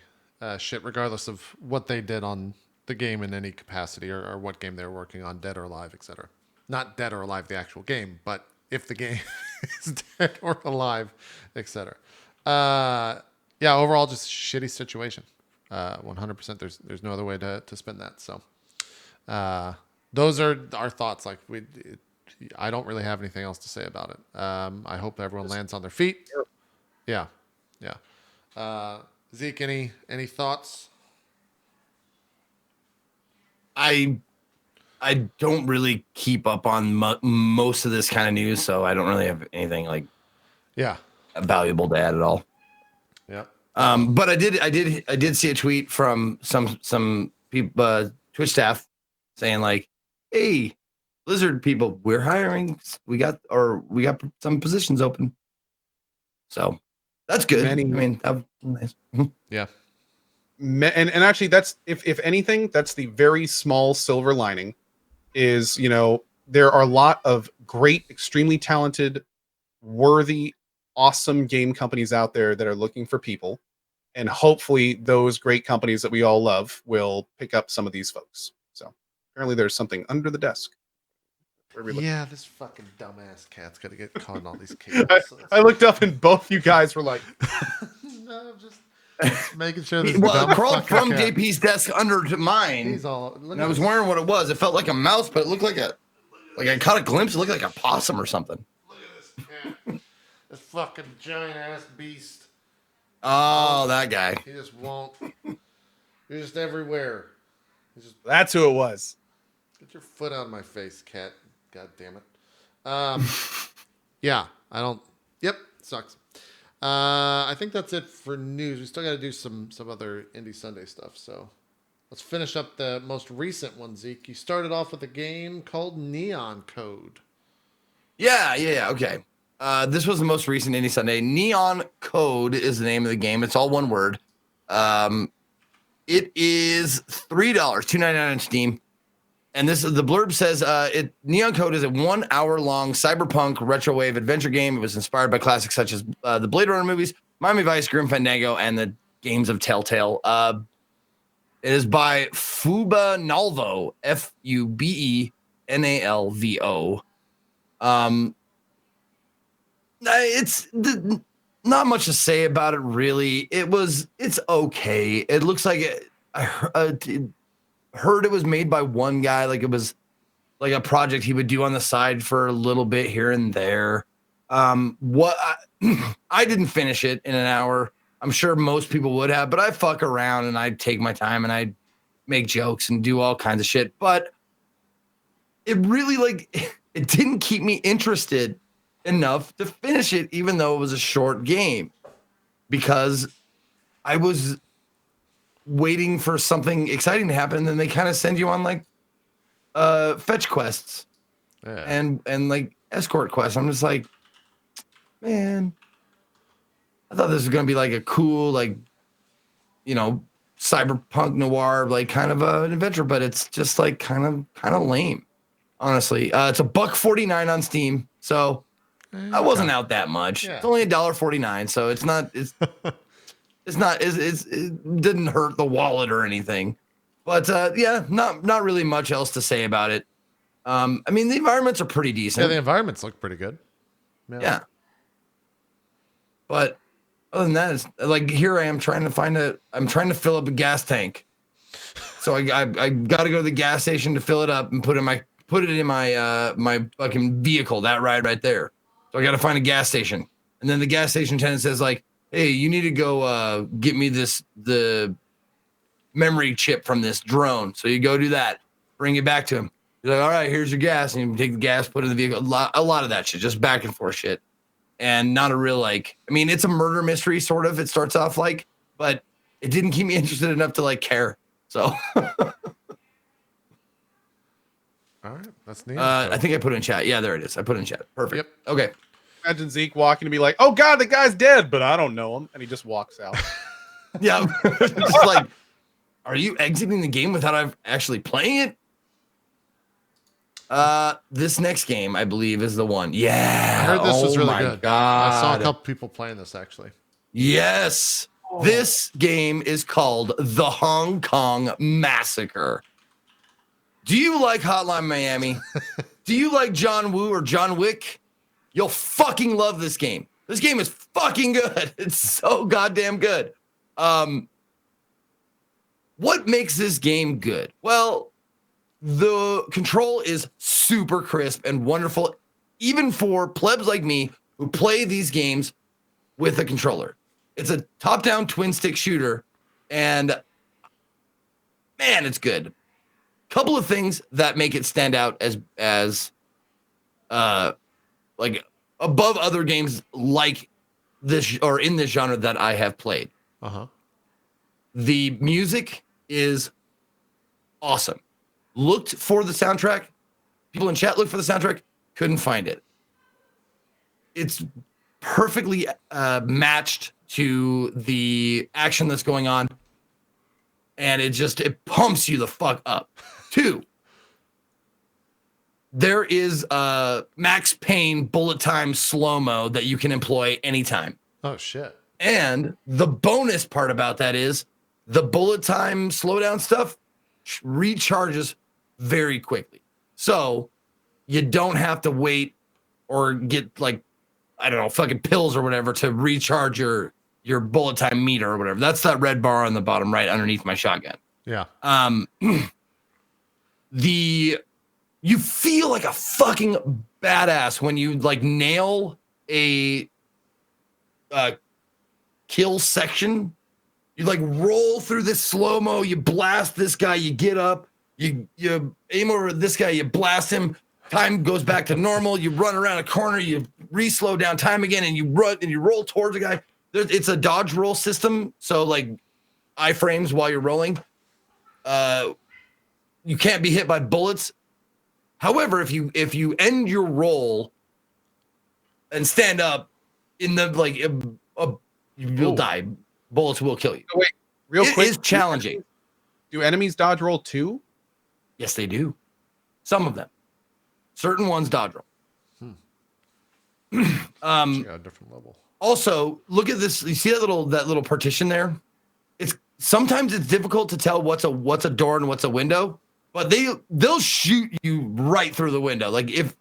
shit, regardless of what they did on the game in any capacity or what game they were working on, Dead or Alive, etc. Not Dead or Alive, the actual game, but if the game is dead or alive, etc. Yeah, overall, just shitty situation. 100%. There's no other way to spin that. So those are our thoughts. Like I don't really have anything else to say about it. I hope everyone lands on their feet. Yeah. Zeke, any thoughts? I don't really keep up on most of this kind of news, so I don't really have anything like valuable to add at all. Yeah. But I did see a tweet from some people, Twitch staff, saying like, "Hey, Blizzard people, we're hiring. We got some positions open." So that's good. I mean, that was nice. Yeah. And actually, that's if anything, that's the very small silver lining. Is there are a lot of great, extremely talented, worthy, awesome game companies out there that are looking for people, and hopefully those great companies that we all love will pick up some of these folks. So apparently there's something under the desk. Yeah, this fucking dumbass cat's got to get caught in all these cables. I looked up and both you guys were like, no, just making sure this well, it crawled from cat. JP's desk under to mine. He's all, and I was wondering what it was. It felt like a mouse, but it looked like I caught a glimpse. It looked like a possum or something. Look at this cat. This fucking giant ass beast. Oh, that guy. He just won't. He's just everywhere. That's who it was. Get your foot out of my face, cat. God damn it. Yeah, I don't. Yep, sucks. I think that's it for news. We still got to do some other Indie Sunday stuff. So let's finish up the most recent one, Zeke. You started off with a game called Neon Code. Yeah. Okay. This was the most recent Indie Sunday. Neon Code is the name of the game. It's all one word. It is $3, $2.99 on Steam. And the blurb says Neon Code is a 1 hour long cyberpunk retrowave adventure game. It was inspired by classics such as the Blade Runner movies, Miami Vice, Grim Fandango, and the games of Telltale. It is by Fubenalvo, Fubenalvo. It's not much to say about it, really. It's okay. It looks like heard it was made by one guy, like it was like a project he would do on the side for a little bit here and there. I didn't finish it in an hour. I'm sure most people would have, but I fuck around and I take my time and I make jokes and do all kinds of shit. But it really it didn't keep me interested enough to finish it, even though it was a short game, because I was waiting for something exciting to happen, and then they kind of send you on fetch quests and like escort quests. I'm just like, man, I thought this was gonna be like a cool cyberpunk noir kind of an adventure, but it's just like kind of lame, honestly. It's $1.49 on Steam, so I wasn't out that much. Yeah. It's only $1.49, so it's not. It didn't hurt the wallet or anything, but not really much else to say about it. I mean, the environments are pretty decent. Yeah, the environments look pretty good. Yeah. But other than that, it's like here I am trying to fill up a gas tank. So I got to go to the gas station to fill it up and put it in my my fucking vehicle, that ride right there. So I got to find a gas station, and then the gas station attendant says like, "Hey, you need to go get me the memory chip from this drone." So you go do that, bring it back to him. He's like, "All right, here's your gas." And you take the gas, put it in the vehicle. A lot of that shit, just back and forth shit. And not a real it's a murder mystery, sort of. It starts off but it didn't keep me interested enough to care. So All right, that's neat. I think I put it in chat. Yeah, there it is. I put it in chat. Perfect. Yep. Okay. Imagine Zeke walking to be like, "Oh God, the guy's dead," but I don't know him, and he just walks out. Yeah. Just like, are you exiting the game without actually playing it? This next game, I believe, is the one. Yeah. I heard this was really good. God. I saw a couple people playing this actually. Yes. This game is called The Hong Kong Massacre. Do you like Hotline Miami? Do you like John Woo or John Wick? You'll fucking love this game. This game is fucking good. It's so goddamn good. What makes this game good? Well, the control is super crisp and wonderful, even for plebs like me who play these games with a controller. It's a top-down twin-stick shooter, and man, it's good. Couple of things that make it stand out as like above other games like this or in this genre that I have played. Uh-huh. The music is awesome. Looked for the soundtrack. People in chat looked for the soundtrack. Couldn't find it. It's perfectly matched to the action that's going on. And it pumps you the fuck up. 2, there is Max Payne bullet time slow-mo that you can employ anytime. Oh, shit. And the bonus part about that is the bullet time slowdown stuff recharges very quickly. So you don't have to wait or get like, I don't know, fucking pills or whatever to recharge your bullet time meter or whatever. That's that red bar on the bottom right underneath my shotgun. Yeah. You feel like a fucking badass when you like nail a kill section. You like roll through this slow-mo, you blast this guy, you get up, you aim over this guy, you blast him, time goes back to normal, you run around a corner, you re-slow down time again, and you run and you roll towards the guy. It's a dodge roll system, so like iframes while you're rolling. You can't be hit by bullets. However, if you end your roll and stand up in the like, you'll die. Bullets will kill you. Oh, wait, real quick. It is challenging. Do enemies dodge roll too? Yes, they do. Some of them. Certain ones dodge roll. Yeah, a different level. Also, look at this. You see that little partition there? Sometimes it's difficult to tell what's a door and what's a window, but they'll shoot you right through the window. Like if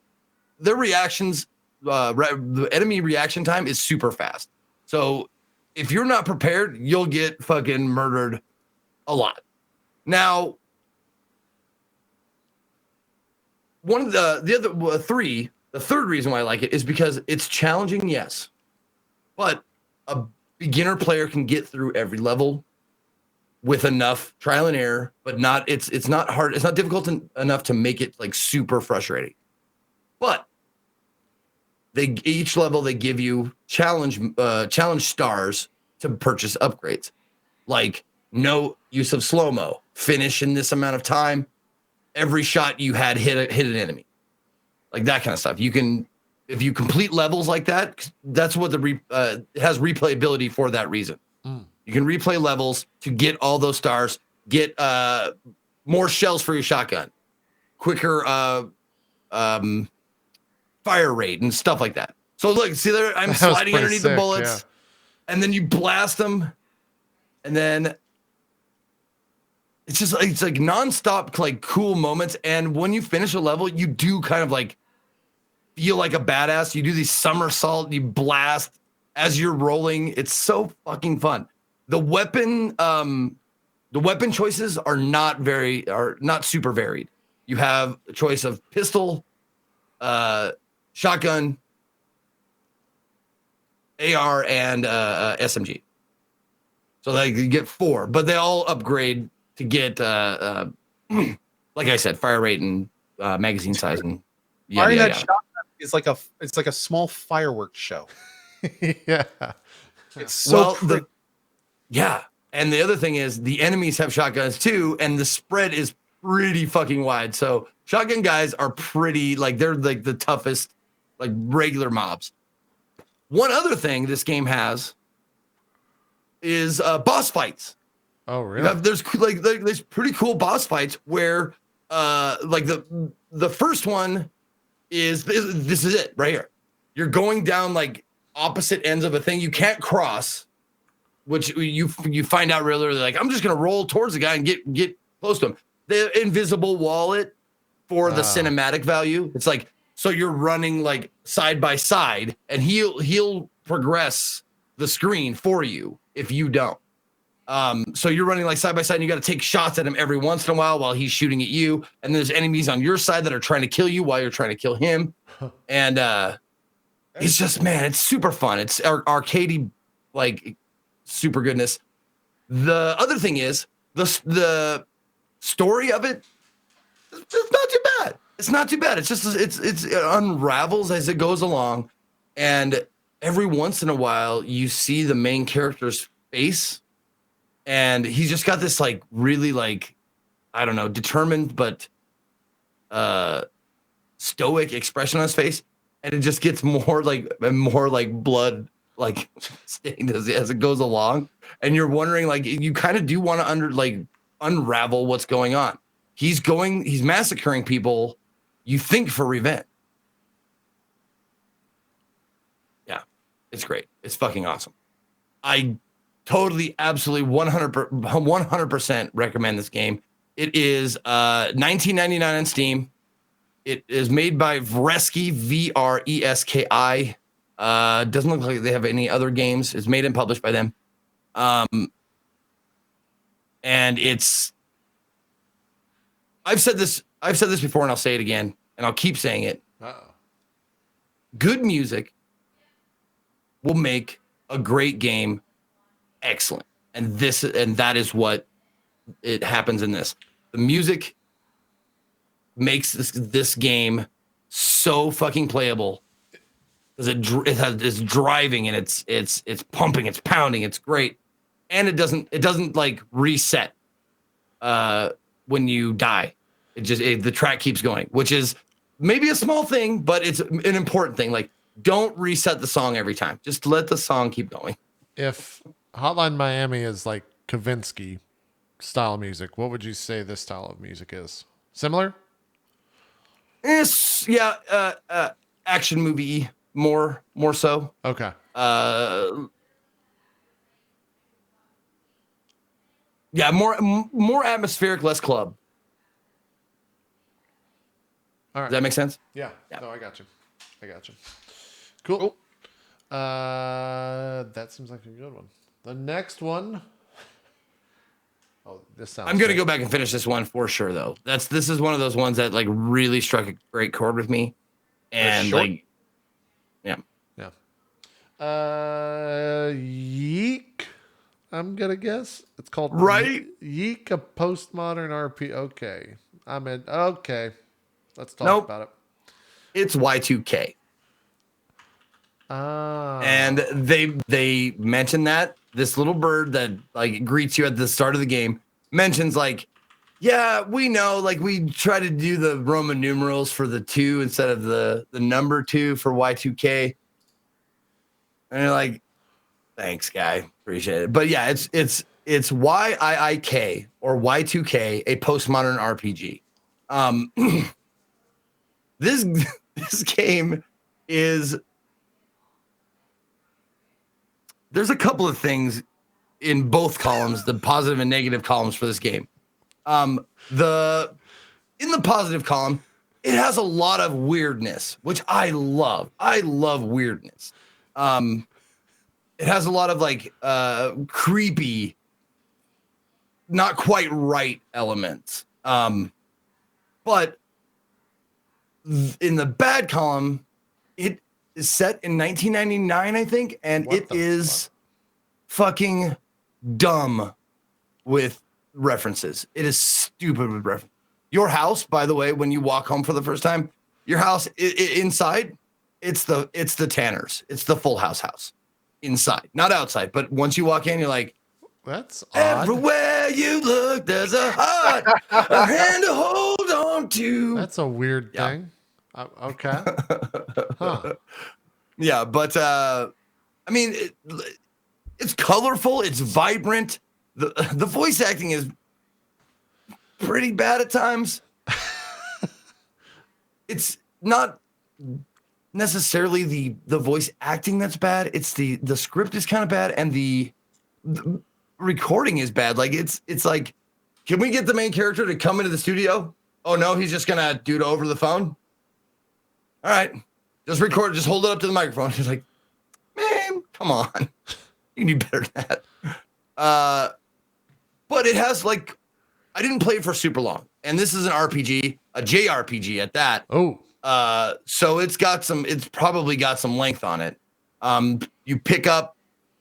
their reactions, the enemy reaction time is super fast. So if you're not prepared, you'll get fucking murdered a lot. Now, one of the third reason why I like it is because it's challenging, yes, but a beginner player can get through every level with enough trial and error, but it's not hard. It's not difficult enough to make it like super frustrating. But each level they give you challenge stars to purchase upgrades, like no use of slow-mo, finish in this amount of time, every shot you had hit an enemy, like that kind of stuff. You can, if you complete levels like that, that's what it has replayability for that reason. You can replay levels to get all those stars, get more shells for your shotgun, quicker fire rate and stuff like that. So look, see there, I'm sliding underneath the bullets, and then you blast them, and then it's like nonstop, like cool moments. And when you finish a level, you do kind of like feel like a badass. You do these somersault, you blast as you're rolling. It's so fucking fun. The weapon choices are not super varied. You have a choice of pistol, shotgun, AR, and SMG. So like you get 4, but they all upgrade to get like I said, fire rate and magazine size and firing that shotgun is like a small fireworks show. Yeah. It's so yeah. And the other thing is the enemies have shotguns too, and the spread is pretty fucking wide. So shotgun guys are pretty like they're like the toughest, like regular mobs. One other thing this game has is boss fights. Oh, really? There's pretty cool boss fights where like the first one is this is it right here. You're going down like opposite ends of a thing you can't cross, which you find out really early. Like I'm just gonna roll towards the guy and get close to him. The invisible wallet for the cinematic value. It's like so you're running like side by side, and he'll progress the screen for you if you don't. So you're running like side by side, and you got to take shots at him every once in a while he's shooting at you. And there's enemies on your side that are trying to kill you while you're trying to kill him. And it's just, man, it's super fun. It's arcadey, like super goodness. The other thing is the story of it. It's not too bad. It's not too bad. It's just it unravels as it goes along, and every once in a while you see the main character's face. And he's just got this like really like, I don't know, determined but stoic expression on his face. And it just gets more like blood like stained as it goes along. And you're wondering, like, you kind of do want to unravel what's going on. He's massacring people, you think, for revenge. Yeah, it's great. It's fucking awesome. I totally, absolutely, 100% recommend this game. It is $19.99 on Steam. It is made by Vreski, Vreski. Doesn't look like they have any other games. It's made and published by them. And it's, I've said this before, and I'll say it again, and I'll keep saying it. Uh-oh. Good music will make a great game excellent, and that is what it happens in this. The music makes this game so fucking playable because it's driving, and it's pumping, it's pounding, it's great, and it doesn't like reset when you die. The track keeps going, which is maybe a small thing, but it's an important thing. Like, don't reset the song every time. Just let the song keep going. If Hotline Miami is like Kavinsky style music, what would you say this style of music is? Similar? It's action movie more so. Okay. More atmospheric, less club. All right. Does that make sense? Yeah. No, I got you. Cool. That seems like a good one. The next one. Oh, this sounds. I'm gonna go back and finish this one for sure, though. This is one of those ones that like really struck a great chord with me, and like, yeah. Yeek. I'm gonna guess it's called Yeek, a postmodern RP. Okay, I'm in. Okay, let's talk about it. It's Y2K. And they mention that this little bird that like greets you at the start of the game mentions like, yeah, we know, like we try to do the Roman numerals for the 2 instead of the number 2 for Y2K. And you're like, thanks, guy, appreciate it. But yeah, it's YIIK or Y2K, a postmodern RPG. This game is. There's a couple of things in both columns, the positive and negative columns for this game. In the positive column, it has a lot of weirdness, which I love. I love weirdness. It has a lot of like creepy, not quite right elements. But in the bad column, it is set in 1999, I think, and it is fucking dumb with references. It is stupid with references. Your house, by the way, when you walk home for the first time, your house inside, it's the Tanners. It's the Full House inside, not outside. But once you walk in, you're like, That's odd. Everywhere you look, there's a heart, a hand to hold on to. That's a weird thing. Okay. Huh. Yeah, but I mean, it's colorful. It's vibrant. The voice acting is pretty bad at times. It's not necessarily the voice acting that's bad. It's the script is kind of bad, and the recording is bad. Like it's like, can we get the main character to come into the studio? Oh no, he's just gonna do it over the phone. All right, just record. Just hold it up to the microphone. He's like, man, come on, you can do better than that. But it has like, I didn't play it for super long, and this is an RPG, a JRPG at that. Oh. So it's probably got some length on it. You pick up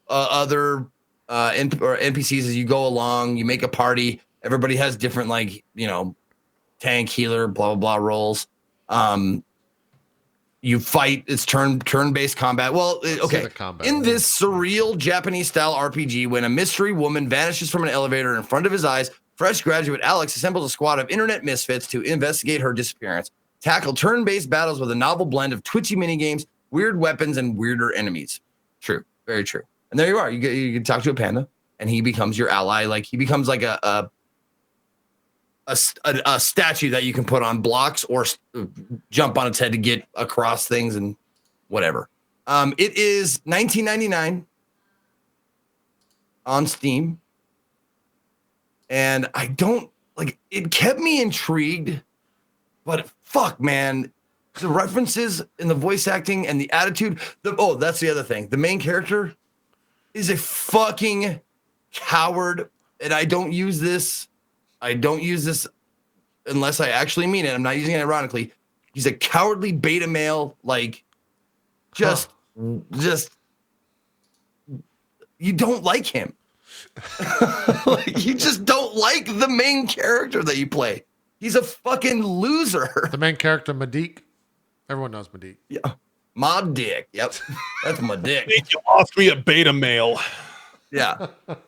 other NPCs as you go along. You make a party. Everybody has different, like, tank, healer, blah blah blah roles. You fight. It's turn-based combat. Well, okay. In this surreal Japanese style RPG, when a mystery woman vanishes from an elevator in front of his eyes, fresh graduate Alex assembles a squad of internet misfits to investigate her disappearance. Tackle turn-based battles with a novel blend of twitchy minigames, weird weapons, and weirder enemies. True. Very true. And there you are. You can talk to a panda, and he becomes your ally. Like, he becomes like a statue that you can put on blocks or jump on its head to get across things and whatever. It is $19.99 on Steam. And I don't, like, it kept me intrigued. But fuck, man, the references and the voice acting and the attitude. That's the other thing. The main character is a fucking coward. And I don't use this unless I actually mean it. I'm not using it ironically. He's a cowardly beta male. Like, just you don't like him. Like, you just don't like the main character that you play. He's a fucking loser. The main character, Madik. Everyone knows Madik. Yeah. My dick. Yep. That's my dick. You lost me a beta male. Yeah. But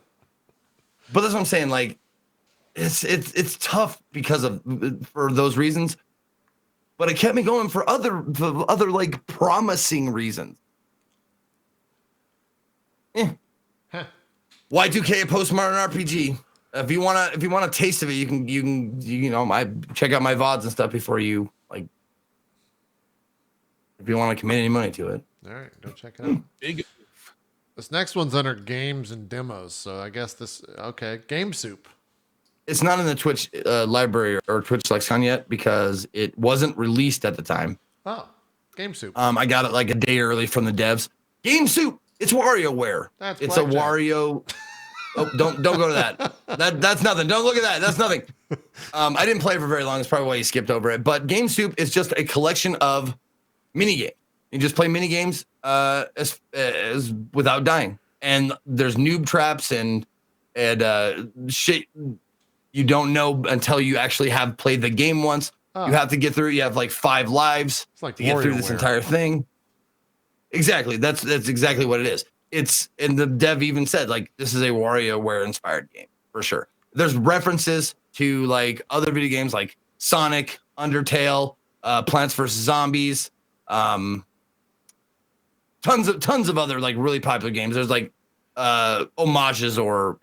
that's what I'm saying. Like, it's tough for those reasons. But it kept me going for other like promising reasons. Huh. Y2K postmodern RPG. If you want a taste of it, you can I check out my VODs and stuff before you, like, if you want to commit any money to it. All right, go check it out. Big. This next one's under games and demos, so I guess Game Soup. It's not in the Twitch library or Twitch lexicon yet because it wasn't released at the time. Oh, Game Soup. I got it like a day early from the devs. Game Soup. It's WarioWare. It's a Wario. Oh, don't go to that. That's nothing. Don't look at that. That's nothing. I didn't play it for very long. That's probably why you skipped over it. But Game Soup is just a collection of minigames. You just play minigames as without dying. And there's noob traps and shit you don't know until you actually have played the game once. Oh. You have to get through it. You have like 5 lives to get through this entire thing. Exactly. That's exactly what it is. And the dev even said, like, this is a WarioWare inspired game for sure. There's references to like other video games like Sonic, Undertale, Plants vs. Zombies, tons of other like really popular games. There's like homages or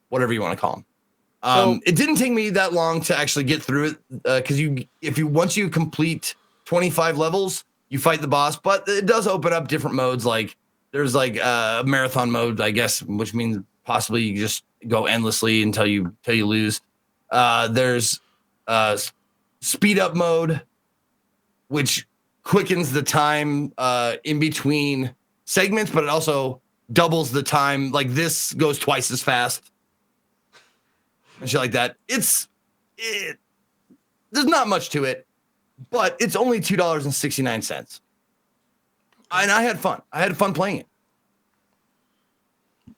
whatever you want to call them. It didn't take me that long to actually get through it because once you complete 25 levels, you fight the boss, but it does open up different modes. Like there's like a marathon mode, I guess, which means possibly you just go endlessly until you lose. There's speed up mode, which quickens the time in between segments, but it also doubles the time. Like this goes twice as fast and shit like that. There's not much to it, but it's only $2.69. And I had fun. I had fun playing it.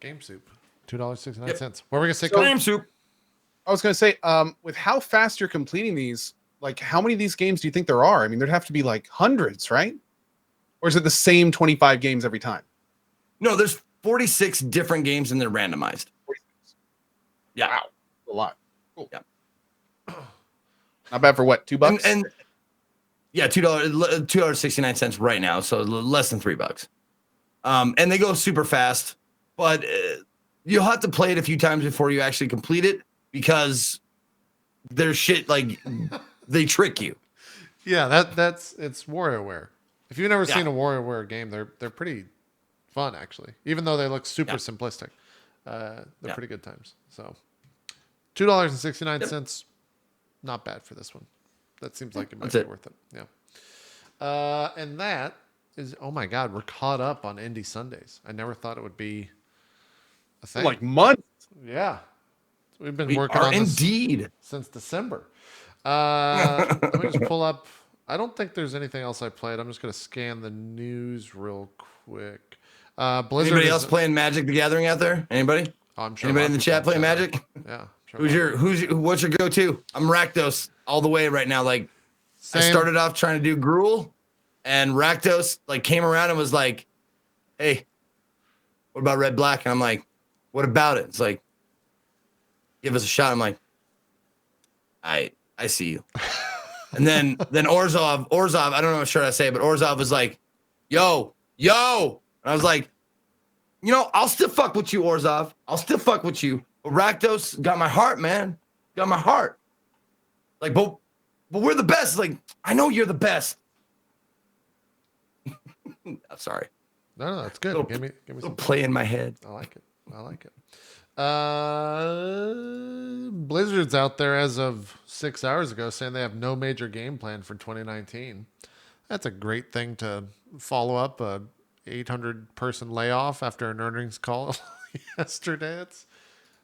Game Soup, $2.69. Yep. What were we gonna say? Game Soup. I was gonna say, with how fast you're completing these, like, how many of these games do you think there are? I mean, there'd have to be like hundreds, right? Or is it the same 25 games every time? No, there's 46 different games and they're randomized. Yeah. Wow. A lot. Cool. Yeah. Not bad for what, $2? And yeah, $2.69 right now, so less than $3. And they go super fast, but you'll have to play it a few times before you actually complete it because there's shit like they trick you. Yeah, it's WarioWare. If you've never Yeah. seen a WarioWare game, they're pretty fun actually. Even though they look super simplistic, they're pretty good times. So, $2.69, not bad for this one. That seems like it might be worth it. Yeah. And that is, oh my God, we're caught up on Indie Sundays. I never thought it would be a thing. Like months. Yeah, we've been We working are on this indeed. since December. Let me just pull up. I don't think there's anything else I played. I'm just going to scan the news real quick. Blizzard. Anybody else playing Magic the Gathering out there? Anybody? Oh, I'm sure Anybody in the chat playing Magic? Magic? Yeah. Sure What's your go-to? I'm Rakdos all the way right now. Like I started off trying to do Gruul, and Rakdos like came around and was like, "Hey, what about Red Black?" And I'm like, "What about it?" It's like, "Give us a shot." I'm like, I see you. And then Orzhov, I don't know what should I say, but Orzhov was like, yo. And I was like, I'll still fuck with you, Orzhov. I'll still fuck with you. But Rakdos got my heart, man. Got my heart. Like, but we're the best. Like, I know you're the best. I'm sorry. No, that's good. Give me some play in my head. I like it. Blizzard's out there as of 6 hours ago saying they have no major game plan for 2019. That's a great thing to follow up a 800-person layoff after an earnings call yesterday. It's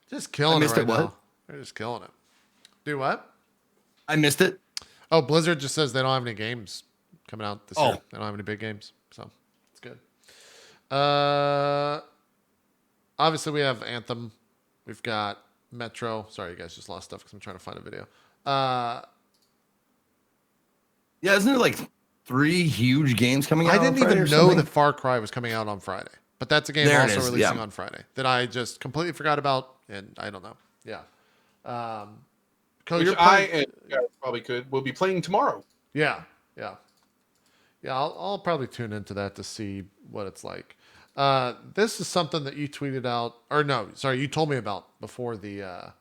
just killing it right now. They're just killing it. Do what? I missed it. Oh, Blizzard just says they don't have any games coming out this year. They don't have any big games, so it's good. Obviously, we have Anthem. We've got Metro. Sorry, you guys just lost stuff because I'm trying to find a video. Yeah, isn't there like 3 huge games coming out? I didn't even know that Far Cry was coming out on Friday, but that's a game also releasing on Friday that I just completely forgot about, and I don't know. Yeah. Which I and you guys probably could. We'll be playing tomorrow. Yeah. I'll probably tune into that to see what it's like. This is something that you tweeted out, or no, sorry, you told me about before the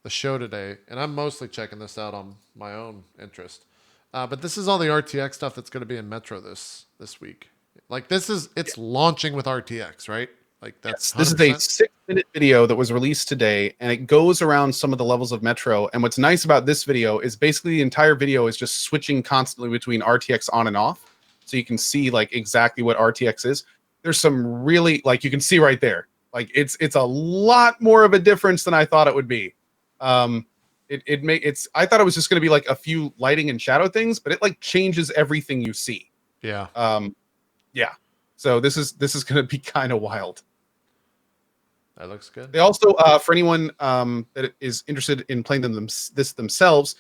show today, and I'm mostly checking this out on my own interest. But this is all the RTX stuff that's going to be in Metro this week. Like it's launching with RTX, right? Like that's this is a 6-minute video that was released today, and it goes around some of the levels of Metro. And what's nice about this video is basically the entire video is just switching constantly between RTX on and off, so you can see like exactly what RTX is. There's some really, like, you can see right there, like it's a lot more of a difference than I thought it would be. I thought it was just going to be like a few lighting and shadow things, but it like changes everything you see. Yeah. So this is going to be kind of wild. That looks good. They also, for anyone that is interested in playing this themselves,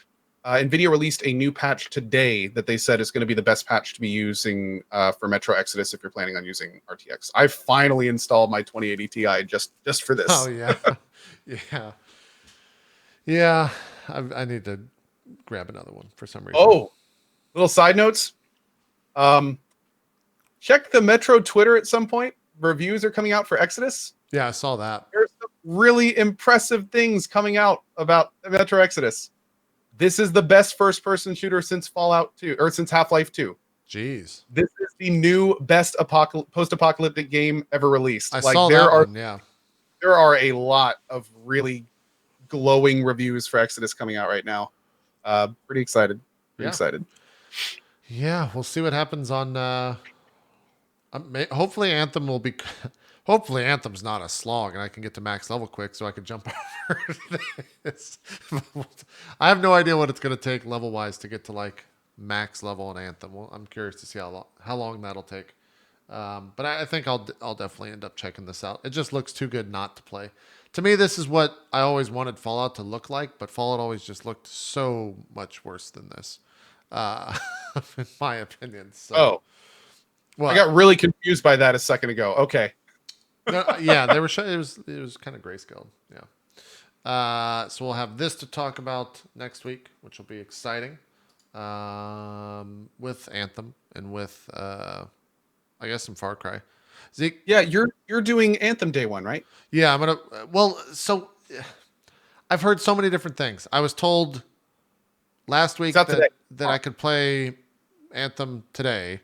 NVIDIA released a new patch today that they said is going to be the best patch to be using for Metro Exodus if you're planning on using RTX. I finally installed my 2080 Ti just for this. Oh yeah, yeah. I need to grab another one for some reason. Oh, little side notes. Check the Metro Twitter at some point. Reviews are coming out for Exodus. Yeah, I saw that. There's some really impressive things coming out about Metro Exodus. This is the best first-person shooter since Fallout 2, or since Half-Life 2. Jeez. This is the new best post-apocalyptic game ever released. I saw that one, yeah. There are a lot of really glowing reviews for Exodus coming out right now. Pretty excited. Pretty excited. Yeah, we'll see what happens on... hopefully Anthem will be... Hopefully Anthem's not a slog and I can get to max level quick so I can jump over this. I have no idea what it's going to take level-wise to get to like max level in Anthem. Well, I'm curious to see how long that'll take. But I think I'll definitely end up checking this out. It just looks too good not to play. To me, this is what I always wanted Fallout to look like, but Fallout always just looked so much worse than this, in my opinion. So, I got really confused by that a second ago. Okay. No, yeah, they were. It was kind of grayscale. Yeah. So we'll have this to talk about next week, which will be exciting. With Anthem and with I guess some Far Cry. Zeke, Yeah, you're doing Anthem day one, right? yeah, I'm gonna. Well, so I've heard so many different things. I was told last week It's out today. that I could play Anthem today,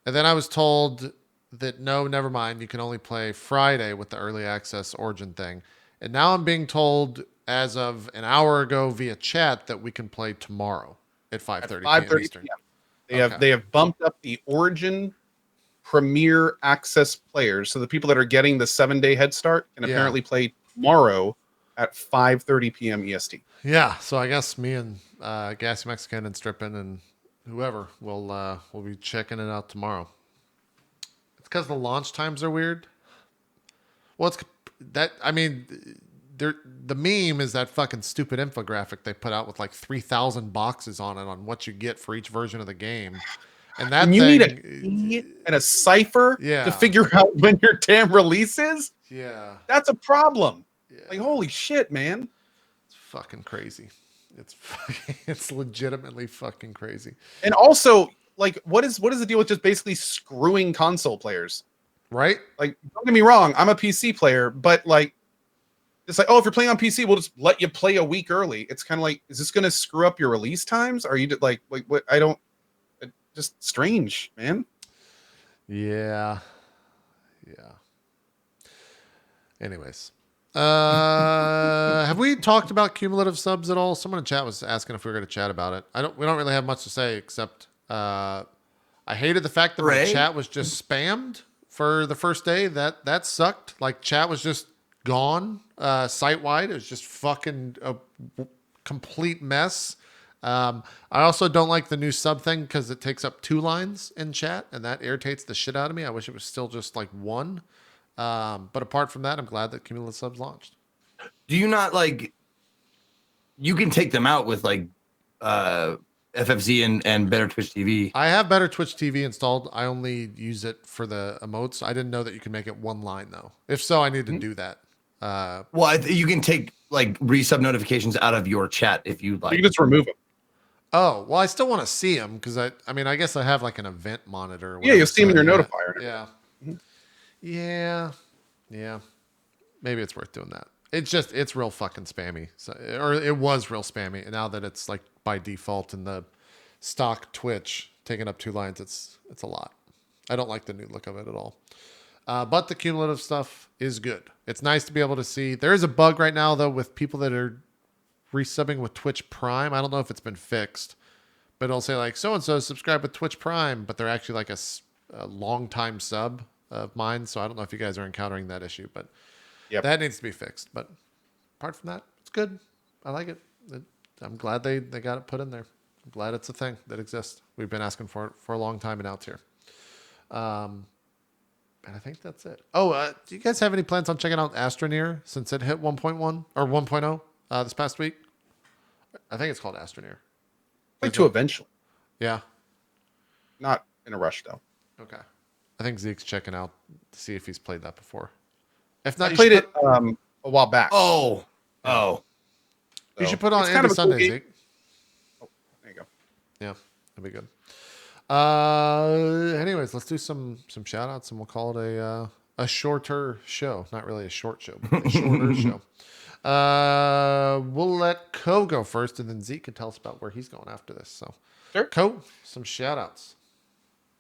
and then I was told that no, never mind. You can only play Friday with the early access Origin thing, and now I'm being told as of an hour ago via chat that we can play tomorrow at 5:30 p.m. Eastern. They have bumped up the Origin Premier Access players, so the people that are getting the 7-day head start can apparently play tomorrow at 5:30 p.m. EST. Yeah, so I guess me and Gassy Mexican and Strippin and whoever will be checking it out tomorrow. It's because the launch times are weird. Well, it's that I mean, the meme is that fucking stupid infographic they put out with like 3,000 boxes on it on what you get for each version of the game, and that you thing, need a key and a cipher Yeah. to figure out when your damn release is. yeah, That's a problem. yeah, Like, holy shit, man. it's fucking crazy. It's legitimately fucking crazy, And also, like, what is the deal with just basically screwing console players? right? Like, don't get me wrong, I'm a PC player, but like, it's like, oh, if you're playing on PC, we'll just let you play a week early. It's kind of like, is this going to screw up your release times? Are you like what? I don't. Just strange, man. Yeah. Anyways, have we talked about cumulative subs at all? Someone in chat was asking if we were going to chat about it. We don't really have much to say except I hated the fact that my Praey? chat was just spammed for the first day. That sucked. Like, chat was just gone site wide. It was just fucking a complete mess. I also don't like the new sub thing because it takes up 2 lines in chat, and that irritates the shit out of me. I wish it was still just like 1. But apart from that, I'm glad that cumulative subs launched. Do you not like? You can take them out with like FFZ and Better Twitch TV. I have Better Twitch TV installed. I only use it for the emotes. I didn't know that you can make it 1 line though. If so, I need to do that. Well, you can take like resub notifications out of your chat if you like. You can just remove them. Oh, well, I still want to see them because I mean, I guess I have like an event monitor. Or Yeah, you'll see them in your whatever, notifier. Yeah. Yeah. Maybe it's worth doing that. It's real fucking spammy. So, or it was real spammy. And now that it's like by default in the stock Twitch taking up 2 lines, it's a lot. I don't like the new look of it at all. But the cumulative stuff is good. It's nice to be able to see. There is a bug right now though with people that are resubbing with Twitch Prime. I don't know if it's been fixed, but it'll say like so-and-so subscribe with Twitch Prime, but they're actually like a long time sub of mine. So I don't know if you guys are encountering that issue, but that needs to be fixed. But apart from that, it's good. I like it. I'm glad they got it put in there. I'm glad it's a thing that exists. We've been asking for it for a long time, and now it's here. And I think that's it. Oh, do you guys have any plans on checking out Astroneer since it hit 1.1 or 1.0 this past week? I think it's called Astroneer. Like to eventually. Yeah. Not in a rush though. Okay. I think Zeke's checking out to see if he's played that before. If not, I played it a while back. Oh. You should put on it's kind Andy of a cool Sunday, game. Zeke. Oh, there you go. Yeah, that'd be good. Anyways, let's do some shout outs and we'll call it a shorter show. Not really a short show, but a shorter show. We'll let Ko go first and then Zeke can tell us about where he's going after this. So Sure. Ko, some shout outs.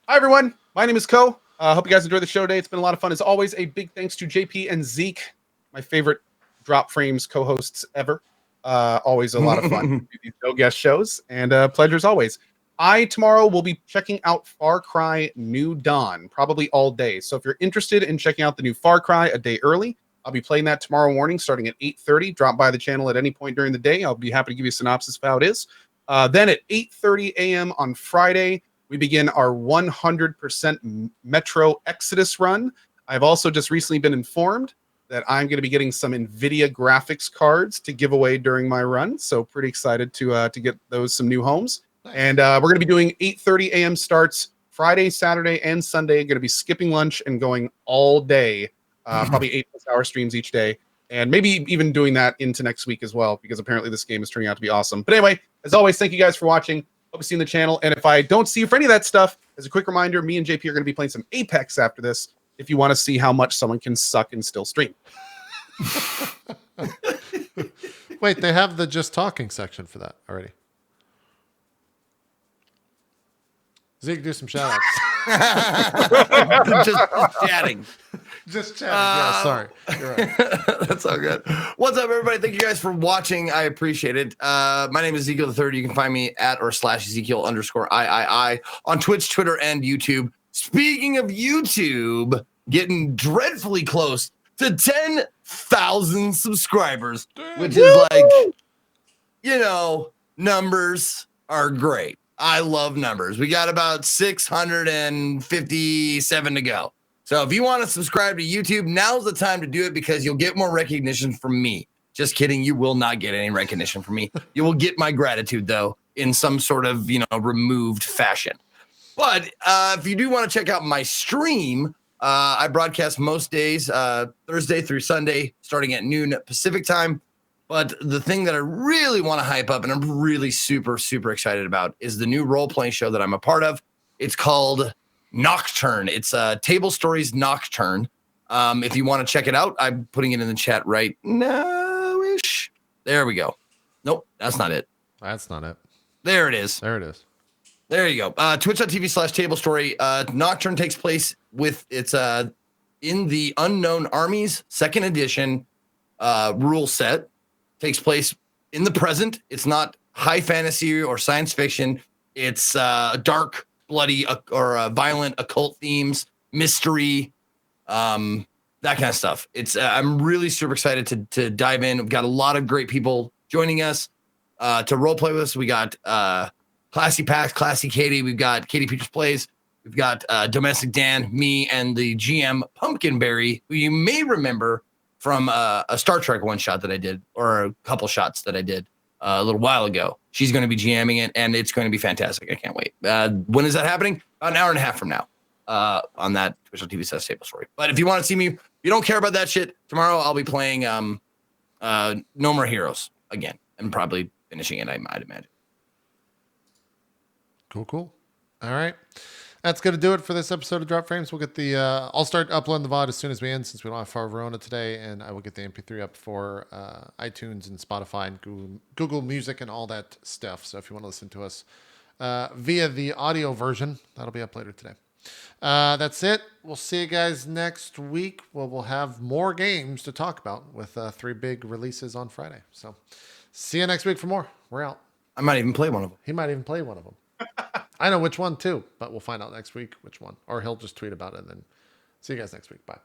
Hi everyone. My name is Ko. Hope you guys enjoyed the show today. It's been a lot of fun as always. A big thanks to JP and Zeke, my favorite Drop Frames co-hosts ever. Always a lot of fun. These no guest shows and pleasure as always. I tomorrow will be checking out Far Cry New Dawn probably all day. So if you're interested in checking out the new Far Cry a day early, I'll be playing that tomorrow morning starting at 8:30. Drop by the channel at any point during the day. I'll be happy to give you a synopsis of how it is. Then at 8:30 a.m. on Friday, we begin our 100% Metro Exodus run. I've also just recently been informed that I'm going to be getting some NVIDIA graphics cards to give away during my run. So pretty excited to get those some new homes. Nice. And we're going to be doing 8:30 a.m. starts Friday, Saturday, and Sunday. Going to be skipping lunch and going all day, probably 8+ hour streams each day. and maybe even doing that into next week as well, because apparently this game is turning out to be awesome. But anyway, as always, thank you guys for watching. Hope to see you in the channel. And if I don't see you for any of that stuff, as a quick reminder, me and JP are going to be playing some Apex after this, if you want to see how much someone can suck and still stream. Wait, they have the just talking section for that already. Zeke, do some shout outs. just chatting. Just chatting. Yeah, sorry. You're right. That's all good. What's up, everybody? Thank you guys for watching. I appreciate it. My name is Ezekiel III. You can find me at or / Ezekiel_III on Twitch, Twitter, and YouTube. Speaking of YouTube, getting dreadfully close to 10,000 subscribers, which is like, you know, numbers are great. I love numbers. We got about 657 to go. So if you want to subscribe to YouTube, now's the time to do it because you'll get more recognition from me. Just kidding. You will not get any recognition from me. You will get my gratitude, though, in some sort of, removed fashion. But if you do want to check out my stream, I broadcast most days, Thursday through Sunday, starting at noon Pacific time. But the thing that I really want to hype up and I'm really super, super excited about is the new role-playing show that I'm a part of. It's called Nocturne. It's Table Stories Nocturne. If you want to check it out, I'm putting it in the chat right now-ish. There we go. Nope, that's not it. That's not it. There it is. There it is. There you go. Twitch.tv/TableStory. Nocturne takes place it's in the Unknown Armies 2nd edition rule set. Takes place in the present. It's not high fantasy or science fiction. It's dark, bloody, or violent occult themes, mystery, that kind of stuff. It's I'm really super excited to dive in. We've got a lot of great people joining us to role play with us. We got Classy Pax, Classy Katie. We've got Katie Peaches Plays. We've got Domestic Dan, me, and the GM Pumpkinberry, who you may remember from a Star Trek one shot that I did, or a couple shots that I did a little while ago. She's going to be GMing it, and it's going to be fantastic. I can't wait. When is that happening? About an hour and a half from now on that Twitch.tv/Table Story. But if you want to see me, if you don't care about that shit, tomorrow I'll be playing No More Heroes again, and probably finishing it, I might imagine. Cool. All right. That's going to do it for this episode of Drop Frames. We'll get I'll start uploading the VOD as soon as we end, since we don't have Far Verona today, and I will get the MP3 up for iTunes and Spotify and Google Music and all that stuff. So if you want to listen to us via the audio version, that'll be up later today. That's it. We'll see you guys next week, where we'll have more games to talk about with 3 big releases on Friday. So see you next week for more. We're out. I might even play one of them. He might even play one of them. I know which one too, but we'll find out next week which one. Or he'll just tweet about it and then see you guys next week. Bye.